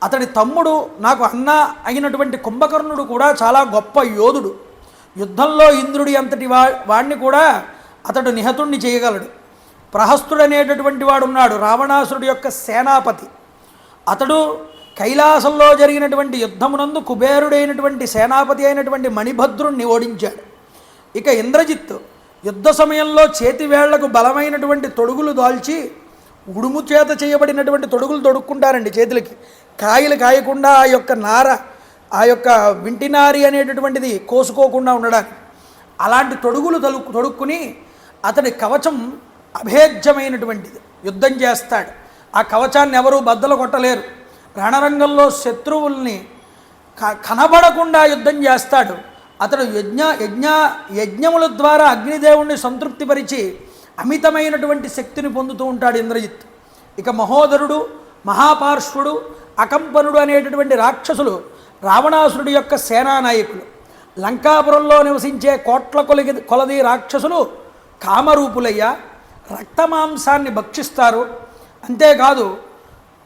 అతడి తమ్ముడు నాకు అన్న అయినటువంటి కుంభకర్ణుడు కూడా చాలా గొప్ప యోధుడు. యుద్ధంలో ఇంద్రుడి అంతటి వాడిని కూడా అతడు నిహతుణ్ణి చేయగలడు. ప్రహస్తుడనేటటువంటి వాడు ఉన్నాడు, రావణాసురుడి యొక్క సేనాపతి. అతడు కైలాసంలో జరిగినటువంటి యుద్ధమునందు కుబేరుడైనటువంటి సేనాపతి అయినటువంటి మణిభద్రుణ్ణి ఓడించాడు. ఇక ఇంద్రజిత్తు యుద్ధ సమయంలో చేతివేళ్లకు బలమైనటువంటి తొడుగులు దాల్చి ఉడుము చేత చేయబడినటువంటి తొడుగులు తొడుక్కుంటారండి చేతులకి, కాయలు కాయకుండా ఆ యొక్క నార ఆ యొక్క వింటినారి అనేటటువంటిది కోసుకోకుండా ఉండడానికి అలాంటి తొడుగులు తొడుక్కుని అతడి కవచం అభేద్యమైనటువంటిది. యుద్ధం చేస్తాడు. ఆ కవచాన్ని ఎవరూ బద్దలు కొట్టలేరు. రణరంగంలో శత్రువుల్ని కనబడకుండా యుద్ధం చేస్తాడు. అతడు యజ్ఞముల ద్వారా అగ్నిదేవుణ్ణి సంతృప్తిపరిచి అమితమైనటువంటి శక్తిని పొందుతూ ఉంటాడు ఇంద్రజిత్. ఇక మహోదరుడు మహాపార్శ్వుడు అకంపనుడు అనేటటువంటి రాక్షసులు రావణాసురుడి యొక్క సేనానాయకులు. లంకాపురంలో నివసించే కోట్ల కొలది రాక్షసులు కామరూపులయ్యా, రక్తమాంసాన్ని భక్షిస్తారు. అంతేకాదు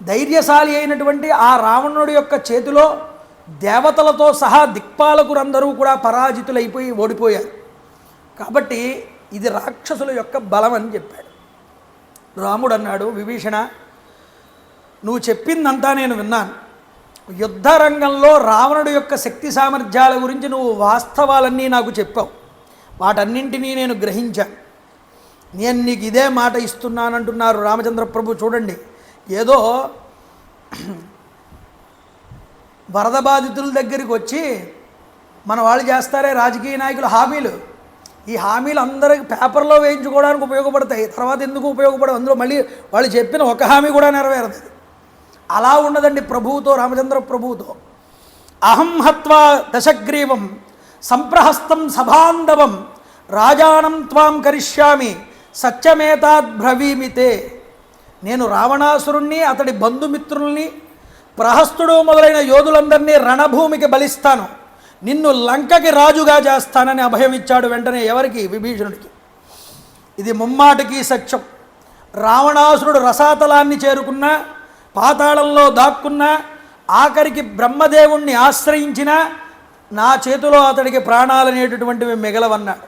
ధైర్యశాలి అయినటువంటి ఆ రావణుడి యొక్క చేతిలో దేవతలతో సహా దిక్పాలకులందరూ కూడా పరాజితులైపోయి ఓడిపోయారు. కాబట్టి ఇది రాక్షసుల యొక్క బలం అని చెప్పాడు. రాముడు అన్నాడు, విభీషణ నువ్వు చెప్పిందంతా నేను విన్నాను. యుద్ధ రంగంలో రావణుడి యొక్క శక్తి సామర్థ్యాల గురించి నువ్వు వాస్తవాలన్నీ నాకు చెప్పావు. వాటన్నింటినీ నేను గ్రహించాను. నేను నీకు ఇదే మాట ఇస్తున్నానంటున్నారు రామచంద్ర ప్రభు. చూడండి, ఏదో వరద బాధితుల దగ్గరికి వచ్చి మన వాళ్ళు చేస్తారే రాజకీయ నాయకులు హామీలు, ఈ హామీలు అందరికి పేపర్లో వేయించుకోవడానికి ఉపయోగపడతాయి, తర్వాత ఎందుకు ఉపయోగపడవు, అందులో మళ్ళీ వాళ్ళు చెప్పిన ఒక హామీ కూడా నెరవేరదు. అలా ఉన్నదండి ప్రభువుతో, రామచంద్ర ప్రభువుతో. అహం హత్వా దశగ్రీవం సంప్రహస్తం సభాంధవం రాజానం త్వాం కరిష్యామి సత్యమేతాద్బ్రవీమితే. నేను రావణాసురుణ్ణి అతడి బంధుమిత్రుల్ని ప్రహస్తుడు మొదలైన యోధులందరినీ రణభూమికి బలిస్తాను, నిన్ను లంకకి రాజుగా చేస్తానని అభయం ఇచ్చాడు. వెంటనే ఎవరికి? విభీషణుడికి. ఇది ముమ్మాటికి సత్యం. రావణాసురుడు రసాతలాన్ని చేరుకున్నా, పాతాళంలో దాక్కున్నా, ఆఖరికి బ్రహ్మదేవుణ్ణి ఆశ్రయించినా నా చేతిలో అతడికి ప్రాణాలనేటటువంటివి మిగలవన్నాడు.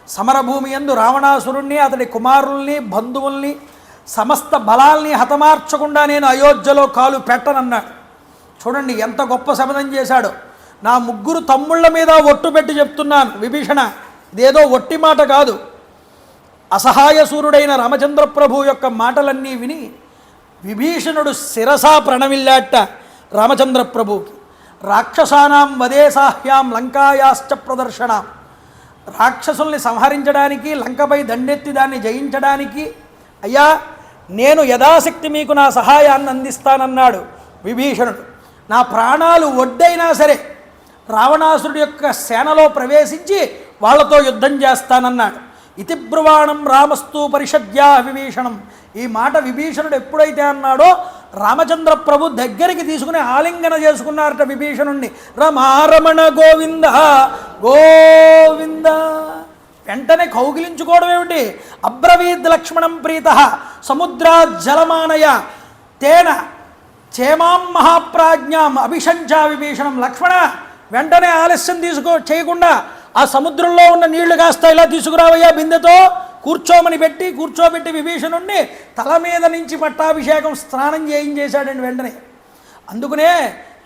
సమరభూమి యందు రావణాసురుణ్ణి అతడి కుమారుల్ని బంధువుల్ని సమస్త బలాల్ని హతమార్చకుండా నేను అయోధ్యలో కాలు పెట్టనన్నాడు. చూడండి ఎంత గొప్ప శపథం చేశాడో. నా ముగ్గురు తమ్ముళ్ళ మీద ఒట్టు పెట్టి చెప్తున్నాను విభీషణ, ఇదేదో ఒట్టి మాట కాదు. అసహాయసూరుడైన రామచంద్ర ప్రభు యొక్క మాటలన్నీ విని విభీషణుడు శిరసా ప్రణమిల్లాట రామచంద్ర ప్రభుకి. రాక్షసానాం వదేసాహ్యాం లంకాయాశ్చ ప్రదర్శనాం. రాక్షసుల్ని సంహరించడానికి, లంకపై దండెత్తి దాన్ని జయించడానికి అయ్యా నేను యథాశక్తి మీకు నా సహాయాన్ని అందిస్తానన్నాడు విభీషణుడు. నా ప్రాణాలు ఒడ్డైనా సరే రావణాసురుడి యొక్క సేనలో ప్రవేశించి వాళ్లతో యుద్ధం చేస్తానన్నాడు. ఇతి బ్రువాణం రామస్తు పరిషద్యా విభీషణం. ఈ మాట విభీషణుడు ఎప్పుడైతే అన్నాడో రామచంద్ర ప్రభు దగ్గరికి తీసుకుని ఆలింగన చేసుకున్నారట విభీషణుణ్ణి. రమారమణ గోవింద గోవింద. వెంటనే కౌగిలించుకోవడం ఏమిటి? అబ్రవీద్ లక్ష్మణం ప్రీత సముద్రా జలమానయ తేన చేమాం మహాప్రాజ్ఞాం అభిషంచా విభీషణం. లక్ష్మణ వెంటనే ఆలస్యం చేయకుండా ఆ సముద్రంలో ఉన్న నీళ్లు కాస్త ఇలా తీసుకురావయ్యా బిందెతో కూర్చోబెట్టి విభీషణుణ్ణి తల మీద నుంచి పట్టాభిషేకం స్నానం చేయించేశాడండి వెంటనే. అందుకనే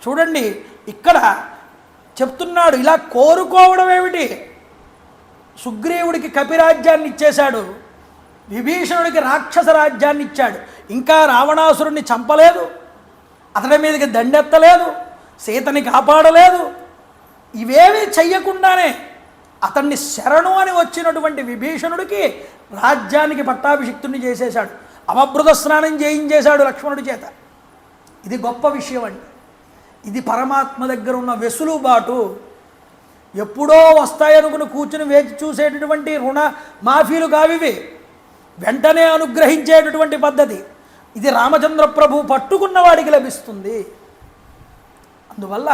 చూడండి ఇక్కడ చెప్తున్నాడు, ఇలా కోరుకోవడం ఏమిటి? సుగ్రీవుడికి కపిరాజ్యాన్ని ఇచ్చేశాడు, విభీషణుడికి రాక్షస రాజ్యాన్ని ఇచ్చాడు. ఇంకా రావణాసురుణ్ణి చంపలేదు, అతడి మీదకి దండెత్తలేదు, సీతని కాపాడలేదు. ఇవేమీ చెయ్యకుండానే అతన్ని శరణు అని వచ్చినటువంటి విభీషణుడికి రాజ్యానికి పట్టాభిషిక్తుడిని చేసేశాడు. అవభృత స్నానం చేయించేశాడు లక్ష్మణుడి చేత. ఇది గొప్ప విషయం అండి. ఇది పరమాత్మ దగ్గర ఉన్న వెసులుబాటు. ఎప్పుడో వస్తాయనుకుని కూర్చుని వేచి చూసేటటువంటి రుణ మాఫీలు కావివి, వెంటనే అనుగ్రహించేటటువంటి పద్ధతి. ఇది రామచంద్ర ప్రభు పట్టుకున్న వాడికి లభిస్తుంది. అందువల్ల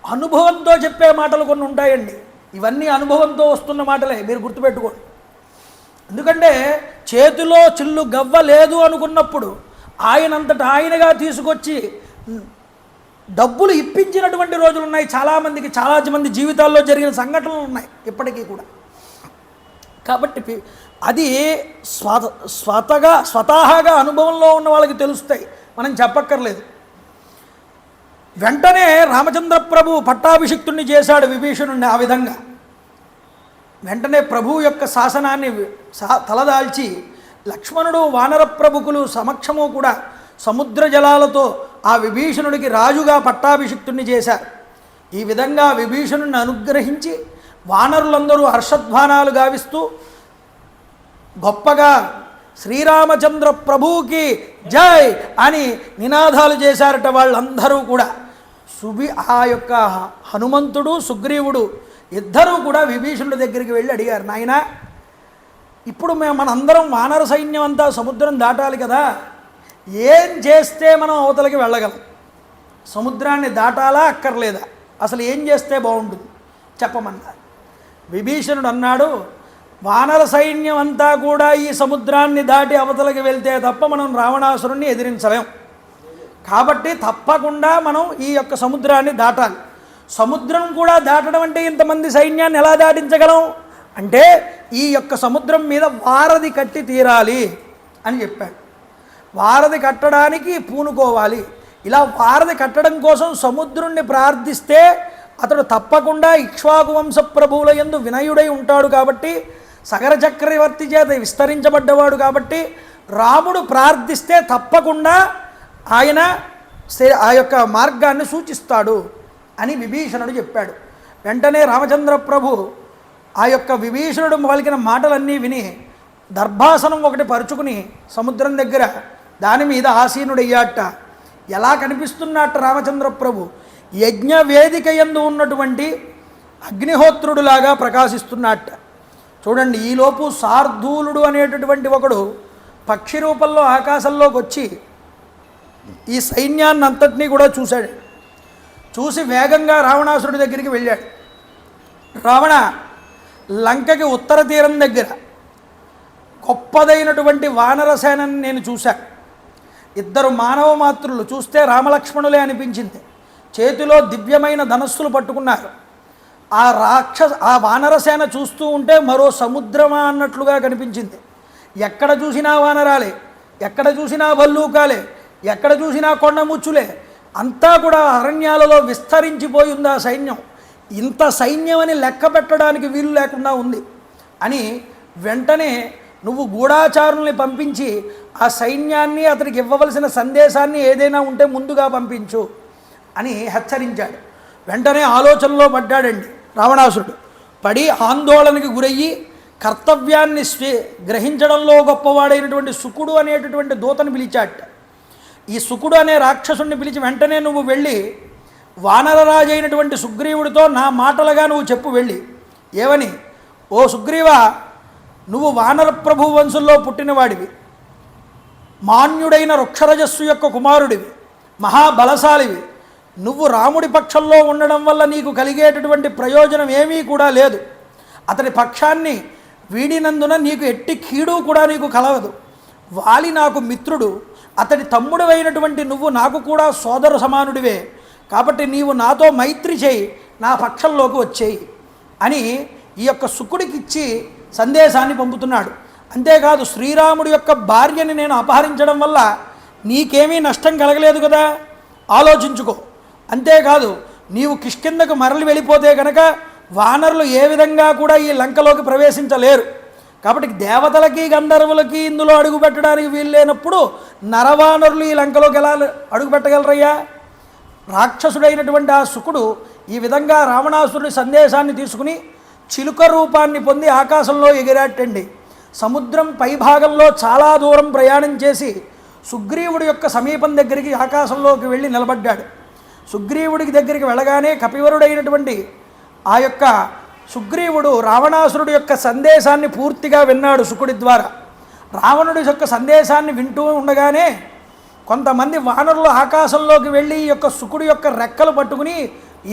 అనుభవంతో చెప్పే మాటలు కొన్ని ఉంటాయండి. ఇవన్నీ అనుభవంతో వస్తున్న మాటలే, మీరు గుర్తుపెట్టుకోండి. ఎందుకంటే చేతిలో చిల్లు గవ్వ లేదు అనుకున్నప్పుడు ఆయనంతటా ఆయనగా తీసుకొచ్చి డబ్బులు ఇప్పించినటువంటి రోజులు ఉన్నాయి. చాలామందికి, చాలా మంది జీవితాల్లో జరిగిన సంఘటనలు ఉన్నాయి ఇప్పటికీ కూడా. కాబట్టి అది స్వతహాగా అనుభవంలో ఉన్న వాళ్ళకి తెలుస్తాయి, మనం చెప్పక్కర్లేదు. వెంటనే రామచంద్ర ప్రభు పట్టాభిషిక్తుణ్ణి చేశాడు విభీషణుణ్ణి. ఆ విధంగా వెంటనే ప్రభువు యొక్క శాసనాన్ని తలదాల్చి లక్ష్మణుడు వానర ప్రముఖులు సమక్షము కూడా సముద్ర జలాలతో ఆ విభీషణుడికి రాజుగా పట్టాభిషిక్తుణ్ణి చేశారు. ఈ విధంగా విభీషణుడిని అనుగ్రహించి వానరులందరూ హర్షధ్వానాలు గావిస్తూ గొప్పగా శ్రీరామచంద్ర ప్రభువుకి జై అని నినాదాలు చేశారట వాళ్ళందరూ కూడా. ఆ యొక్క హనుమంతుడు సుగ్రీవుడు ఇద్దరూ కూడా విభీషణుడి దగ్గరికి వెళ్ళి అడిగారు, నాయనా ఇప్పుడు మనందరం వానర సైన్యం అంతా సముద్రం దాటాలి కదా, ఏం చేస్తే మనం అవతలకి వెళ్ళగలం? సముద్రాన్ని దాటాలా అక్కర్లేదా? అసలు ఏం చేస్తే బాగుంటుంది చెప్పమన్నారు. విభీషణుడు అన్నాడు, వానర సైన్యం అంతా కూడా ఈ సముద్రాన్ని దాటి అవతలకి వెళ్తే తప్ప మనం రావణాసురుణ్ణి ఎదిరించలేం. కాబట్టి తప్పకుండా మనం ఈ యొక్క సముద్రాన్ని దాటాలి. సముద్రం కూడా దాటడం అంటే ఇంతమంది సైన్యాన్ని ఎలా దాటించగలం అంటే ఈ యొక్క సముద్రం మీద వారధి కట్టి తీరాలి అని చెప్పాడు. వారధి కట్టడానికి పూనుకోవాలి. ఇలా వారధి కట్టడం కోసం సముద్రుణ్ణి ప్రార్థిస్తే అతడు తప్పకుండా ఇక్ష్వాకు వంశ ప్రభువుల యందు వినయుడై ఉంటాడు. కాబట్టి సగర చక్రవర్తి చేత విస్తరించబడ్డవాడు కాబట్టి రాముడు ప్రార్థిస్తే తప్పకుండా ఆయన ఆ యొక్క మార్గాన్ని సూచిస్తాడు అని విభీషణుడు చెప్పాడు. వెంటనే రామచంద్ర ప్రభు ఆ యొక్క విభీషణుడు పలికిన మాటలన్నీ విని దర్భాసనం ఒకటి పరుచుకుని సముద్రం దగ్గర దాని మీద ఆసీనుడయ్యాట. ఎలా కనిపిస్తున్నట్టు రామచంద్ర ప్రభు యజ్ఞ వేదిక యందు ఉన్నటువంటి అగ్నిహోత్రుడులాగా ప్రకాశిస్తున్నట్ట. చూడండి, ఈలోపు శార్దూలుడు అనేటటువంటి ఒకడు పక్షి రూపంలో ఆకాశంలోకి వచ్చి ఈ సైన్యాన్ని అంతటినీ కూడా చూశాడు. చూసి వేగంగా రావణాసురుడి దగ్గరికి వెళ్ళాడు. రావణ, లంకకి ఉత్తర తీరం దగ్గర గొప్పదైనటువంటి వానరసేనని నేను చూశాను. ఇద్దరు మానవ మాతృలు, చూస్తే రామలక్ష్మణులే అనిపించింది. చేతిలో దివ్యమైన ధనస్సులు పట్టుకున్నారు. ఆ వానరసేన చూస్తూ ఉంటే మరో సముద్రమా అన్నట్లుగా కనిపించింది. ఎక్కడ చూసినా వానరాలే, ఎక్కడ చూసినా భల్లూకాలే, ఎక్కడ చూసినా కొండముచ్చులే, అంతా కూడా అరణ్యాలలో విస్తరించిపోయింది ఆ సైన్యం. ఇంత సైన్యం అని లెక్క పెట్టడానికి వీలు లేకుండా ఉంది అని వెంటనే నువ్వు గూఢాచారుల్ని పంపించి ఆ సైన్యాన్ని అతనికి ఇవ్వవలసిన సందేశాన్ని ఏదైనా ఉంటే ముందుగా పంపించు అని హెచ్చరించాడు. వెంటనే ఆలోచనలో పడ్డాడండి రావణాసురుడు. పడి ఆందోళనకి గురయ్యి కర్తవ్యాన్ని గ్రహించడంలో గొప్పవాడైనటువంటి శుకుడు అనేటటువంటి దూతను పిలిచాట. ఈ శుకుడు అనే రాక్షసుడిని పిలిచి వెంటనే నువ్వు వెళ్ళి వానరరాజు అయినటువంటి సుగ్రీవుడితో నా మాటలుగా నువ్వు చెప్పు వెళ్ళి. ఏమని? ఓ సుగ్రీవా, నువ్వు వానర ప్రభు వంశంలో పుట్టినవాడివి, మాన్యుడైన వృక్షరజస్సు యొక్క కుమారుడివి, మహాబలశాలివి. నువ్వు రాముడి పక్షంలో ఉండడం వల్ల నీకు కలిగేటటువంటి ప్రయోజనం ఏమీ కూడా లేదు. అతని పక్షాన్ని వీడినందున నీకు ఎట్టి కీడు కూడా నీకు కలగదు. వాలి నాకు మిత్రుడు, అతడి తమ్ముడు అయినటువంటి నువ్వు నాకు కూడా సోదర సమానుడివే. కాబట్టి నీవు నాతో మైత్రి చేయి, నా పక్షంలోకి వచ్చేయి అని ఈ యొక్క శుకుడికి ఇచ్చి సందేశాన్ని పంపుతున్నాడు. అంతేకాదు, శ్రీరాముడి యొక్క భార్యని నేను అపహరించడం వల్ల నీకేమీ నష్టం కలగలేదు కదా, ఆలోచించుకో. అంతేకాదు, నీవు కిష్కిందకు మరలి వెళ్ళిపోతే కనుక వానరులు ఏ విధంగా కూడా ఈ లంకలోకి ప్రవేశించలేరు. కాబట్టి దేవతలకి గంధర్వులకి ఇందులో అడుగు పెట్టడానికి వీలు లేనప్పుడు నరవానరులు ఈ లంకలోకి ఎలా అడుగు పెట్టగలరయ్యా? రాక్షసుడైనటువంటి ఆ శుకుడు ఈ విధంగా రావణాసురుడి సందేశాన్ని తీసుకుని చిలుక రూపాన్ని పొంది ఆకాశంలో ఎగిరాటండి. సముద్రం పైభాగంలో చాలా దూరం ప్రయాణం చేసి సుగ్రీవుడి యొక్క సమీపం దగ్గరికి ఆకాశంలోకి వెళ్ళి నిలబడ్డాడు. సుగ్రీవుడికి దగ్గరికి వెళ్ళగానే కపివరుడైనటువంటి ఆ యొక్క సుగ్రీవుడు రావణాసురుడి యొక్క సందేశాన్ని పూర్తిగా విన్నాడు శుకుడి ద్వారా. రావణుడి యొక్క సందేశాన్ని వింటూ ఉండగానే కొంతమంది వానరులు ఆకాశంలోకి వెళ్ళి ఈ యొక్క శుకుడి యొక్క రెక్కలు పట్టుకుని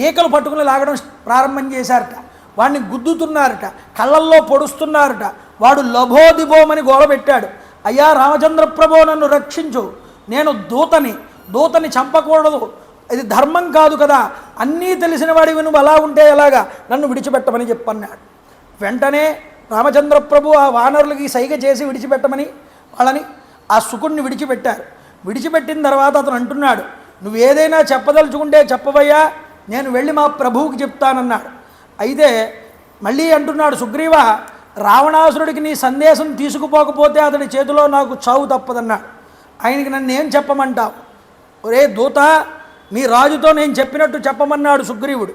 ఈకలు పట్టుకుని లాగడం ప్రారంభం చేశారట. వాడిని గుద్దుతున్నారట, కళ్ళల్లో పొడుస్తున్నారట. వాడు లభోదిబోమని గోలబెట్టాడు. అయ్యా రామచంద్ర ప్రభో, నన్ను రక్షించు, నేను దూతని చంపకూడదు, ఇది ధర్మం కాదు కదా, అన్నీ తెలిసిన వాడివి నువ్వు అలా ఉంటే ఎలాగా, నన్ను విడిచిపెట్టమని చెప్పన్నాడు. వెంటనే రామచంద్ర ప్రభు ఆ వానరులకి సైగ చేసి విడిచిపెట్టమని వాళ్ళని ఆ శుకుడిని విడిచిపెట్టారు. విడిచిపెట్టిన తర్వాత అతను అంటున్నాడు, నువ్వు ఏదైనా చెప్పదలుచుకుంటే చెప్పవయ్యా, నేను వెళ్ళి మా ప్రభువుకి చెప్తానన్నాడు. అయితే మళ్ళీ అంటున్నాడు, సుగ్రీవ, రావణాసురుడికి నీ సందేశం తీసుకుపోకపోతే అతడి చేతిలో నాకు చావు తప్పదన్నాడు. ఆయనకి నన్ను ఏం చెప్పమంటావు? ఒరే దూత, మీ రాజుతో నేను చెప్పినట్టు చెప్పమన్నాడు సుగ్రీవుడు.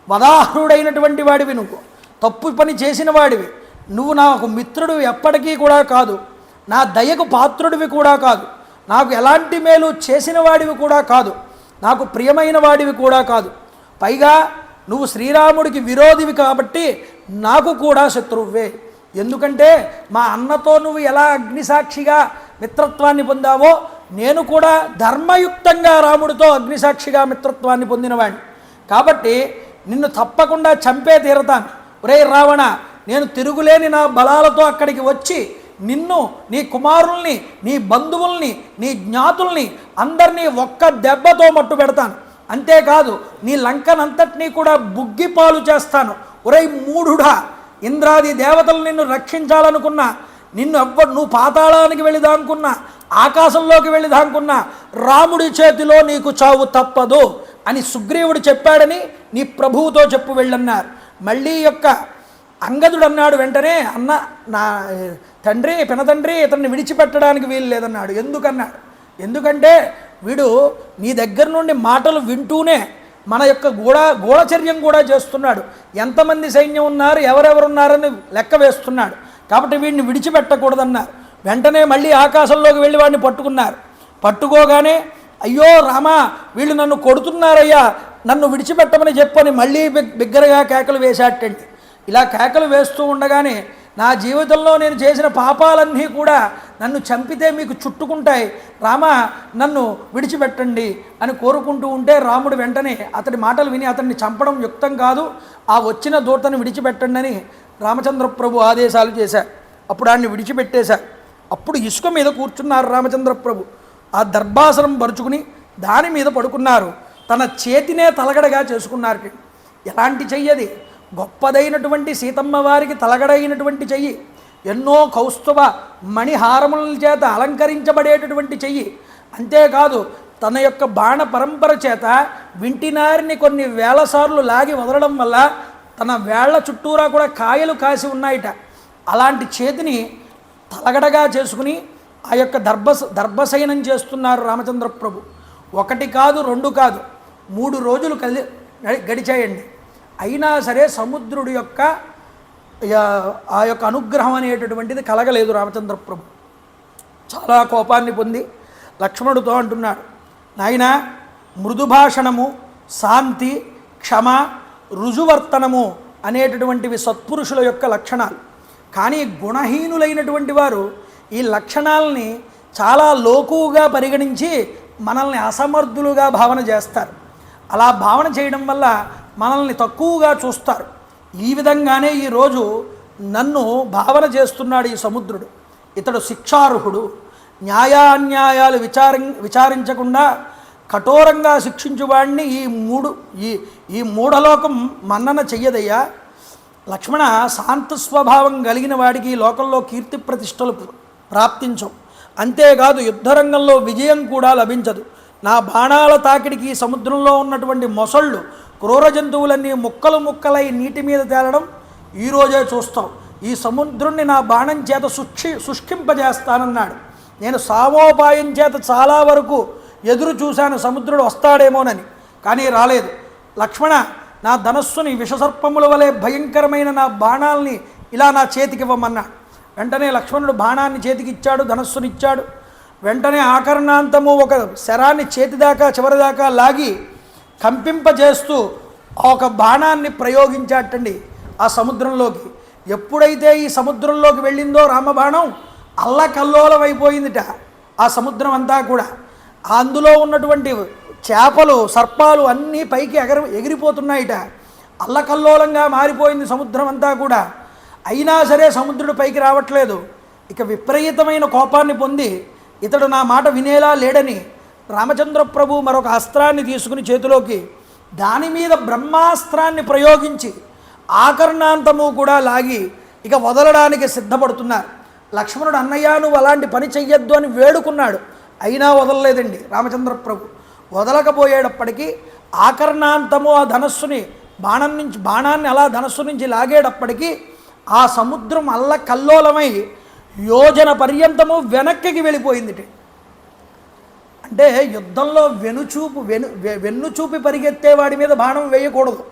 వదాహరుడైనటువంటి వాడివి, నువ్వు తప్పు పని చేసిన వాడివి, నువ్వు నాకు మిత్రుడివి ఎప్పటికీ కూడా కాదు, నా దయకు పాత్రుడివి కూడా కాదు, నాకు ఎలాంటి మేలు చేసిన వాడివి కూడా కాదు, నాకు ప్రియమైన వాడివి కూడా కాదు, పైగా నువ్వు శ్రీరాముడికి విరోధివి కాబట్టి నాకు కూడా శత్రువువే. ఎందుకంటే మా అన్నతో నువ్వు ఎలా అగ్నిసాక్షిగా మిత్రత్వాన్ని పొందావో నేను కూడా ధర్మయుక్తంగా రాముడితో అగ్నిసాక్షిగా మిత్రత్వాన్ని పొందినవాడిని. కాబట్టి నిన్ను తప్పకుండా చంపే తీరతాను. ఒరే రావణ, నేను తిరుగులేని నా బలాలతో అక్కడికి వచ్చి నిన్ను, నీ కుమారుల్ని, నీ బంధువుల్ని, నీ జ్ఞాతుల్ని అందరినీ ఒక్క దెబ్బతో మట్టు పెడతాను. అంతేకాదు నీ లంకనంతటినీ కూడా బుగ్గిపాలు చేస్తాను. ఒరే మూఢుడా, ఇంద్రాది దేవతలు నిన్ను రక్షించాలనుకున్నా, నువ్వు పాతాళానికి వెళ్ళిదానుకున్నా, ఆకాశంలోకి వెళ్ళిదానుకున్నా, రాముడి చేతిలో నీకు చావు తప్పదు అని సుగ్రీవుడు చెప్పాడని నీ ప్రభువుతో చెప్పు వెళ్ళన్నారు. మళ్ళీ యొక్క అంగదుడు అన్నాడు వెంటనే, అన్న నా తండ్రి పినతండ్రి ఇతన్ని విడిచిపెట్టడానికి వీలు లేదన్నాడు. ఎందుకన్నాడు? ఎందుకంటే వీడు నీ దగ్గర నుండి మాటలు వింటూనే మన యొక్క గూఢచర్యం కూడా చేస్తున్నాడు. ఎంతమంది సైన్యం ఉన్నారు, ఎవరెవరున్నారని లెక్క వేస్తున్నాడు. కాబట్టి వీడిని విడిచిపెట్టకూడదన్నారు. వెంటనే మళ్ళీ ఆకాశంలోకి వెళ్ళి వాడిని పట్టుకున్నారు. పట్టుకోగానే అయ్యో రామా, వీళ్ళు నన్ను కొడుతున్నారయ్యా, నన్ను విడిచిపెట్టమని చెప్పని మళ్ళీ బిగ్గరగా కేకలు వేశాటండి. ఇలా కేకలు వేస్తూ ఉండగానే నా జీవితంలో నేను చేసిన పాపాలన్నీ కూడా నన్ను చంపితే మీకు చుట్టుకుంటాయి, రామా నన్ను విడిచిపెట్టండి అని కోరుకుంటూ ఉంటే రాముడు వెంటనే అతడి మాటలు విని అతన్ని చంపడం యుక్తం కాదు, ఆ వచ్చిన దూతను విడిచిపెట్టండి అని రామచంద్ర ప్రభు ఆదేశాలు చేశారు. అప్పుడు ఆయన్ని విడిచిపెట్టేశారు. అప్పుడు ఇసుక మీద కూర్చున్నారు రామచంద్ర ప్రభు. ఆ దర్భాసనం పరుచుకుని దాని మీద పడుకున్నారు. తన చేతినే తలగడగా చేసుకున్నారు. ఎలాంటి చెయ్యది? గొప్పదైనటువంటి సీతమ్మ వారికి తలగడైనటువంటి చెయ్యి, ఎన్నో కౌస్తుభ మణిహారముల చేత అలంకరించబడేటటువంటి చెయ్యి. అంతేకాదు తన యొక్క బాణ పరంపర చేత వింటినారిని కొన్ని వేల సార్లు లాగి వదలడం వల్ల తన వేళ్ల చుట్టూరా కూడా కాయలు కాసి ఉన్నాయిట. అలాంటి చేతిని తలగడగా చేసుకుని ఆ యొక్క దర్భశయనం చేస్తున్నారు రామచంద్ర ప్రభు. ఒకటి కాదు, రెండు కాదు, 3 రోజులు గడిచాయండి. అయినా సరే సముద్రుడి యొక్క ఆ యొక్క అనుగ్రహం అనేటటువంటిది కలగలేదు రామచంద్ర ప్రభు. చాలా కోపాన్ని పొంది లక్ష్మణుడితో అంటున్నాడు, నాయనా, మృదుభాషణము, శాంతి, క్షమ, రుజువర్తనము అనేటటువంటివి సత్పురుషుల యొక్క లక్షణాలు. కానీ గుణహీనులైనటువంటి వారు ఈ లక్షణాలని చాలా లోకువుగా పరిగణించి మనల్ని అసమర్థులుగా భావన చేస్తారు. అలా భావన చేయడం వల్ల మనల్ని తక్కువగా చూస్తారు. ఈ విధంగానే ఈరోజు నన్ను భావన చేస్తున్నాడు ఈ సముద్రుడు. ఇతడు శిక్షార్హుడు. న్యాయాన్యాయాలు విచారించకుండా కఠోరంగా శిక్షించువాడిని ఈ మూఢలోకం మన్నన చెయ్యదయ్యా. లక్ష్మణ, శాంత స్వభావం కలిగిన వాడికి ఈ లోకంలో కీర్తి ప్రతిష్టలు ప్రాప్తించవు. అంతేకాదు యుద్ధరంగంలో విజయం కూడా లభించదు. నా బాణాల తాకిడికి సముద్రంలో ఉన్నటువంటి మొసళ్ళు, క్రూర జంతువులన్నీ ముక్కలు ముక్కలై నీటి మీద తేలడం ఈరోజే చూస్తాం. ఈ సముద్రుణ్ణి నా బాణం చేత శుష్కింపజేస్తానన్నాడు. నేను సామోపాయం చేత చాలా వరకు ఎదురు చూశాను సముద్రుడు వస్తాడేమోనని, కానీ రాలేదు. లక్ష్మణ, నా ధనస్సుని విషసర్పముల వలె భయంకరమైన నా బాణాలని ఇలా నా చేతికి ఇవ్వమన్నాడు. వెంటనే లక్ష్మణుడు బాణాన్ని చేతికి ఇచ్చాడు, ధనస్సునిచ్చాడు. వెంటనే ఆకర్ణాంతము ఒక శరాన్ని చేతిదాకా చివరిదాకా లాగి కంపింపజేస్తూ ఒక బాణాన్ని ప్రయోగించాటండి ఆ సముద్రంలోకి. ఎప్పుడైతే ఈ సముద్రంలోకి వెళ్ళిందో రామబాణం అల్లకల్లోలం అయిపోయిందిట ఆ సముద్రం అంతా కూడా. అందులో ఉన్నటువంటి చేపలు, సర్పాలు అన్నీ పైకి ఎగిరిపోతున్నాయిట. అల్లకల్లోలంగా మారిపోయింది సముద్రం అంతా కూడా. అయినా సరే సముద్రుడు పైకి రావట్లేదు. ఇక విపరీతమైన కోపాన్ని పొంది ఇతడు నా మాట వినేలా లేడని రామచంద్ర ప్రభు మరొక అస్త్రాన్ని తీసుకుని చేతిలోకి దాని మీద బ్రహ్మాస్త్రాన్ని ప్రయోగించి ఆకర్ణాంతము కూడా లాగి ఇక వదలడానికి సిద్ధపడుతున్నారు. లక్ష్మణుడు, అన్నయ్య నువ్వు అలాంటి పని చెయ్యొద్దు అని వేడుకున్నాడు. అయినా వదలలేదండి రామచంద్ర ప్రభు. వదలకపోయేటప్పటికీ ఆకర్ణాంతము ఆ ధనస్సుని బాణాన్ని అలా ధనస్సు నుంచి లాగేటప్పటికీ ఆ సముద్రం అల్లకల్లోలమై యోజన పర్యంతము వెనక్కి వెళ్ళిపోయింది. అంటే యుద్ధంలో వెన్నుచూపి పరిగెత్తేవాడి మీద బాణం వేయకూడదు.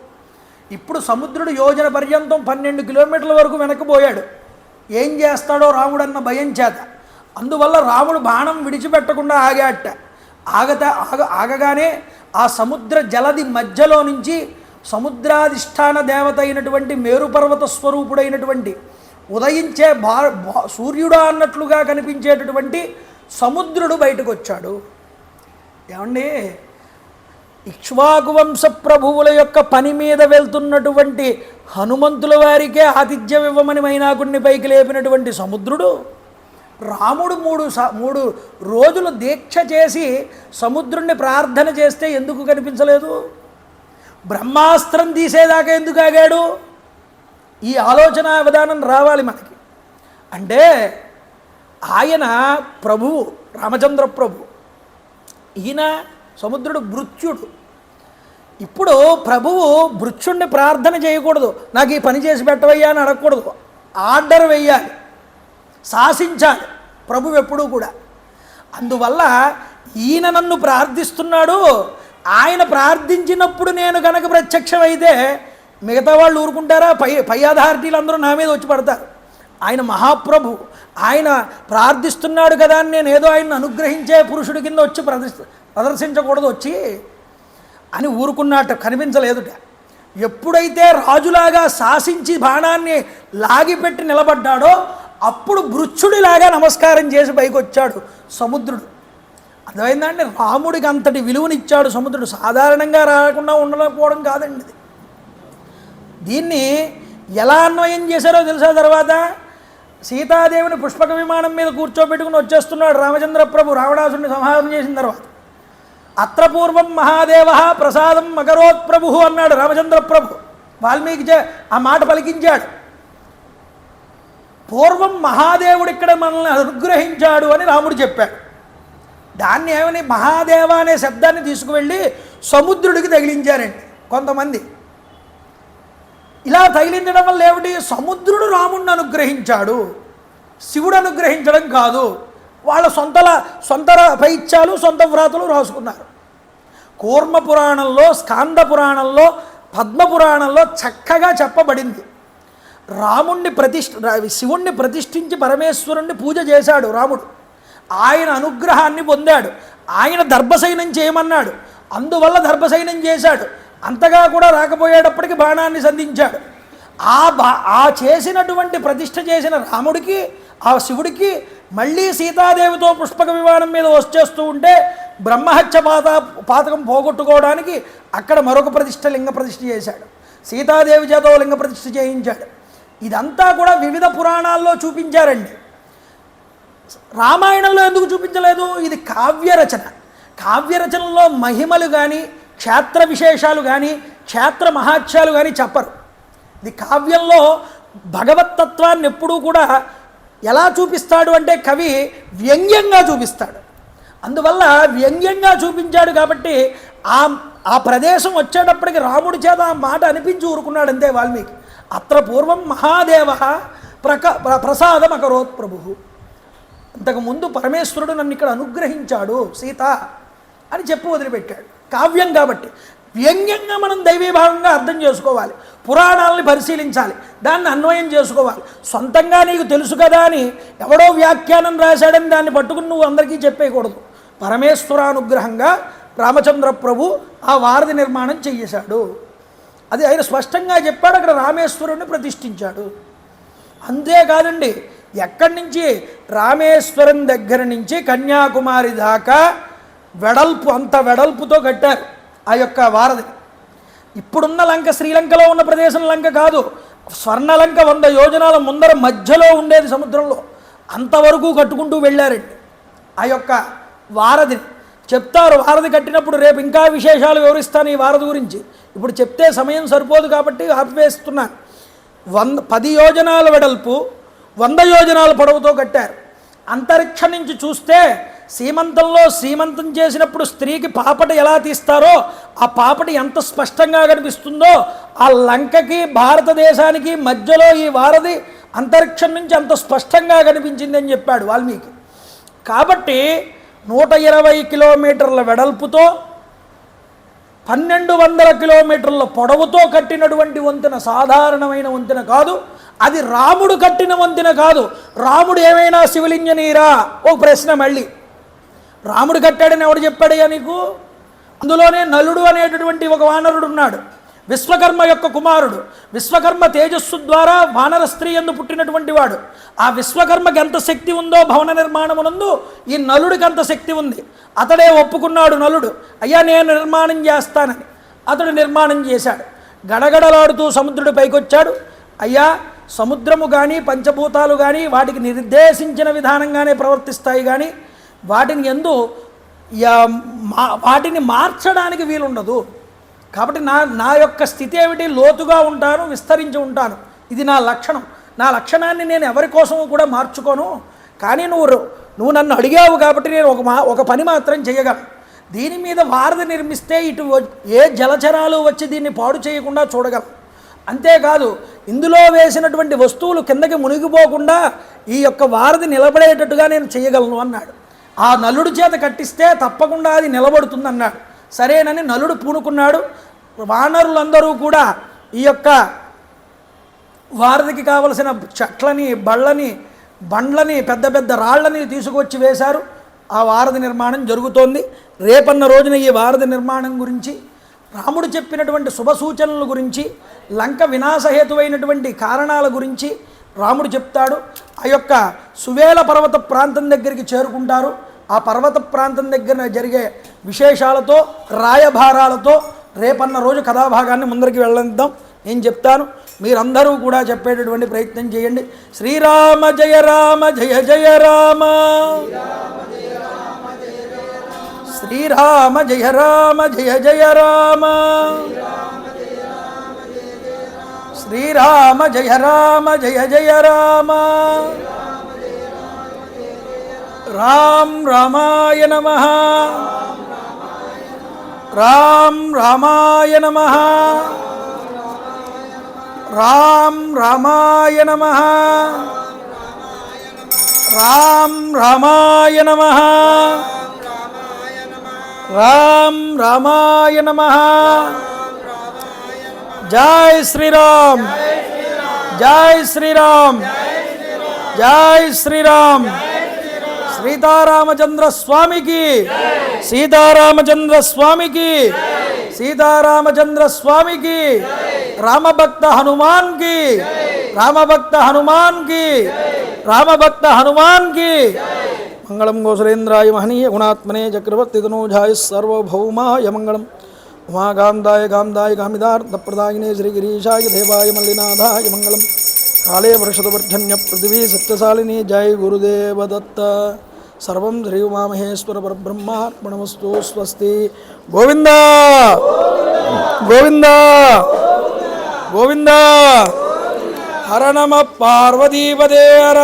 ఇప్పుడు సముద్రుడు యోజన పర్యంతం 12 కిలోమీటర్ల వరకు వెనక్కిపోయాడు. ఏం చేస్తాడో రాముడన్న భయం చేత. అందువల్ల రాముడు బాణం విడిచిపెట్టకుండా ఆగగానే ఆ సముద్ర జలది మధ్యలో నుంచి సముద్రాధిష్టాన దేవత అయినటువంటి మేరుపర్వత స్వరూపుడైనటువంటి ఉదయించే సూర్యుడా అన్నట్లుగా కనిపించేటటువంటి సముద్రుడు బయటకు వచ్చాడు. ఏమండి, ఇక్ష్వాకు వంశ ప్రభువుల యొక్క పని మీద వెళ్తున్నటువంటి హనుమంతుల వారికే ఆతిథ్యం ఇవ్వమని మైనాకుడిని పైకి లేపినటువంటి సముద్రుడు రాముడు 3 రోజులు దీక్ష చేసి సముద్రుణ్ణి ప్రార్థన చేస్తే ఎందుకు కనిపించలేదు? బ్రహ్మాస్త్రం తీసేదాకా ఎందుకు ఆగాడు? ఈ ఆలోచన విధానం రావాలి మనకి. అంటే ఆయన ప్రభువు, రామచంద్ర ప్రభు, ఈయన సముద్రుడు భృత్యుడు. ఇప్పుడు ప్రభువు భృత్యుణ్ణి ప్రార్థన చేయకూడదు, నాకు ఈ పని చేసి పెట్టవయ్యా అని అడగకూడదు. ఆర్డర్ వేయాలి, శాసించాలి ప్రభువు ఎప్పుడూ కూడా. అందువల్ల ఈయన నన్ను ప్రార్థిస్తున్నాడు, ఆయన ప్రార్థించినప్పుడు నేను కనుక ప్రత్యక్షమైతే మిగతా వాళ్ళు ఊరుకుంటారా? పై అథారిటీలు అందరూ నా మీద వచ్చి పడతారు. ఆయన మహాప్రభు, ఆయన ప్రార్థిస్తున్నాడు కదా అని నేను ఏదో ఆయన్ని అనుగ్రహించే పురుషుడి కింద వచ్చి ప్రదర్శించకూడదు వచ్చి అని ఊరుకున్నట్టు కనిపించలేదుట. ఎప్పుడైతే రాజులాగా శాసించి బాణాన్ని లాగిపెట్టి నిలబడ్డాడో అప్పుడు భృత్యుడిలాగా నమస్కారం చేసి పైకి వచ్చాడు సముద్రుడు. అర్థమైందండి? రాముడికి అంతటి విలువనిచ్చాడు సముద్రుడు. సాధారణంగా రాకుండా ఉండలేకపోవడం కాదండి ఇది. దీన్ని ఎలా అన్వయం చేశారో తెలుసా? తర్వాత సీతాదేవిని పుష్పక విమానం మీద కూర్చోబెట్టుకుని వచ్చేస్తున్నాడు రామచంద్ర ప్రభు రావణాసుడిని సంహారం చేసిన తర్వాత. అత్ర పూర్వం మహాదేవ ప్రసాదం మకరోత్ ప్రభు అన్నాడు రామచంద్ర ప్రభు. వాల్మీకి ఆ మాట పలికించాడు. పూర్వం మహాదేవుడు ఇక్కడ మనల్ని అనుగ్రహించాడు అని రాముడు చెప్పాడు. దాన్ని ఏమని మహాదేవ అనే శబ్దాన్ని తీసుకువెళ్ళి సముద్రుడికి తగిలించారండి కొంతమంది. ఇలా తగిలించడం వల్ల ఏమిటి? సముద్రుడు రాముడిని అనుగ్రహించాడు, శివుడు అనుగ్రహించడం కాదు. వాళ్ళ సొంత పైత్యాలు, సొంత వ్రాతలు రాసుకున్నారు. కూర్మ పురాణంలో, స్కాంద పురాణంలో, పద్మపురాణంలో చక్కగా చెప్పబడింది. శివుణ్ణి ప్రతిష్ఠించి పరమేశ్వరుణ్ణి పూజ చేశాడు రాముడు. ఆయన అనుగ్రహాన్ని పొందాడు. ఆయన దర్భసైనం చేయమన్నాడు, అందువల్ల దర్భసైనం చేశాడు. అంతగా కూడా రాకపోయేటప్పటికి బాణాన్ని సంధించాడు. ఆ చేసినటువంటి ప్రతిష్ఠ చేసిన రాముడికి, ఆ శివుడికి మళ్ళీ సీతాదేవితో పుష్పక విమానం మీద వచ్చేస్తూ ఉంటే బ్రహ్మహత్య పాతకం పోగొట్టుకోవడానికి అక్కడ మరొక లింగ ప్రతిష్ఠ చేశాడు. సీతాదేవి చేత లింగ ప్రతిష్ఠ చేయించాడు. ఇదంతా కూడా వివిధ పురాణాల్లో చూపించారండి. రామాయణంలో ఎందుకు చూపించలేదు? ఇది కావ్యరచన. కావ్యరచనలో మహిమలు కానీ, క్షేత్ర విశేషాలు కానీ, క్షేత్ర మహాత్యాలు కానీ చెప్పరు. ఇది కావ్యంలో భగవత్తత్వాన్ని ఎప్పుడూ కూడా ఎలా చూపిస్తాడు అంటే కవి వ్యంగ్యంగా చూపిస్తాడు. అందువల్ల వ్యంగ్యంగా చూపించాడు కాబట్టి ఆ ప్రదేశం వచ్చేటప్పటికి రాముడి చేత ఆ మాట అనిపించి ఊరుకున్నాడు అంతే వాల్మీకి. అత్ర పూర్వం మహాదేవ ప్రసాదం అకరోత్ ప్రభు. అంతకుముందు పరమేశ్వరుడు నన్ను ఇక్కడ అనుగ్రహించాడు సీత అని చెప్పి వదిలిపెట్టాడు. కావ్యం కాబట్టి వ్యంగ్యంగా మనం దైవీభావంగా అర్థం చేసుకోవాలి, పురాణాలని పరిశీలించాలి, దాన్ని అన్వయం చేసుకోవాలి. సొంతంగా నీకు తెలుసు కదా అని ఎవడో వ్యాఖ్యానం రాశాడని దాన్ని పట్టుకుని నువ్వు అందరికీ చెప్పేయకూడదు. పరమేశ్వరానుగ్రహంగా రామచంద్ర ప్రభు ఆ వారధి నిర్మాణం చేశాడు. అది ఆయన స్పష్టంగా చెప్పాడు. అక్కడ రామేశ్వరుని ప్రతిష్ఠించాడు. అంతేకాదండి, ఎక్కడి నుంచి రామేశ్వరం దగ్గర నుంచి కన్యాకుమారి దాకా వెడల్పు, అంత వెడల్పుతో కట్టారు ఆ యొక్క వారధి. ఇప్పుడున్న లంక శ్రీలంకలో ఉన్న ప్రదేశం లంక కాదు, స్వర్ణలంక 100 యోజనాల ముందర మధ్యలో ఉండేది సముద్రంలో. అంతవరకు కట్టుకుంటూ వెళ్ళారండి ఆ యొక్క వారధిని. చెప్తారు వారధి కట్టినప్పుడు, రేపు ఇంకా విశేషాలు వివరిస్తాను ఈ వారధి గురించి. ఇప్పుడు చెప్తే సమయం సరిపోదు కాబట్టి ఆపివేస్తున్నాను. 10 యోజనాల వెడల్పు, 100 యోజనాల పొడవుతో కట్టారు. అంతరిక్షం నుంచి చూస్తే సీమంతంలో సీమంతం చేసినప్పుడు స్త్రీకి పాపట ఎలా తీస్తారో ఆ పాపట ఎంత స్పష్టంగా కనిపిస్తుందో, ఆ లంకకి భారతదేశానికి మధ్యలో ఈ వారధి అంతరిక్షం నుంచి అంత స్పష్టంగా కనిపించిందని చెప్పాడు వాల్మీకి. కాబట్టి 120 కిలోమీటర్ల వెడల్పుతో 1200 కిలోమీటర్ల పొడవుతో కట్టినటువంటి వంతెన సాధారణమైన వంతెన కాదు. అది రాముడు కట్టిన వంతెన కాదు. రాముడు ఏమైనా సివిల్ ఇంజనీరా? ఓ ప్రశ్న మళ్ళీ. రాముడు కట్టాడని ఎవడు చెప్పాడయ్యా నీకు? అందులోనే నలుడు అనేటటువంటి ఒక వానరుడు ఉన్నాడు, విశ్వకర్మ యొక్క కుమారుడు. విశ్వకర్మ తేజస్సు ద్వారా వానర స్త్రీ యందు పుట్టినటువంటి వాడు. ఆ విశ్వకర్మకి ఎంత శక్తి ఉందో భవన నిర్మాణమునందు ఈ నలుడికి అంత శక్తి ఉంది. అతడే ఒప్పుకున్నాడు నలుడు, అయ్యా నేను నిర్మాణం చేస్తానని. అతడు నిర్మాణం చేశాడు. గడగడలాడుతూ సముద్రుడి పైకొచ్చాడు. అయ్యా సముద్రము కానీ పంచభూతాలు కానీ వాటికి నిర్దేశించిన విధానంగానే ప్రవర్తిస్తాయి, కానీ వాటిని మార్చడానికి వీలుండదు. కాబట్టి నా యొక్క స్థితి ఏమిటి? లోతుగా ఉంటాను, విస్తరించి ఉంటాను. ఇది నా లక్షణం. నా లక్షణాన్ని నేను ఎవరి కోసము కూడా మార్చుకోను. కానీ నువ్వు నన్ను అడిగావు కాబట్టి నేను ఒక పని మాత్రం చేయగలను. దీని మీద వారధి నిర్మిస్తే ఇటు ఏ జలచరాలు వచ్చి దీన్ని పాడు చేయకుండా చూడగలను. అంతేకాదు ఇందులో వేసినటువంటి వస్తువులు కిందకి మునిగిపోకుండా ఈ యొక్క వారధి నిలబడేటట్టుగా నేను చేయగలను అన్నాడు. ఆ నలుడు చేత కట్టిస్తే తప్పకుండా అది నిలబడుతుంది అన్నాడు. సరేనని నలుడు పూనుకున్నాడు. వానరులందరూ కూడా ఈ యొక్క వారధికి కావలసిన చెట్లని, బండ్లని, పెద్ద పెద్ద రాళ్లని తీసుకొచ్చి వేశారు. ఆ వారధి నిర్మాణం జరుగుతోంది. రేపన్న రోజున ఈ వారధి నిర్మాణం గురించి, రాముడు చెప్పినటువంటి శుభ సూచనల గురించి, లంక వినాశహేతువైనటువంటి కారణాల గురించి రాముడు చెప్తాడు. ఆ యొక్క సువేల పర్వత ప్రాంతం దగ్గరికి చేరుకుంటారు. ఆ పర్వత ప్రాంతం దగ్గర జరిగే విశేషాలతో, రాయభారాలతో రేపన్న రోజు కథాభాగాన్ని ముందరికి వెళ్ళనిద్దాం. నేను చెప్తాను, మీరందరూ కూడా చెప్పేటటువంటి ప్రయత్నం చేయండి. శ్రీరామ జయ రామ జయ జయ రామ, శ్రీరామ జయ రామ జయ జయ రామ, శ్రీరామ జయ రామ జయ జయ రామ. రామ్ రామాయ నమః, రామ్ రామాయ నమః, రామ్ రామాయ నమః, రామ్ రామాయ నమః, రామ్ రామాయ నమః. జై శ్రీరామ్, జై శ్రీరామ్, జై శ్రీరామ్. సీతారామచంద్ర స్వామికి, సీతారామచంద్ర స్వామికి, సీతారామచంద్ర స్వామికి. రామభక్త హనుమాన్ కి, రామభక్త హనుమాన్ కి, రామభక్త హనుమాన్ కి. మంగళం గోసురేంద్రాయ మహనీయ గుణాత్మనే చక్రవర్తి తనూజాయ సర్వభౌమాయ మంగళం. ఉమాగాంధాయ గాంధాయ గామిదార్థప్రదాయినే శ్రీగిరీశాయ దేవాయ మల్లినాథాయ మంగళం. కాళే వర్షదవర్ధన్య పృథివీ సత్యశాలిని. జై గురుదేవ దత్త. సర్వం శ్రీ ఉమామహేశ్వర పరబ్రహ్మార్పణమస్తు. స్వస్తి. గోవింద గోవింద గోవింద. హర నమ పార్వతీపదే హర.